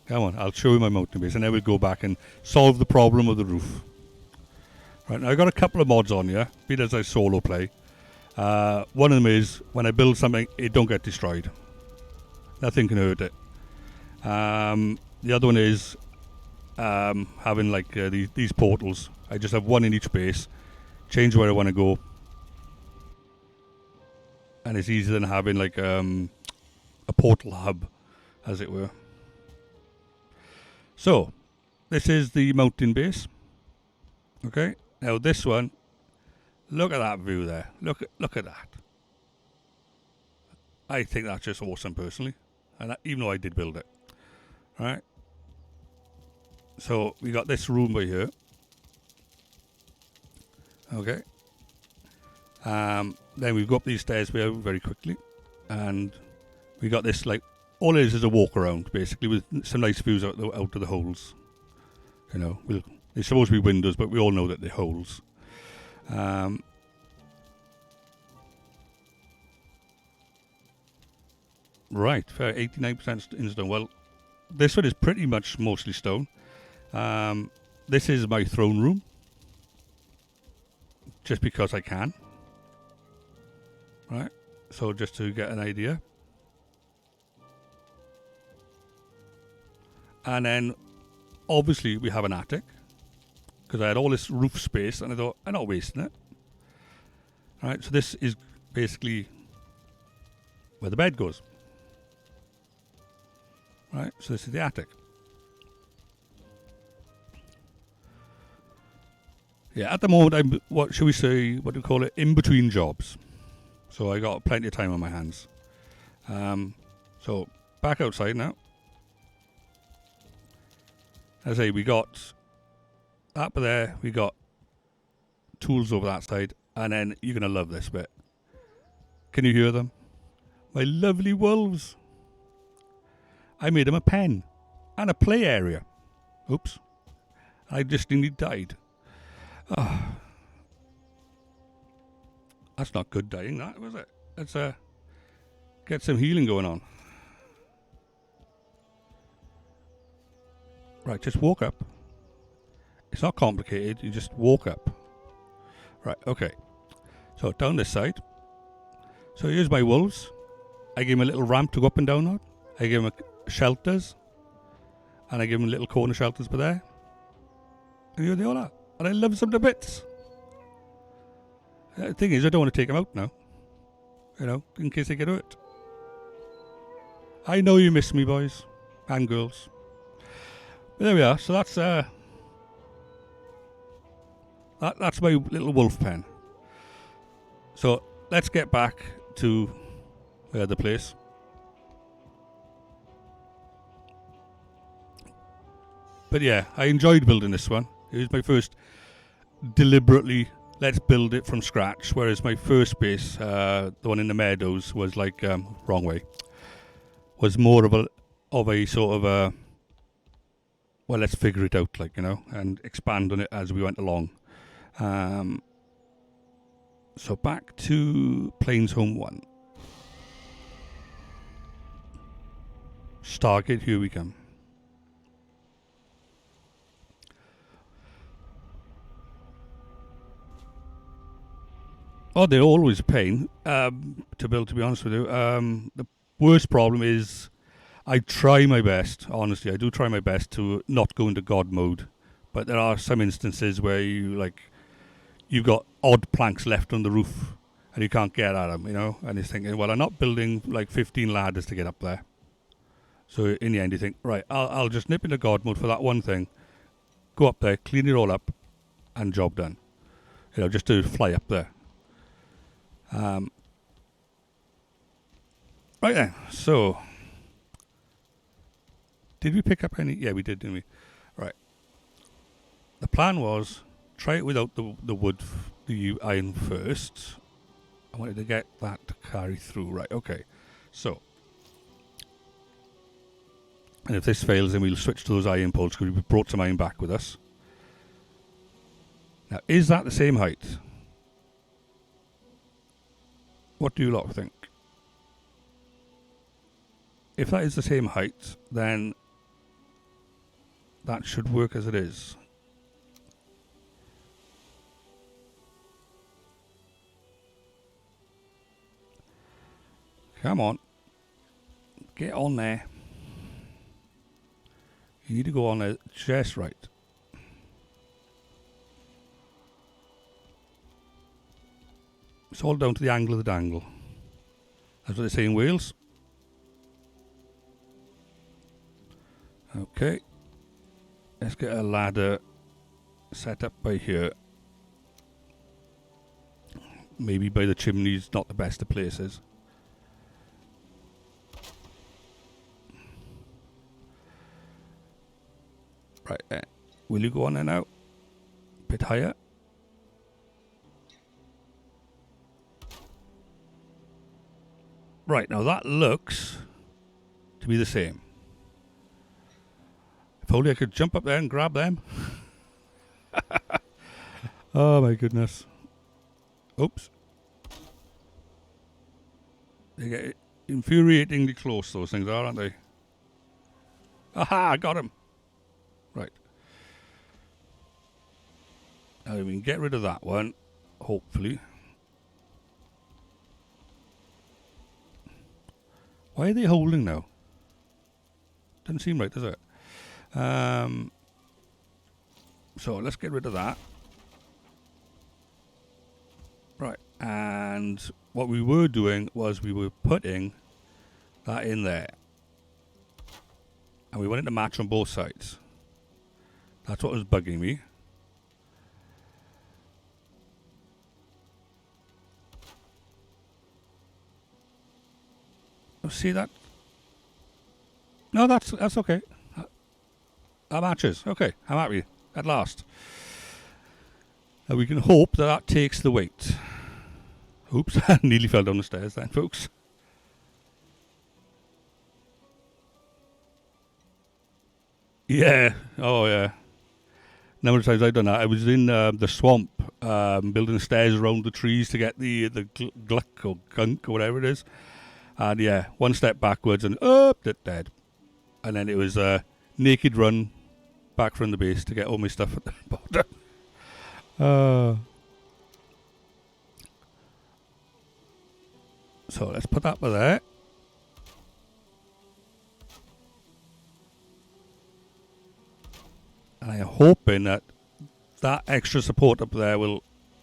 Come on, I'll show you my mountain base and then we'll go back and solve the problem of the roof. Right, now I've got a couple of mods on here, be it as I solo play. One of them is, when I build something, it don't get destroyed. Nothing can hurt it. The other one is having like these portals. I just have one in each base, change where I want to go. And it's easier than having like a portal hub, as it were. So, this is the mountain base. Okay, now this one, look at that view there. Look at that. I think that's just awesome, personally, and even though I did build it. All right. So we got this room by here. Okay. Then we've got up these stairs very quickly, and we got this, like, all it is a walk around basically with some nice views out of the holes. You know, they're supposed to be windows, but we all know that they're holes. Right, fair, 89% in stone. Well, this one is pretty much mostly stone. This is my throne room, just because I can. Right, so just to get an idea. And then, obviously, we have an attic, because I had all this roof space, and I thought, I'm not wasting it. Right, so this is basically where the bed goes. Right, so this is the attic. Yeah, at the moment, I'm, what should we say, what do we call it, in between jobs. So I got plenty of time on my hands. So, back outside now. As I say, we got up there, we got tools over that side, and then you're going to love this bit. Can you hear them? My lovely wolves. I made them a pen and a play area. Oops. I just nearly died. Oh. That's not good dying, that, was it? Let's get some healing going on. Right, just walk up. It's not complicated, you just walk up. Right, okay. So down this side. So here's my wolves. I give them a little ramp to go up and down on. I give them shelters. And I give them little corner shelters by there. And here they all are. And I love them to bits. The thing is, I don't want to take them out now. You know, in case they get hurt. I know you miss me, boys and girls. But there we are. So that's that's my little wolf pen. So let's get back to the place. But yeah, I enjoyed building this one. It was my first deliberately, let's build it from scratch. Whereas my first base, the one in the meadows, was like, wrong way. Was more of a sort of a, well, let's figure it out, like, you know, and expand on it as we went along. So back to Plains Home 1. Stargate, here we come. Oh, they're always a pain to build, to be honest with you. The worst problem is I try my best, honestly, I do try my best to not go into God mode. But there are some instances where you've got odd planks left on the roof and you can't get at them, you know. And you're thinking, well, I'm not building like 15 ladders to get up there. So in the end, you think, right, I'll just nip into God mode for that one thing, go up there, clean it all up, and job done. You know, just to fly up there. Right then, so did we pick up any? Yeah, we did, didn't we? Right. The plan was try it without the wood, the iron first. I wanted to get that to carry through. Right, okay. So, and if this fails, then we'll switch to those iron poles because we brought some iron back with us. Now, is that the same height? What do you lot think? If that is the same height, then that should work as it is. Come on. Get on there. You need to go on there just right. It's all down to the angle of the dangle. That's what they say in Wales. Okay. Let's get a ladder set up by here. Maybe by the chimneys, not the best of places. Right, will you go on there now? Bit higher. Right, now that looks to be the same. If only I could jump up there and grab them. Oh my goodness. Oops. They get infuriatingly close, those things are, aren't they? Aha, I got him. Right. Now we can get rid of that one, hopefully. Why are they holding now? Doesn't seem right, does it? So let's get rid of that. Right, and what we were doing was we were putting that in there. And we wanted to match on both sides. That's what was bugging me. See that? No, that's okay. That matches. Okay, I'm happy at last. And we can hope that takes the weight. Oops, I nearly fell down the stairs then, folks. Yeah, oh yeah. Number of times I've done that. I was in the swamp, building stairs around the trees to get the gluck or gunk or whatever it is. And yeah, one step backwards and dead. And then it was a naked run back from the base to get all my stuff at the bottom. So let's put that by there. And I'm hoping that that extra support up there will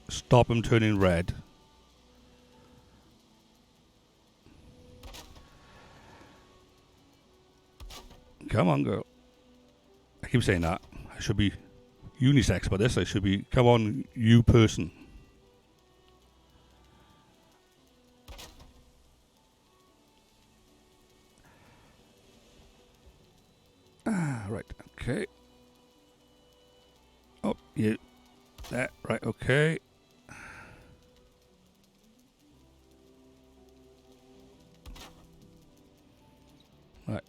stop them turning red. Come on, girl. I keep saying that. I should be unisex by this. I should be, come on, you person. Right, okay. Oh, you. There, right, okay. Right.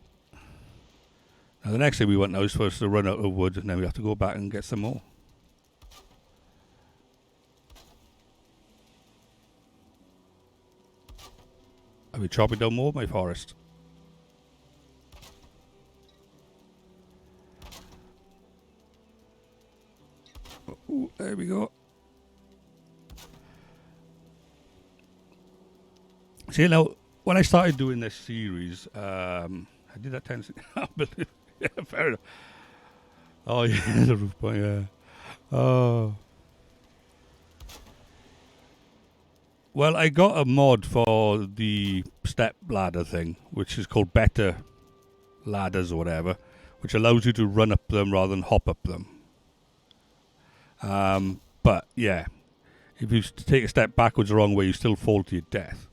Now the next thing we want now is for us to run out of wood, and then we have to go back and get some more. Are we chopping down more of my forest? Ooh, there we go. See, now, when I started doing this series, I did that 10 yeah, fair enough. Oh, yeah, the roof point, yeah. Oh. Well, I got a mod for the step ladder thing, which is called Better Ladders or whatever, which allows you to run up them rather than hop up them. But, yeah, if you take a step backwards the wrong way, you still fall to your death.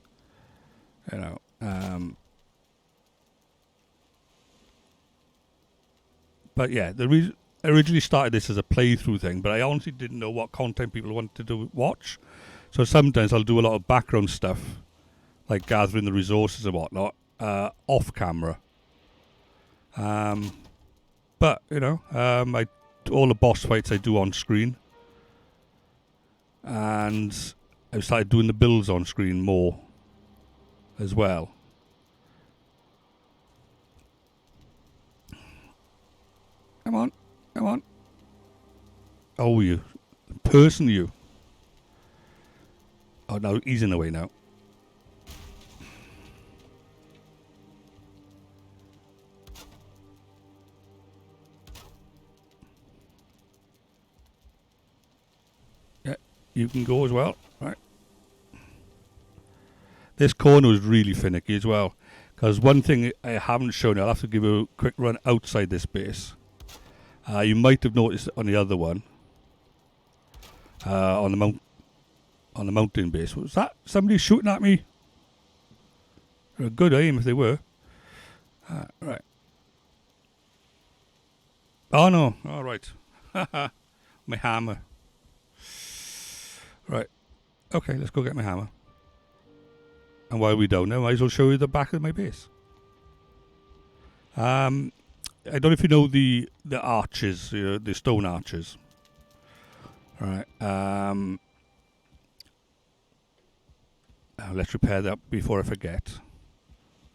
You know. But, yeah, the reason I originally started this as a playthrough thing, but I honestly didn't know what content people wanted to watch. So sometimes I'll do a lot of background stuff, like gathering the resources and whatnot, off camera. But, you know, all the boss fights I do on screen. And I've started doing the builds on screen more as well. Come on, come on. Oh, you. Person, you. Oh, no, he's in the way now. Yeah, you can go as well. Right. This corner was really finicky as well. Because one thing I haven't shown you, I'll have to give you a quick run outside this base. You might have noticed on the other one. On the mountain base. Was that somebody shooting at me? A good aim if they were. Right. Oh no. All right. My hammer. Right. Okay, let's go get my hammer. And while we're down there, I might as well show you the back of my base. I don't know if you know the arches, the stone arches. All right. Let's repair that before I forget.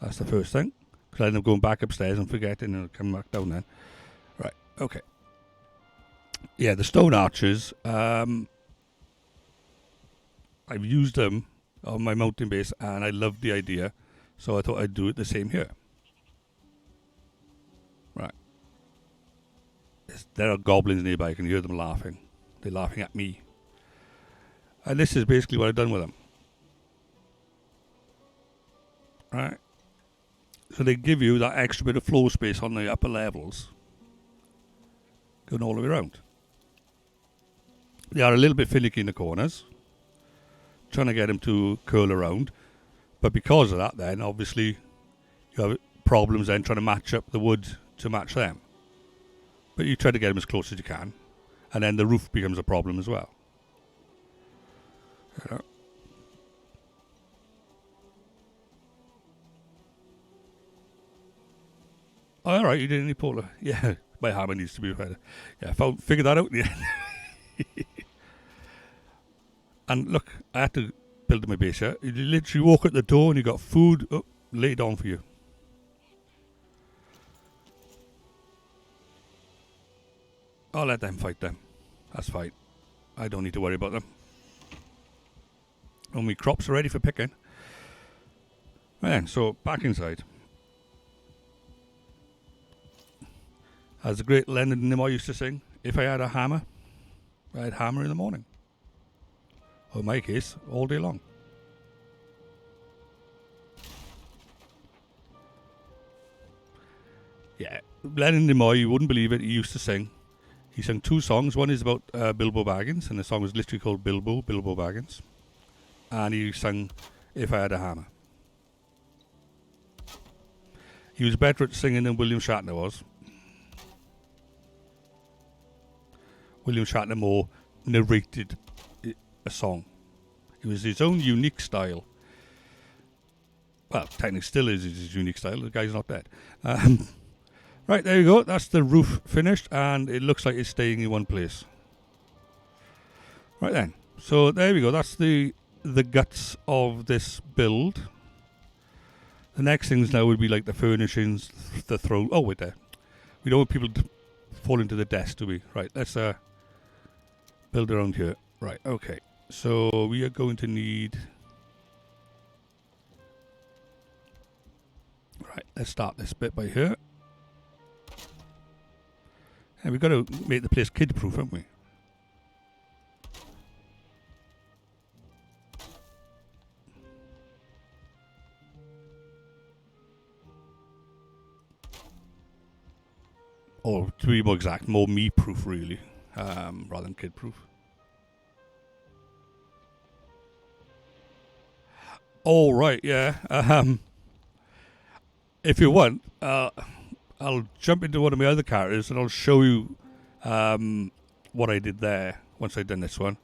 That's the first thing. Because I end up going back upstairs and forgetting and I'll come back down then. Right, okay. Yeah, the stone arches. I've used them on my mountain base and I loved the idea. So I thought I'd do it the same here. Right. There are goblins nearby. I can hear them laughing. They're laughing at me. And this is basically what I've done with them. Right. So they give you that extra bit of floor space on the upper levels. Going all the way around. They are a little bit finicky in the corners. Trying to get them to curl around. But because of that then, obviously, you have problems then trying to match up the wood to match them. But you try to get them as close as you can. And then the roof becomes a problem as well. You know. Oh, all right, you did any polar. Yeah, my hammer needs to be better. Yeah, figured that out in the end. And look, I had to build my base here. You literally walk out the door and you got food laid on for you. I'll let them fight them. That's fine. I don't need to worry about them. All my crops are ready for picking. Man, so back inside. As the great Leonard Nimoy used to sing, if I had a hammer, I'd hammer in the morning. Or in my case, all day long. Yeah, Lennon Nimoy, you wouldn't believe it, he used to sing. He sang 2 songs. One is about Bilbo Baggins, and the song was literally called Bilbo Baggins. And he sang If I Had a Hammer. He was better at singing than William Shatner was. William Shatner more narrated a song. It was his own unique style. Well, technically still is his unique style. The guy's not dead. Right, there you go. That's the roof finished, and it looks like it's staying in one place. Right then. So there we go. That's the guts of this build. The next things now would be like the furnishings, the throw. Oh, wait there. We don't want people to fall into the desk, do we? Right, let's build around here. Right, okay. So we are going to need... Right, let's start this bit by here. And we've got to make the place kid-proof, haven't we? Or to be more exact, more me-proof, really, rather than kid-proof. Oh, right, yeah. If you want, I'll jump into one of my other characters and I'll show you what I did there once I've done this one.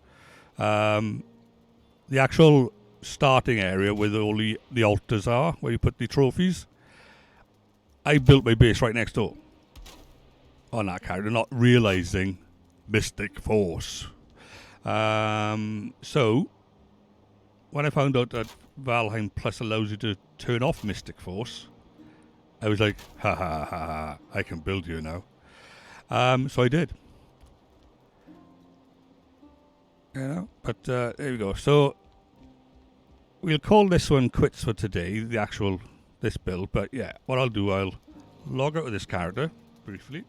The actual starting area where all the altars are, where you put the trophies, I built my base right next door on that character, not realising Mystic Force. So, when I found out that Valheim Plus allows you to turn off Mystic Force, I was like, ha ha ha ha, I can build you now. So I did. You know, but there we go. So we'll call this one quits for today, this build. But yeah, what I'll do, I'll log out of this character briefly.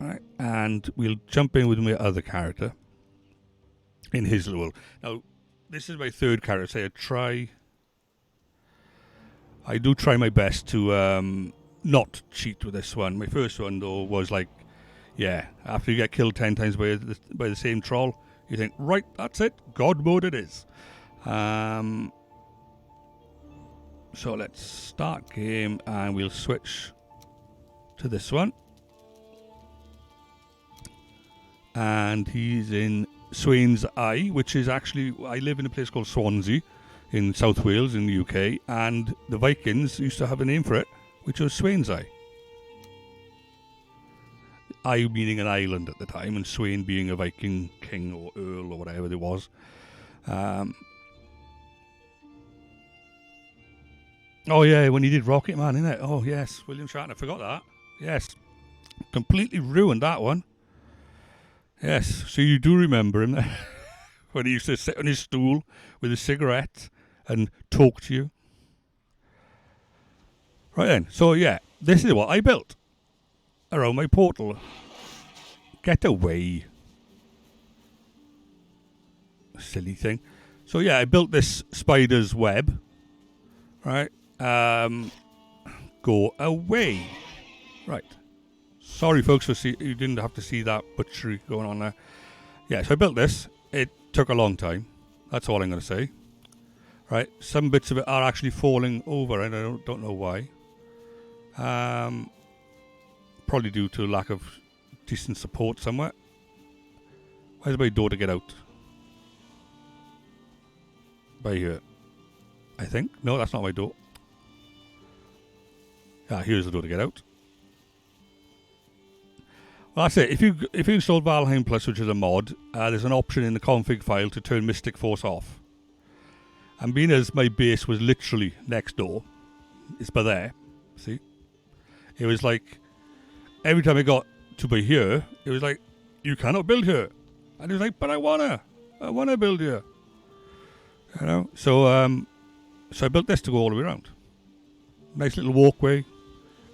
Alright, and we'll jump in with my other character in his level. Now, this is my third character. I do try my best to not cheat with this one. My first one, though, was like, yeah, after you get killed 10 times by the same troll, you think, right, that's it, God mode it is. So let's start game, and we'll switch to this one. And he's in Swain's Eye, which is actually, I live in a place called Swansea in South Wales in the UK, and the Vikings used to have a name for it, which was Swain's Eye. Eye meaning an island at the time, and Swain being a Viking king or earl or whatever it was. Oh yeah, when he did Rocket Man, innit? Oh yes, William Shatner, forgot that. Yes, completely ruined that one. Yes, so you do remember him when he used to sit on his stool with a cigarette and talk to you. Right then, so yeah, this is what I built around my portal. Get away. Silly thing. So yeah, I built this spider's web. Right. Go away. Right. Sorry, folks, you didn't have to see that butchery going on there. Yeah, so I built this. It took a long time. That's all I'm going to say. Right, some bits of it are actually falling over, and I don't know why. Probably due to lack of decent support somewhere. Where's my door to get out? By here, I think. No, that's not my door. Ah, here's the door to get out. Well, that's it. If you install Valheim Plus, which is a mod, there's an option in the config file to turn Mystic Force off. And being as my base was literally next door, it's by there, see? It was like, every time I got to by here, it was like, you cannot build here. And it was like, but I wanna build here. You know? So I built this to go all the way around. Nice little walkway.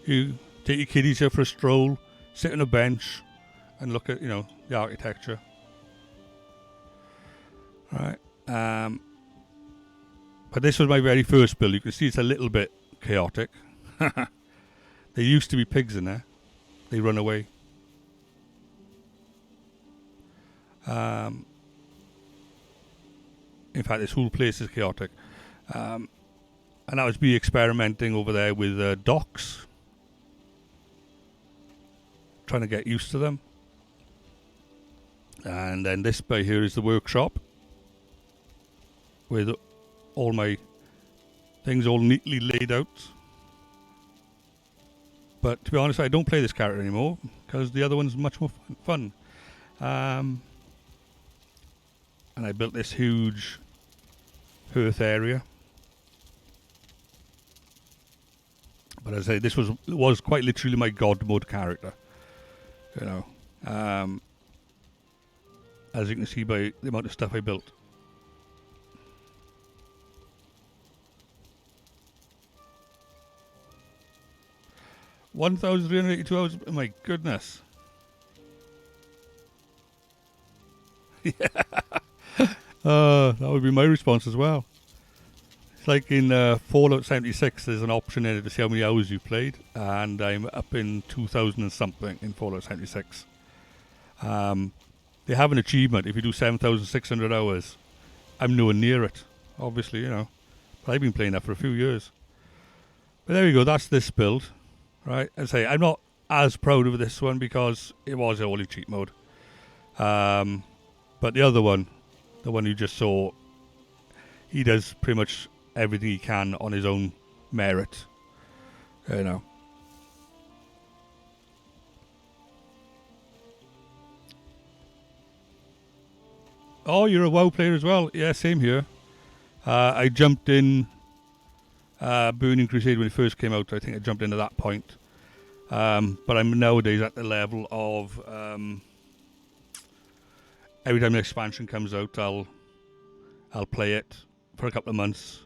You take your kiddies here for a stroll. sit on a bench and look at, the architecture. Right. But this was my very first build. You can see it's a little bit chaotic. There used to be pigs in there. They run away. In fact, this whole place is chaotic. And that was me experimenting over there with docks. Trying to get used to them. And then this by here is the workshop. With all my things all neatly laid out. But to be honest, I don't play this character anymore. Because the other one's much more fun. And I built this huge hearth area. But as I say, this was quite literally my god mode character. As you can see by the amount of stuff I built. $1,382 hours. Oh my goodness. Yeah. That would be my response as well. It's like in Fallout 76, there's an option in it to see how many hours you played, and I'm up in 2,000 and something in Fallout 76. They have an achievement if you do 7,600 hours. I'm nowhere near it, obviously, But I've been playing that for a few years. But there we go, that's this build. Right, I say I'm not as proud of this one because it was all in cheat mode. But the other one, the one you just saw, he does pretty much everything he can on his own merit. Oh, you're a WoW player as well? Yeah, same here. I jumped in Burning Crusade when it first came out. I think I jumped in at that point. But I'm nowadays at the level of every time an expansion comes out, I'll play it for a couple of months,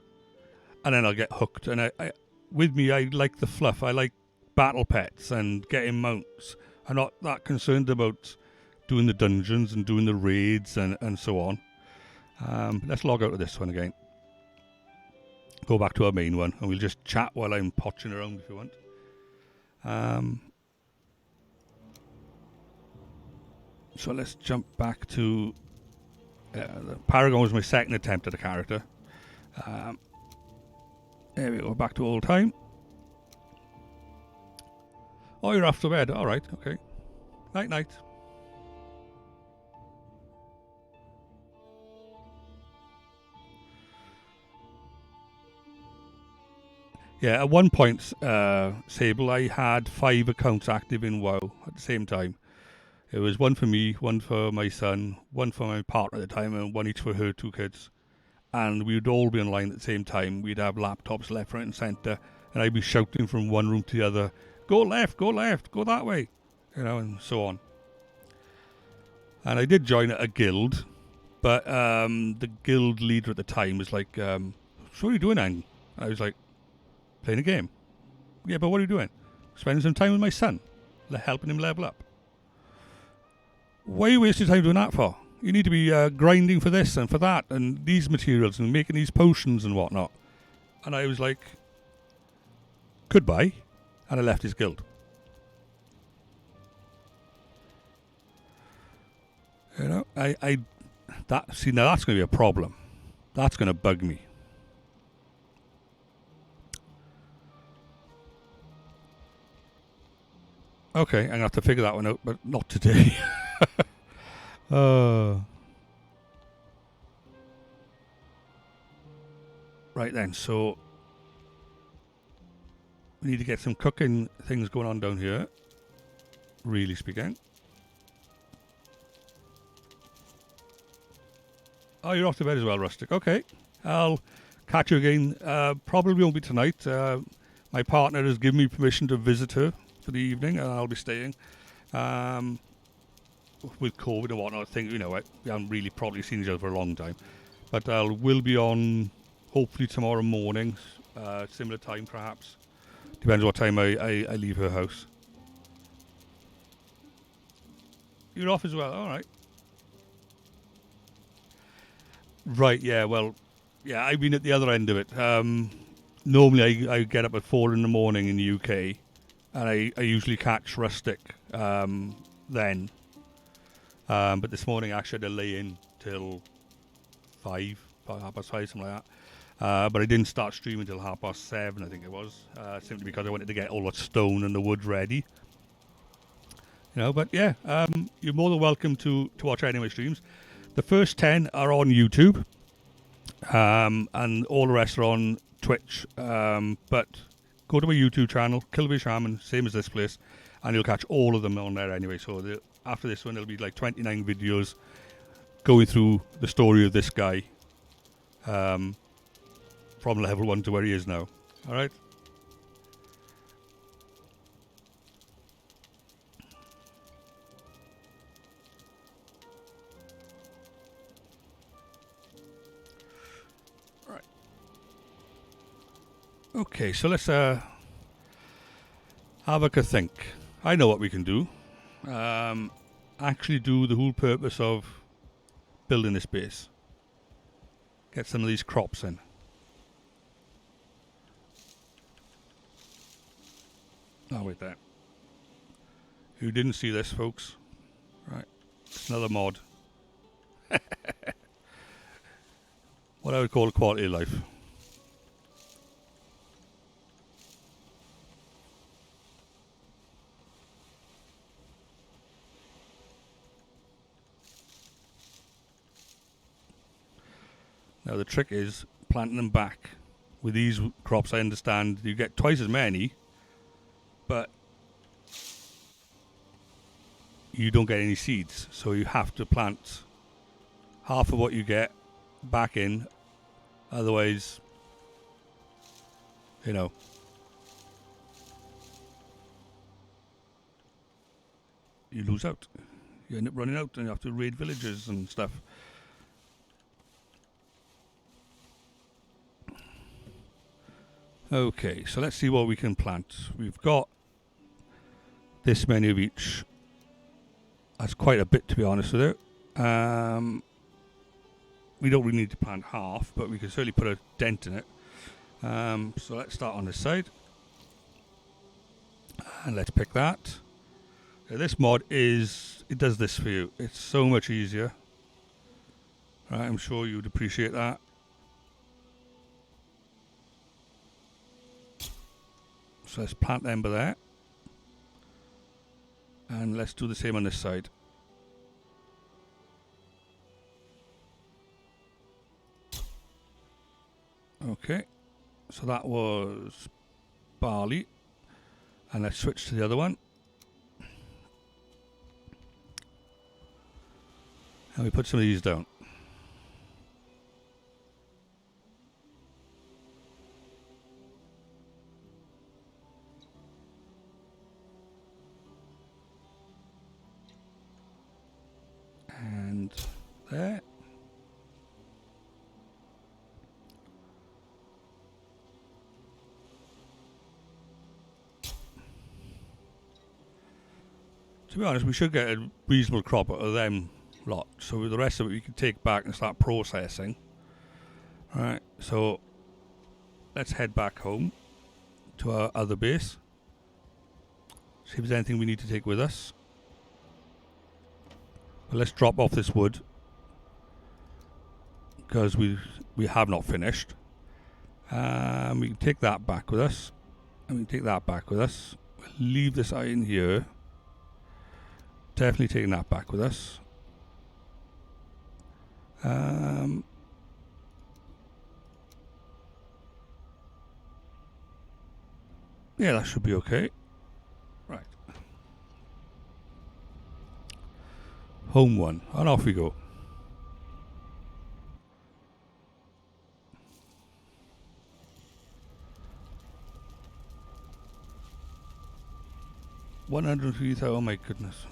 and then I'll get hooked. And I with me, I like the fluff. I like battle pets and getting mounts. I'm not that concerned about doing the dungeons and doing the raids and so on. Let's log out of this one again. Go back to our main one, and we'll just chat while I'm potching around if you want. So let's jump back to the Paragon was my second attempt at a character. There we go, back to Oldheim. Oh, you're off to bed. All right, okay. Night, night. Yeah, at one point, Sable, I had 5 accounts active in WoW at the same time. It was one for me, one for my son, one for my partner at the time, and one each for her 2 kids. And we would all be online at the same time. We'd have laptops left, right and centre, and I'd be shouting from one room to the other, go left, go that way, and so on. And I did join a guild, but the guild leader at the time was like, so what are you doing, Ang? And I was like, playing a game. Yeah, but what are you doing? Spending some time with my son, helping him level up. Why are you wasting time doing that for? You need to be grinding for this and for that and these materials and making these potions and whatnot. And I was like, goodbye. And I left his guild. Now that's going to be a problem. That's going to bug me. Okay, I'm going to have to figure that one out, but not today. Right then, so we need to get some cooking things going on down here, really speaking. Oh, you're off to bed as well, Rustic. Okay, I'll catch you again. Probably won't be tonight. My partner has given me permission to visit her for the evening, and I'll be staying. With COVID and whatnot, I think, we haven't really probably seen each other for a long time. But I will be on, hopefully tomorrow morning, similar time perhaps. Depends what time I leave her house. You're off as well. All right. Right. Yeah. Well. Yeah. I've been at the other end of it. Normally, I get up at 4 in the morning in the UK, and I usually catch rustic then. But this morning I actually had to lay in till 5:30, something like that. But I didn't start streaming till 7:30, I think it was, simply because I wanted to get all the stone and the wood ready. But yeah, you're more than welcome to watch any of my streams. The first 10 are on YouTube, and all the rest are on Twitch. But go to my YouTube channel, Killby Shaman, same as this place, and you'll catch all of them on there anyway. So after this one, there'll be like 29 videos going through the story of this guy, from level 1 to where he is now. All right. Okay, so let's have a think. I know what we can do. Actually do the whole purpose of building this base. Get some of these crops in. Oh, wait there. You didn't see this, folks. Right. It's another mod. What I would call quality of life. Now the trick is planting them back. With these crops, I understand you get twice as many, but you don't get any seeds. So you have to plant half of what you get back in. Otherwise, you lose out. You end up running out and you have to raid villages and stuff. Okay, so let's see what we can plant. We've got this many of each. That's quite a bit, to be honest with you. We don't really need to plant half, but we can certainly put a dent in it. So let's start on this side. And let's pick that. This mod it does this for you. It's so much easier. Right, I'm sure you'd appreciate that. So let's plant them by there. And let's do the same on this side. Okay. So that was barley. And let's switch to the other one. And we put some of these down. And there. To be honest, we should get a reasonable crop out of them lot. So the rest of it we can take back and start processing. Alright, so let's head back home to our other base. See if there's anything we need to take with us. But let's drop off this wood, because we have not finished. We can take that back with us. And we can take that back with us. Leave this iron here. Definitely taking that back with us. Yeah, that should be okay. Right. Home one. And off we go. $103,000. Oh my goodness.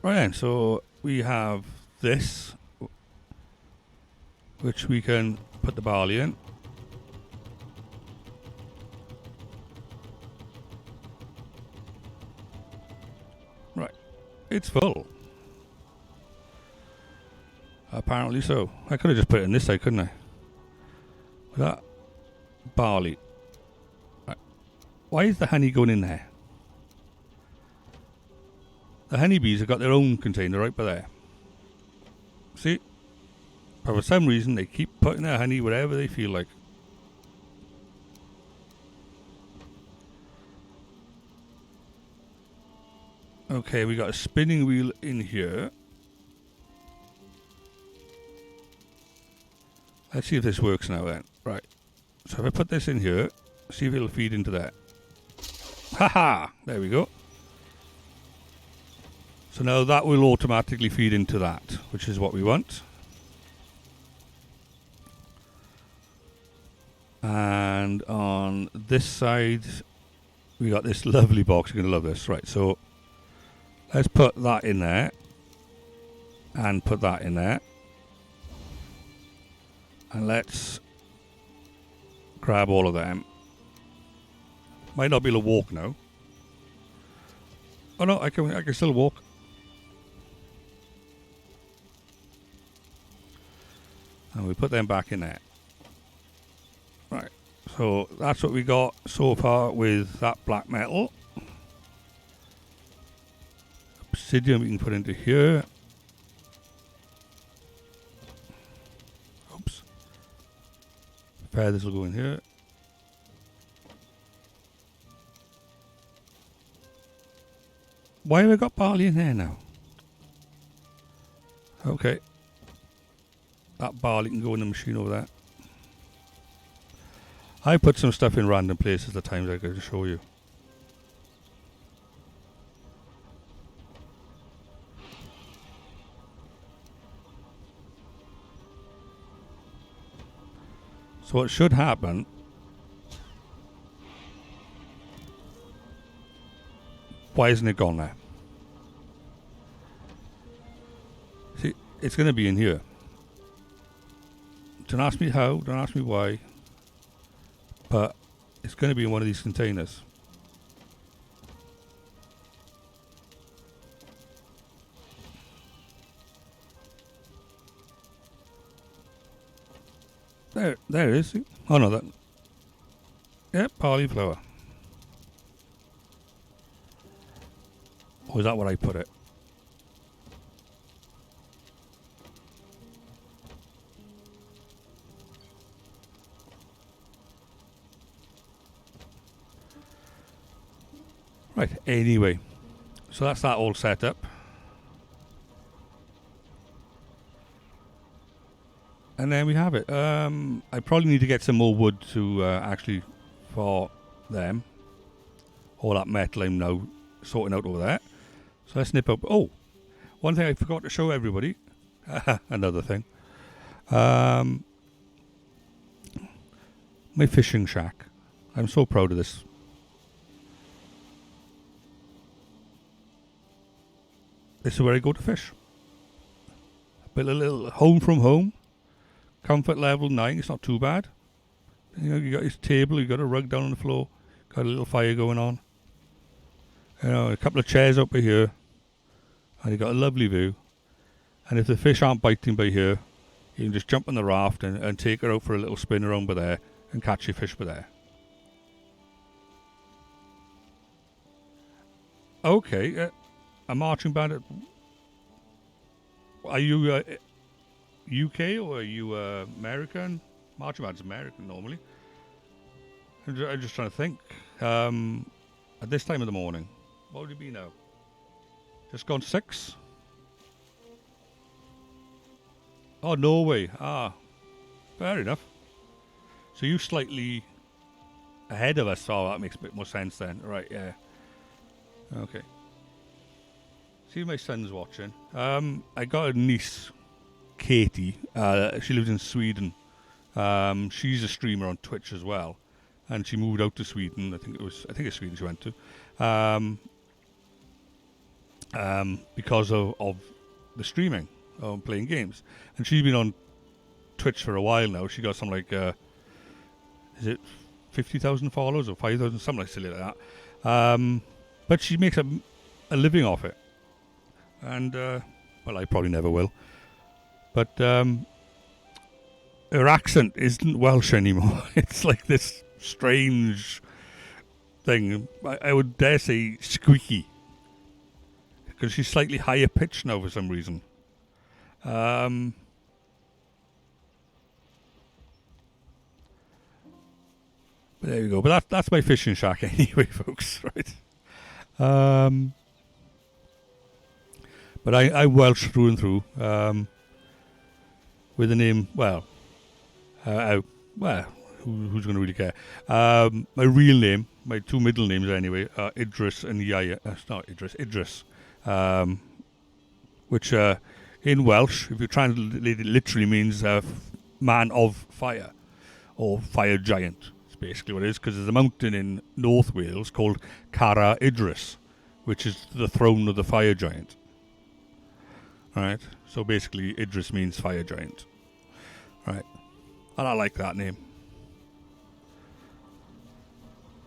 Right then, so we have this, which we can put the barley in. It's full. Apparently so. I could have just put it in this side, couldn't I? With that barley. Right. Why is the honey going in there? The honeybees have got their own container right by there. See? But for some reason they keep putting their honey wherever they feel like. Okay, we got a spinning wheel in here. Let's see if this works now then. Right. So if I put this in here, see if it'll feed into that. Haha! There we go. So now that will automatically feed into that, which is what we want. And on this side, we got this lovely box. You're going to love this. Right, so let's put that in there. And put that in there. And let's grab all of them. Might not be able to walk now. Oh no, I can still walk. And we put them back in there. Right, so that's what we got so far with that black metal. Obsidian we can put into here. Oops. Feathers will go in here. Why have I got barley in there now? Okay. That barley can go in the machine over there. I put some stuff in random places at times I could show you. So what should happen... Why isn't it gone there? See, it's going to be in here. Don't ask me how, don't ask me why. But it's going to be in one of these containers. There it is. Oh no, that. Yep, barley flour. Or is that what I put it? Right, anyway. So that's that all set up. And then we have it. I probably need to get some more wood to actually for them. All that metal I'm now sorting out over there. So let's nip up. Oh, one thing I forgot to show everybody. Another thing. My fishing shack. I'm so proud of this. This is where I go to fish. Built a little home from home. Comfort level 9. It's not too bad. You know, you got his table. You got a rug down on the floor. Got a little fire going on. You know, a couple of chairs up by here. And you got a lovely view. And if the fish aren't biting by here, you can just jump on the raft and take her out for a little spin around by there and catch your fish by there. Okay, a marching band. Are you UK or are you American? Marching band's American normally. I'm just trying to think. At this time of the morning, what would it be now? Just gone 6? Oh, Norway. Ah, fair enough. So you slightly ahead of us. Oh, that makes a bit more sense then. Right, yeah. Okay. See if my son's watching. I got a niece, Katie. She lives in Sweden. She's a streamer on Twitch as well. And she moved out to Sweden. I think it's Sweden she went to. Because of the streaming, playing games. And she's been on Twitch for a while now. She got something like, is it 50,000 followers or 5,000? Something like silly like that. But she makes a living off it. and well, I probably never will. But her accent isn't Welsh anymore. It's like this strange thing. I would dare say squeaky, because she's slightly higher pitched now for some reason. But there you go. But that's my fishing shack anyway, folks. Right. But I'm Welsh through and through. With the name, well, who's going to really care? My real name, my two middle names anyway, are Idris and Yaya. It's not Idris, Idris. Which in Welsh, if you translate it, literally means man of fire, or fire giant. It's basically what it is, because there's a mountain in North Wales called Cara Idris, which is the throne of the fire giant. Right, so basically Idris means fire giant. Right, and I like that name.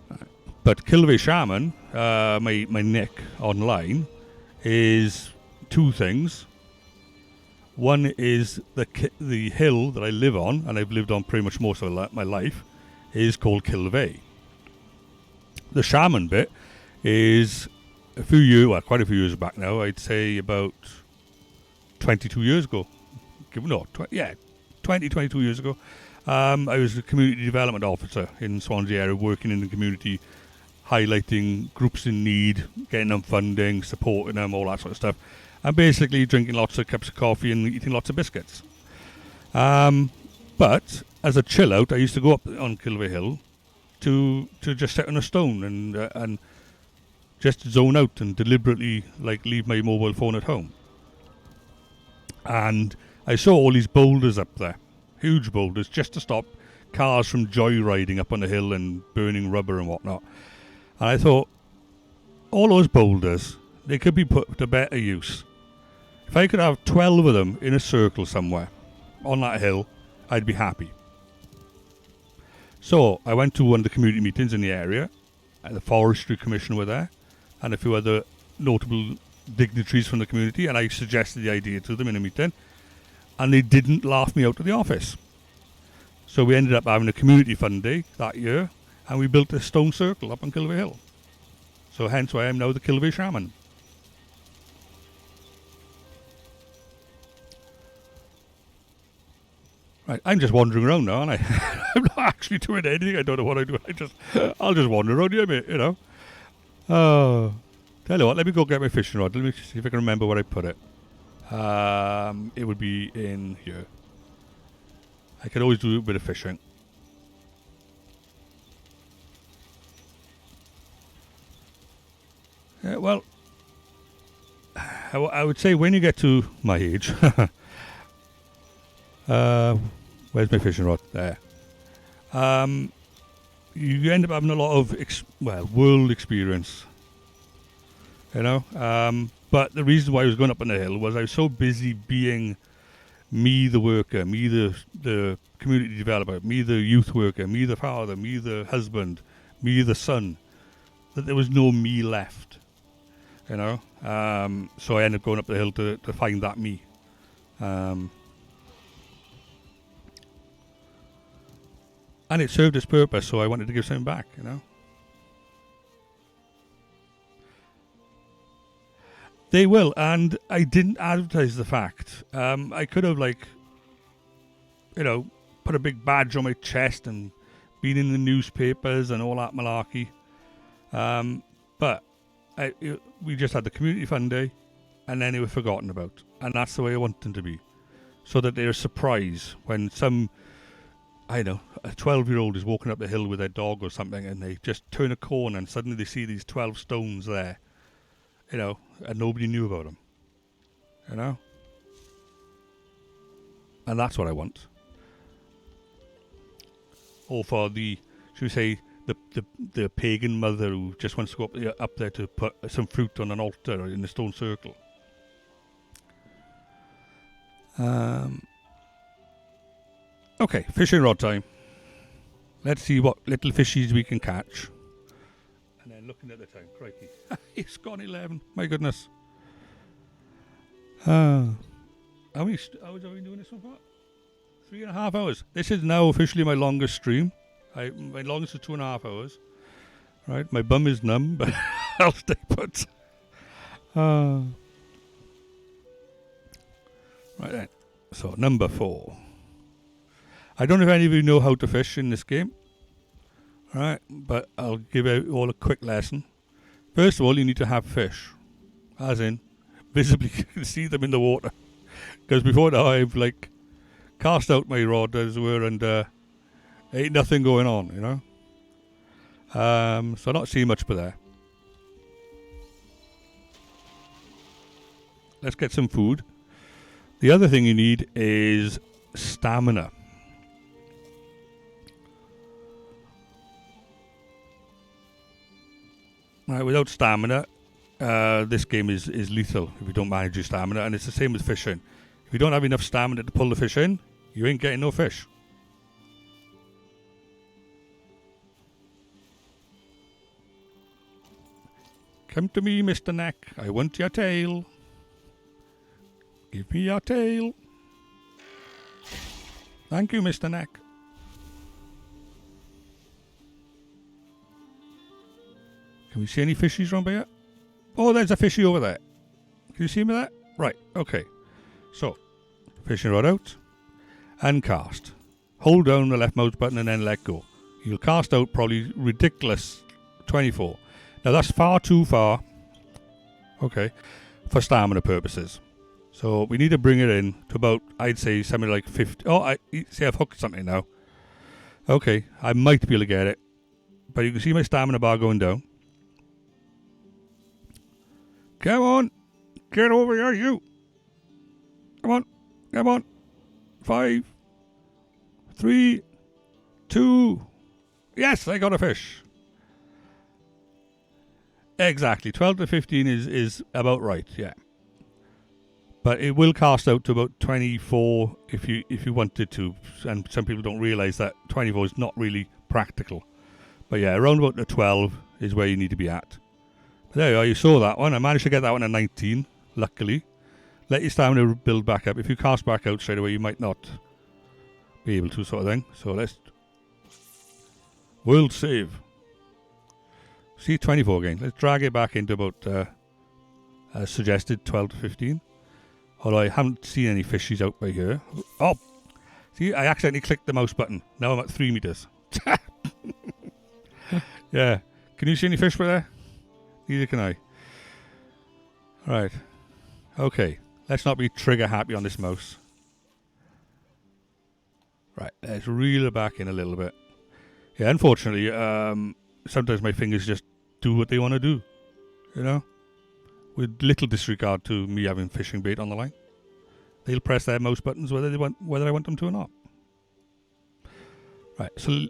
Right. But Kilve Shaman, my nick online, is two things. One is the hill that I live on, and I've lived on pretty much most of my life, is called Kilve. The shaman bit is quite a few years back now. I'd say about 22 years ago. 22 years ago. I was a community development officer in Swansea area, working in the community, highlighting groups in need, getting them funding, supporting them, all that sort of stuff, and basically drinking lots of cups of coffee and eating lots of biscuits. But as a chill out, I used to go up on Kilve Hill to just sit on a stone and just zone out and deliberately leave my mobile phone at home. And I saw all these boulders up there, huge boulders, just to stop cars from joyriding up on the hill and burning rubber and whatnot. And I thought, all those boulders, they could be put to better use. If I could have 12 of them in a circle somewhere on that hill, I'd be happy. So I went to one of the community meetings in the area, and the Forestry Commission were there, and a few other notable dignitaries from the community, and I suggested the idea to them in a meeting, and they didn't laugh me out of the office. So we ended up having a community fund day that year, and we built a stone circle up on Kilve Hill. So hence why I'm now the Kilve Shaman. Right, I'm just wandering around now, aren't I? I'm not actually doing anything. I don't know what I do. I'll just wander around here, mate, you know. Oh, tell you what, let me go get my fishing rod. Let me see if I can remember where I put it. It would be in here. I could always do a bit of fishing. Yeah, well, I would say when you get to my age, where's my fishing rod? There. You end up having a lot of world experience, you know. But the reason why I was going up on the hill was I was so busy being me the worker, me the community developer, me the youth worker, me the father, me the husband, me the son, that there was no me left, you know. So I ended up going up the hill to find that me. And it served its purpose, so I wanted to give something back, you know. They will, and I didn't advertise the fact. I could have, put a big badge on my chest and been in the newspapers and all that malarkey. But we just had the community fun day, and then they were forgotten about. And that's the way I want them to be. So that they're a surprise when a 12-year-old is walking up the hill with their dog or something, and they just turn a corner and suddenly they see these 12 stones there, you know, and nobody knew about them, you know. And that's what I want. Or for the, should we say, the pagan mother who just wants to go up there to put some fruit on an altar in a stone circle. Okay, fishing rod time. Let's see what little fishies we can catch. And then looking at the time, crikey, it's gone 11. My goodness. How many hours have we been doing this so far? 3.5 hours. This is now officially my longest stream. My longest is 2.5 hours. Right, my bum is numb, but I'll stay put. Right then. So, number 4. I don't know if any of you know how to fish in this game. Right, but I'll give you all a quick lesson. First of all, you need to have fish. As in, visibly you can see them in the water. Because before now, I've like cast out my rod as it were, and ain't nothing going on, you know. So not seeing much but there. Let's get some food. The other thing you need is stamina. Right, without stamina, this game is lethal if you don't manage your stamina, and it's the same with fishing. If you don't have enough stamina to pull the fish in, you ain't getting no fish. Come to me, Mr. Neck. I want your tail. Give me your tail. Thank you, Mr. Neck. Can we see any fishies around here? Oh, there's a fishy over there. Can you see me there? Right, okay. So, fishing rod out and cast. Hold down the left mouse button and then let go. You'll cast out probably ridiculous 24. Now that's far too far, okay, for stamina purposes. So we need to bring it in to about, I'd say something like 50. Oh, I've hooked something now. Okay, I might be able to get it. But you can see my stamina bar going down. Come on, get over here, you. Come on. 5, 3, 2. Yes, I got a fish. Exactly, 12 to 15 is about right, yeah. But it will cast out to about 24 if you wanted to, and some people don't realise that 24 is not really practical. But yeah, around about the 12 is where you need to be at. But there you are, you saw that one. I managed to get that one at 19, luckily. Let your stamina build back up. If you cast back out straight away, you might not be able to, sort of thing. So let's... World save. See, 24 again. Let's drag it back into about, as suggested, 12 to 15. Although I haven't seen any fishies out by here. Oh! See, I accidentally clicked the mouse button. Now I'm at 3 meters. Yeah. Can you see any fish by there? Neither can I. Right. Okay. Let's not be trigger happy on this mouse. Right. Let's reel it back in a little bit. Yeah, unfortunately, sometimes my fingers just do what they want to do. You know? With little disregard to me having fishing bait on the line. They'll press their mouse buttons whether I want them to or not. Right, so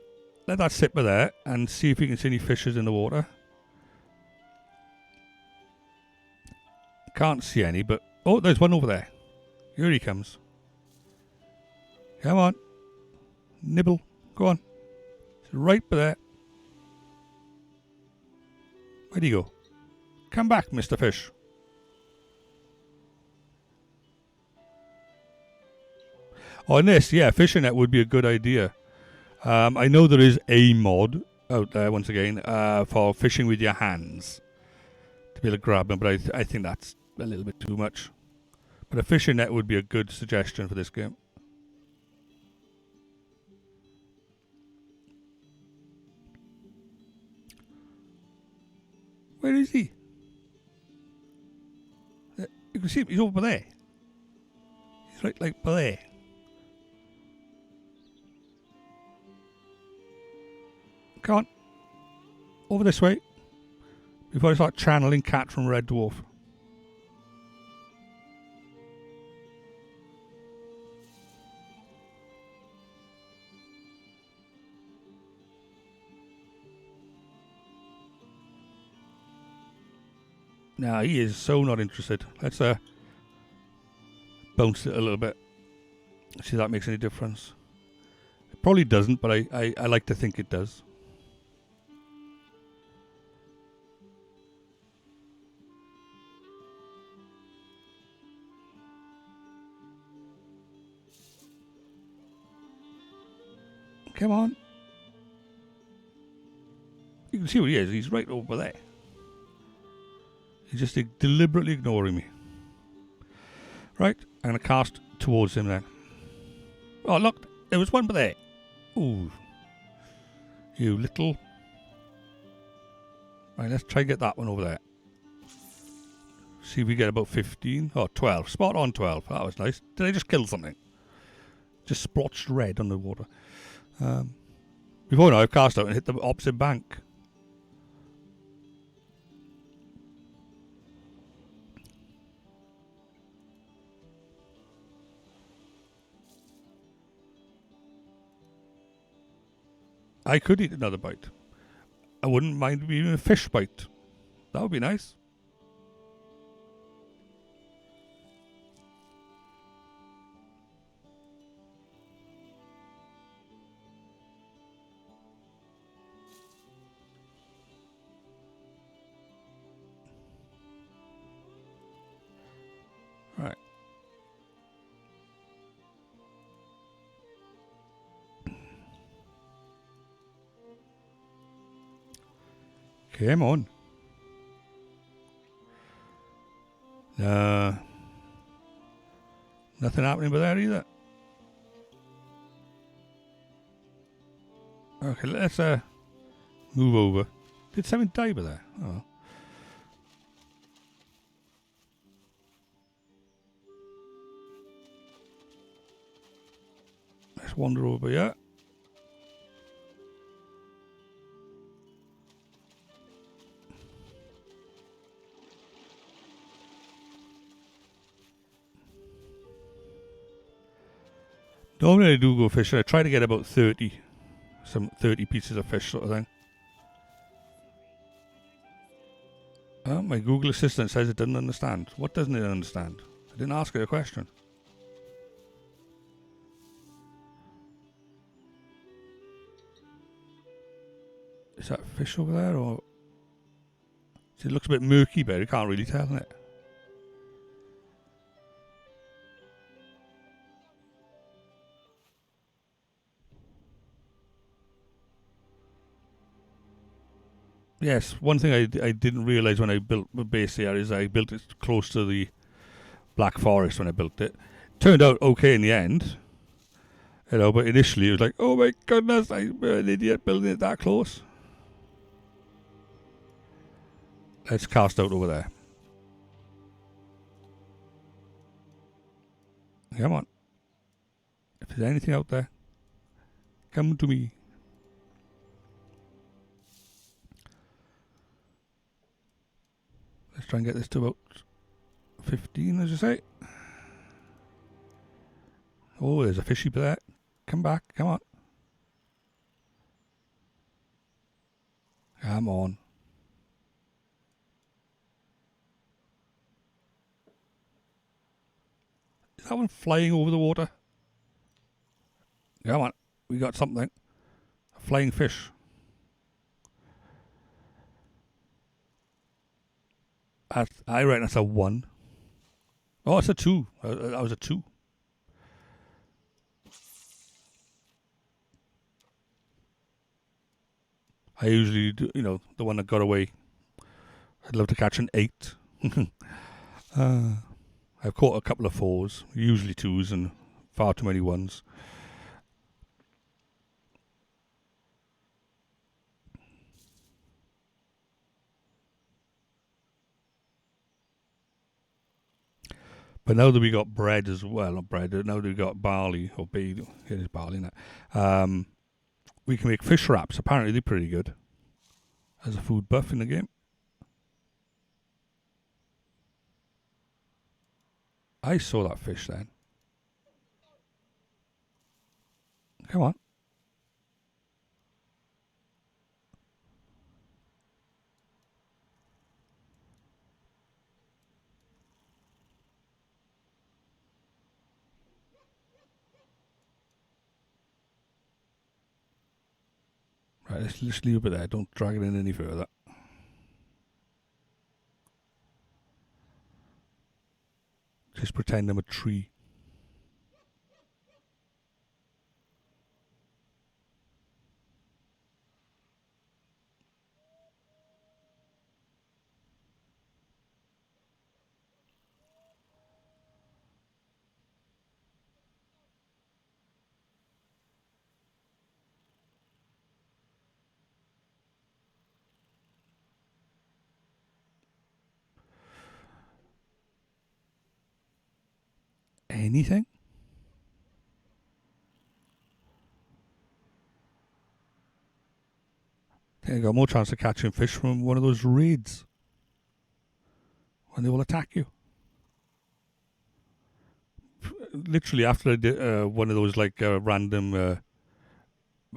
let that sit by there and see if you can see any fishes in the water. Can't see any, but... Oh, there's one over there. Here he comes. Come on. Nibble. Go on. It's right by there. Where'd he go? Come back, Mr. Fish. On this, yeah, fishing net would be a good idea. I know there is a mod out there, once again, for fishing with your hands. To be able to grab them, but I think that's a little bit too much. But a fishing net would be a good suggestion for this game. Where is he? You can see him, he's over there. He's right like there. Come on. Over this way. Before I start channeling Cat from Red Dwarf. Nah, he is so not interested. Let's bounce it a little bit. See if that makes any difference. It probably doesn't, but I like to think it does. Come on. You can see where he is. He's right over there. He's just deliberately ignoring me. Right, I'm going to cast towards him then. Oh, look, there was one there. Ooh. You little... Right, let's try and get that one over there. See if we get about 15. Oh, 12. Spot on 12. That was nice. Did I just kill something? Just splotched red on the water. Before now, I've cast out and hit the opposite bank. I could eat another bite. I wouldn't mind even a fish bite. That would be nice. Right. Come on. Nothing happening with that either. Okay, let's move over. Did something die with that? Oh. Let's wander over here. Normally I do go fishing. I try to get about 30 pieces of fish sort of thing. My Google Assistant says it doesn't understand. What doesn't it understand? I didn't ask it a question. Is that fish over there or... See, it looks a bit murky, but you can't really tell, innit? Yes, one thing I didn't realise when I built the base here is I built it close to the Black Forest when I built it. Turned out okay in the end. You know, but initially it was like, oh my goodness, I'm an idiot building it that close. Let's cast out over there. Come on. If there's anything out there, come to me. Let's try and get this to about 15, as you say. Oh, there's a fishy there. Come back, come on. Come on. Is that one flying over the water? Come on, we got something. A flying fish. I reckon that's a 1. Oh, it's a 2. That was a 2. I usually do, you know, the one that got away. I'd love to catch an 8. I've caught a couple of 4s, usually 2s, and far too many 1s. But now that we got bread as well, not bread, now that we got barley, or it is barley now, we can make fish wraps. Apparently they're pretty good as a food buff in the game. I saw that fish then. Come on. Right, let's just leave it there. Don't drag it in any further. Just pretend I'm a tree. Anything? I think I got more chance of catching fish from one of those raids when they will attack you. Literally after I did one of those like random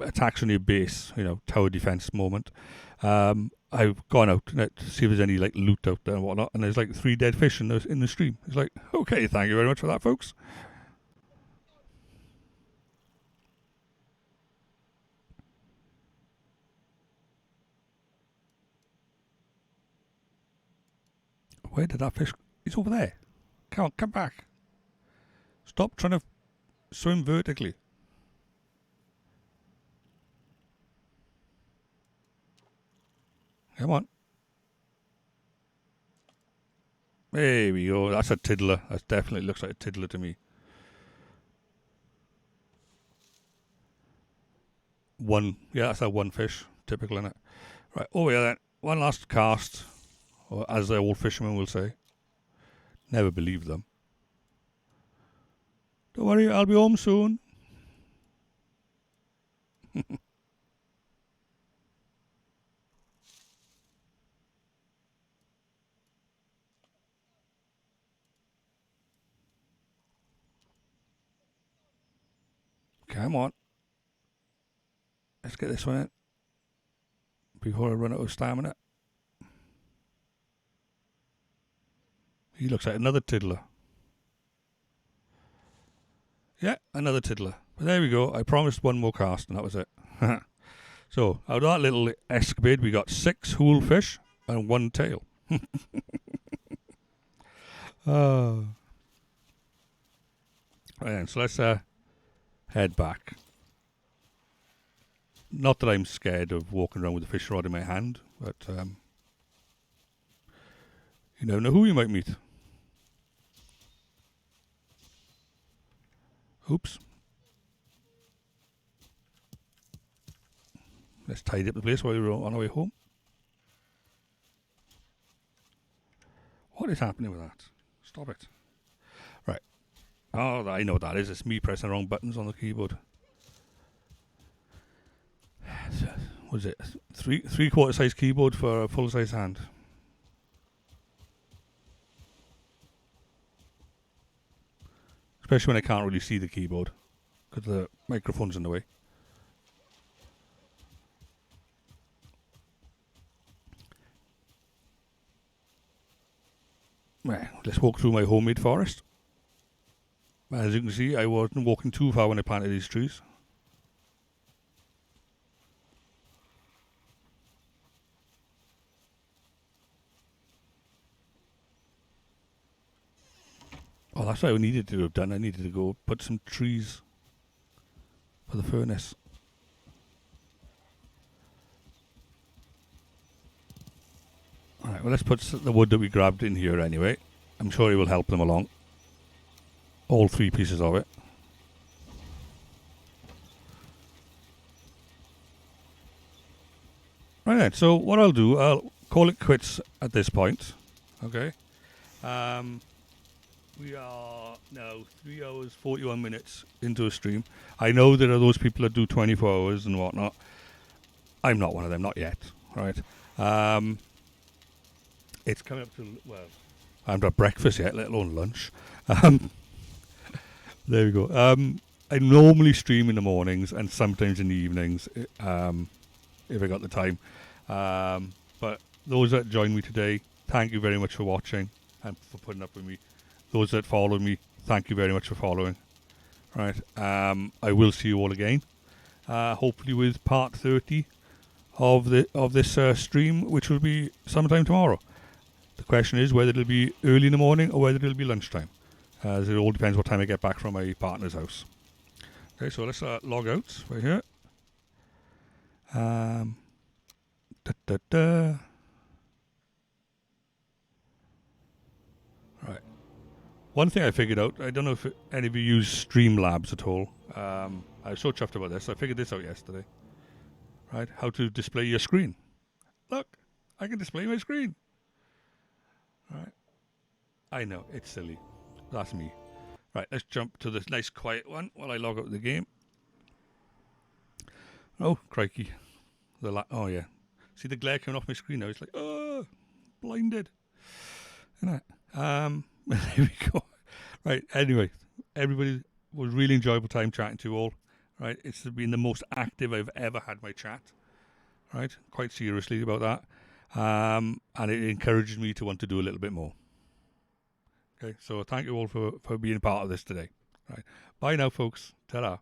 attacks on your base, tower defense moment, I've gone out to see if there's any like loot out there and whatnot, and there's like 3 dead fish in the stream. It's like, okay, thank you very much for that, folks. Where did that fish? He's over there. Come on, come back. Stop trying to swim vertically. Come on. There we go. That's a tiddler. That definitely looks like a tiddler to me. Yeah, that's that one fish. Typical, innit? Right, over here then. One last cast, or as the old fishermen will say. Never believe them. Don't worry, I'll be home soon. Come on. Let's get this one in before I run out of stamina. He looks like another tiddler. Yeah, another tiddler. But there we go. I promised one more cast, and that was it. So, out of that little escapade, we got 6 hool fish and 1 tail. Right then, so let's head back. Not that I'm scared of walking around with a fish rod in my hand, but you never know who you might meet. Oops. Let's tidy up the place while we're on our way home. What is happening with that? Stop it. Right. Oh, I know what that is. It's me pressing the wrong buttons on the keyboard. What is it? 3/4 size keyboard for a full size hand. Especially when I can't really see the keyboard because the microphone's in the way. Well, let's walk through my homemade forest. As you can see, I wasn't walking too far when I planted these trees. Oh, that's what I needed to have done. I needed to go put some trees for the furnace. Alright, well, let's put the wood that we grabbed in here anyway. I'm sure it will help them along. All 3 pieces of it. Right then, so what I'll do, I'll call it quits at this point. Okay. We are now 3 hours, 41 minutes into a stream. I know there are those people that do 24 hours and whatnot. I'm not one of them, not yet. Right. It's coming up to, well, I haven't had breakfast yet, let alone lunch. There we go. I normally stream in the mornings and sometimes in the evenings if I got the time. But those that join me today, thank you very much for watching and for putting up with me. Those that follow me, thank you very much for following. Right. I will see you all again. Hopefully with part 30 of this stream, which will be sometime tomorrow. The question is whether it'll be early in the morning or whether it'll be lunchtime. As it all depends what time I get back from my partner's house. Okay, so let's log out right here. Right. One thing I figured out, I don't know if any of you use Streamlabs at all. I was so chuffed about this. I figured this out yesterday. Right, how to display your screen. Look, I can display my screen. Right. I know, it's silly. That's me. Right, let's jump to this nice quiet one while I log out of the game. Oh, crikey. Oh, yeah. See the glare coming off my screen now? It's like, oh, blinded. Isn't it? There we go. Right, anyway, everybody was really enjoyable time chatting to you all. Right, it's been the most active I've ever had my chat. Right, quite seriously about that. And it encourages me to want to do a little bit more. Okay, so thank you all for being a part of this today. Right, bye now, folks. Ta-ra.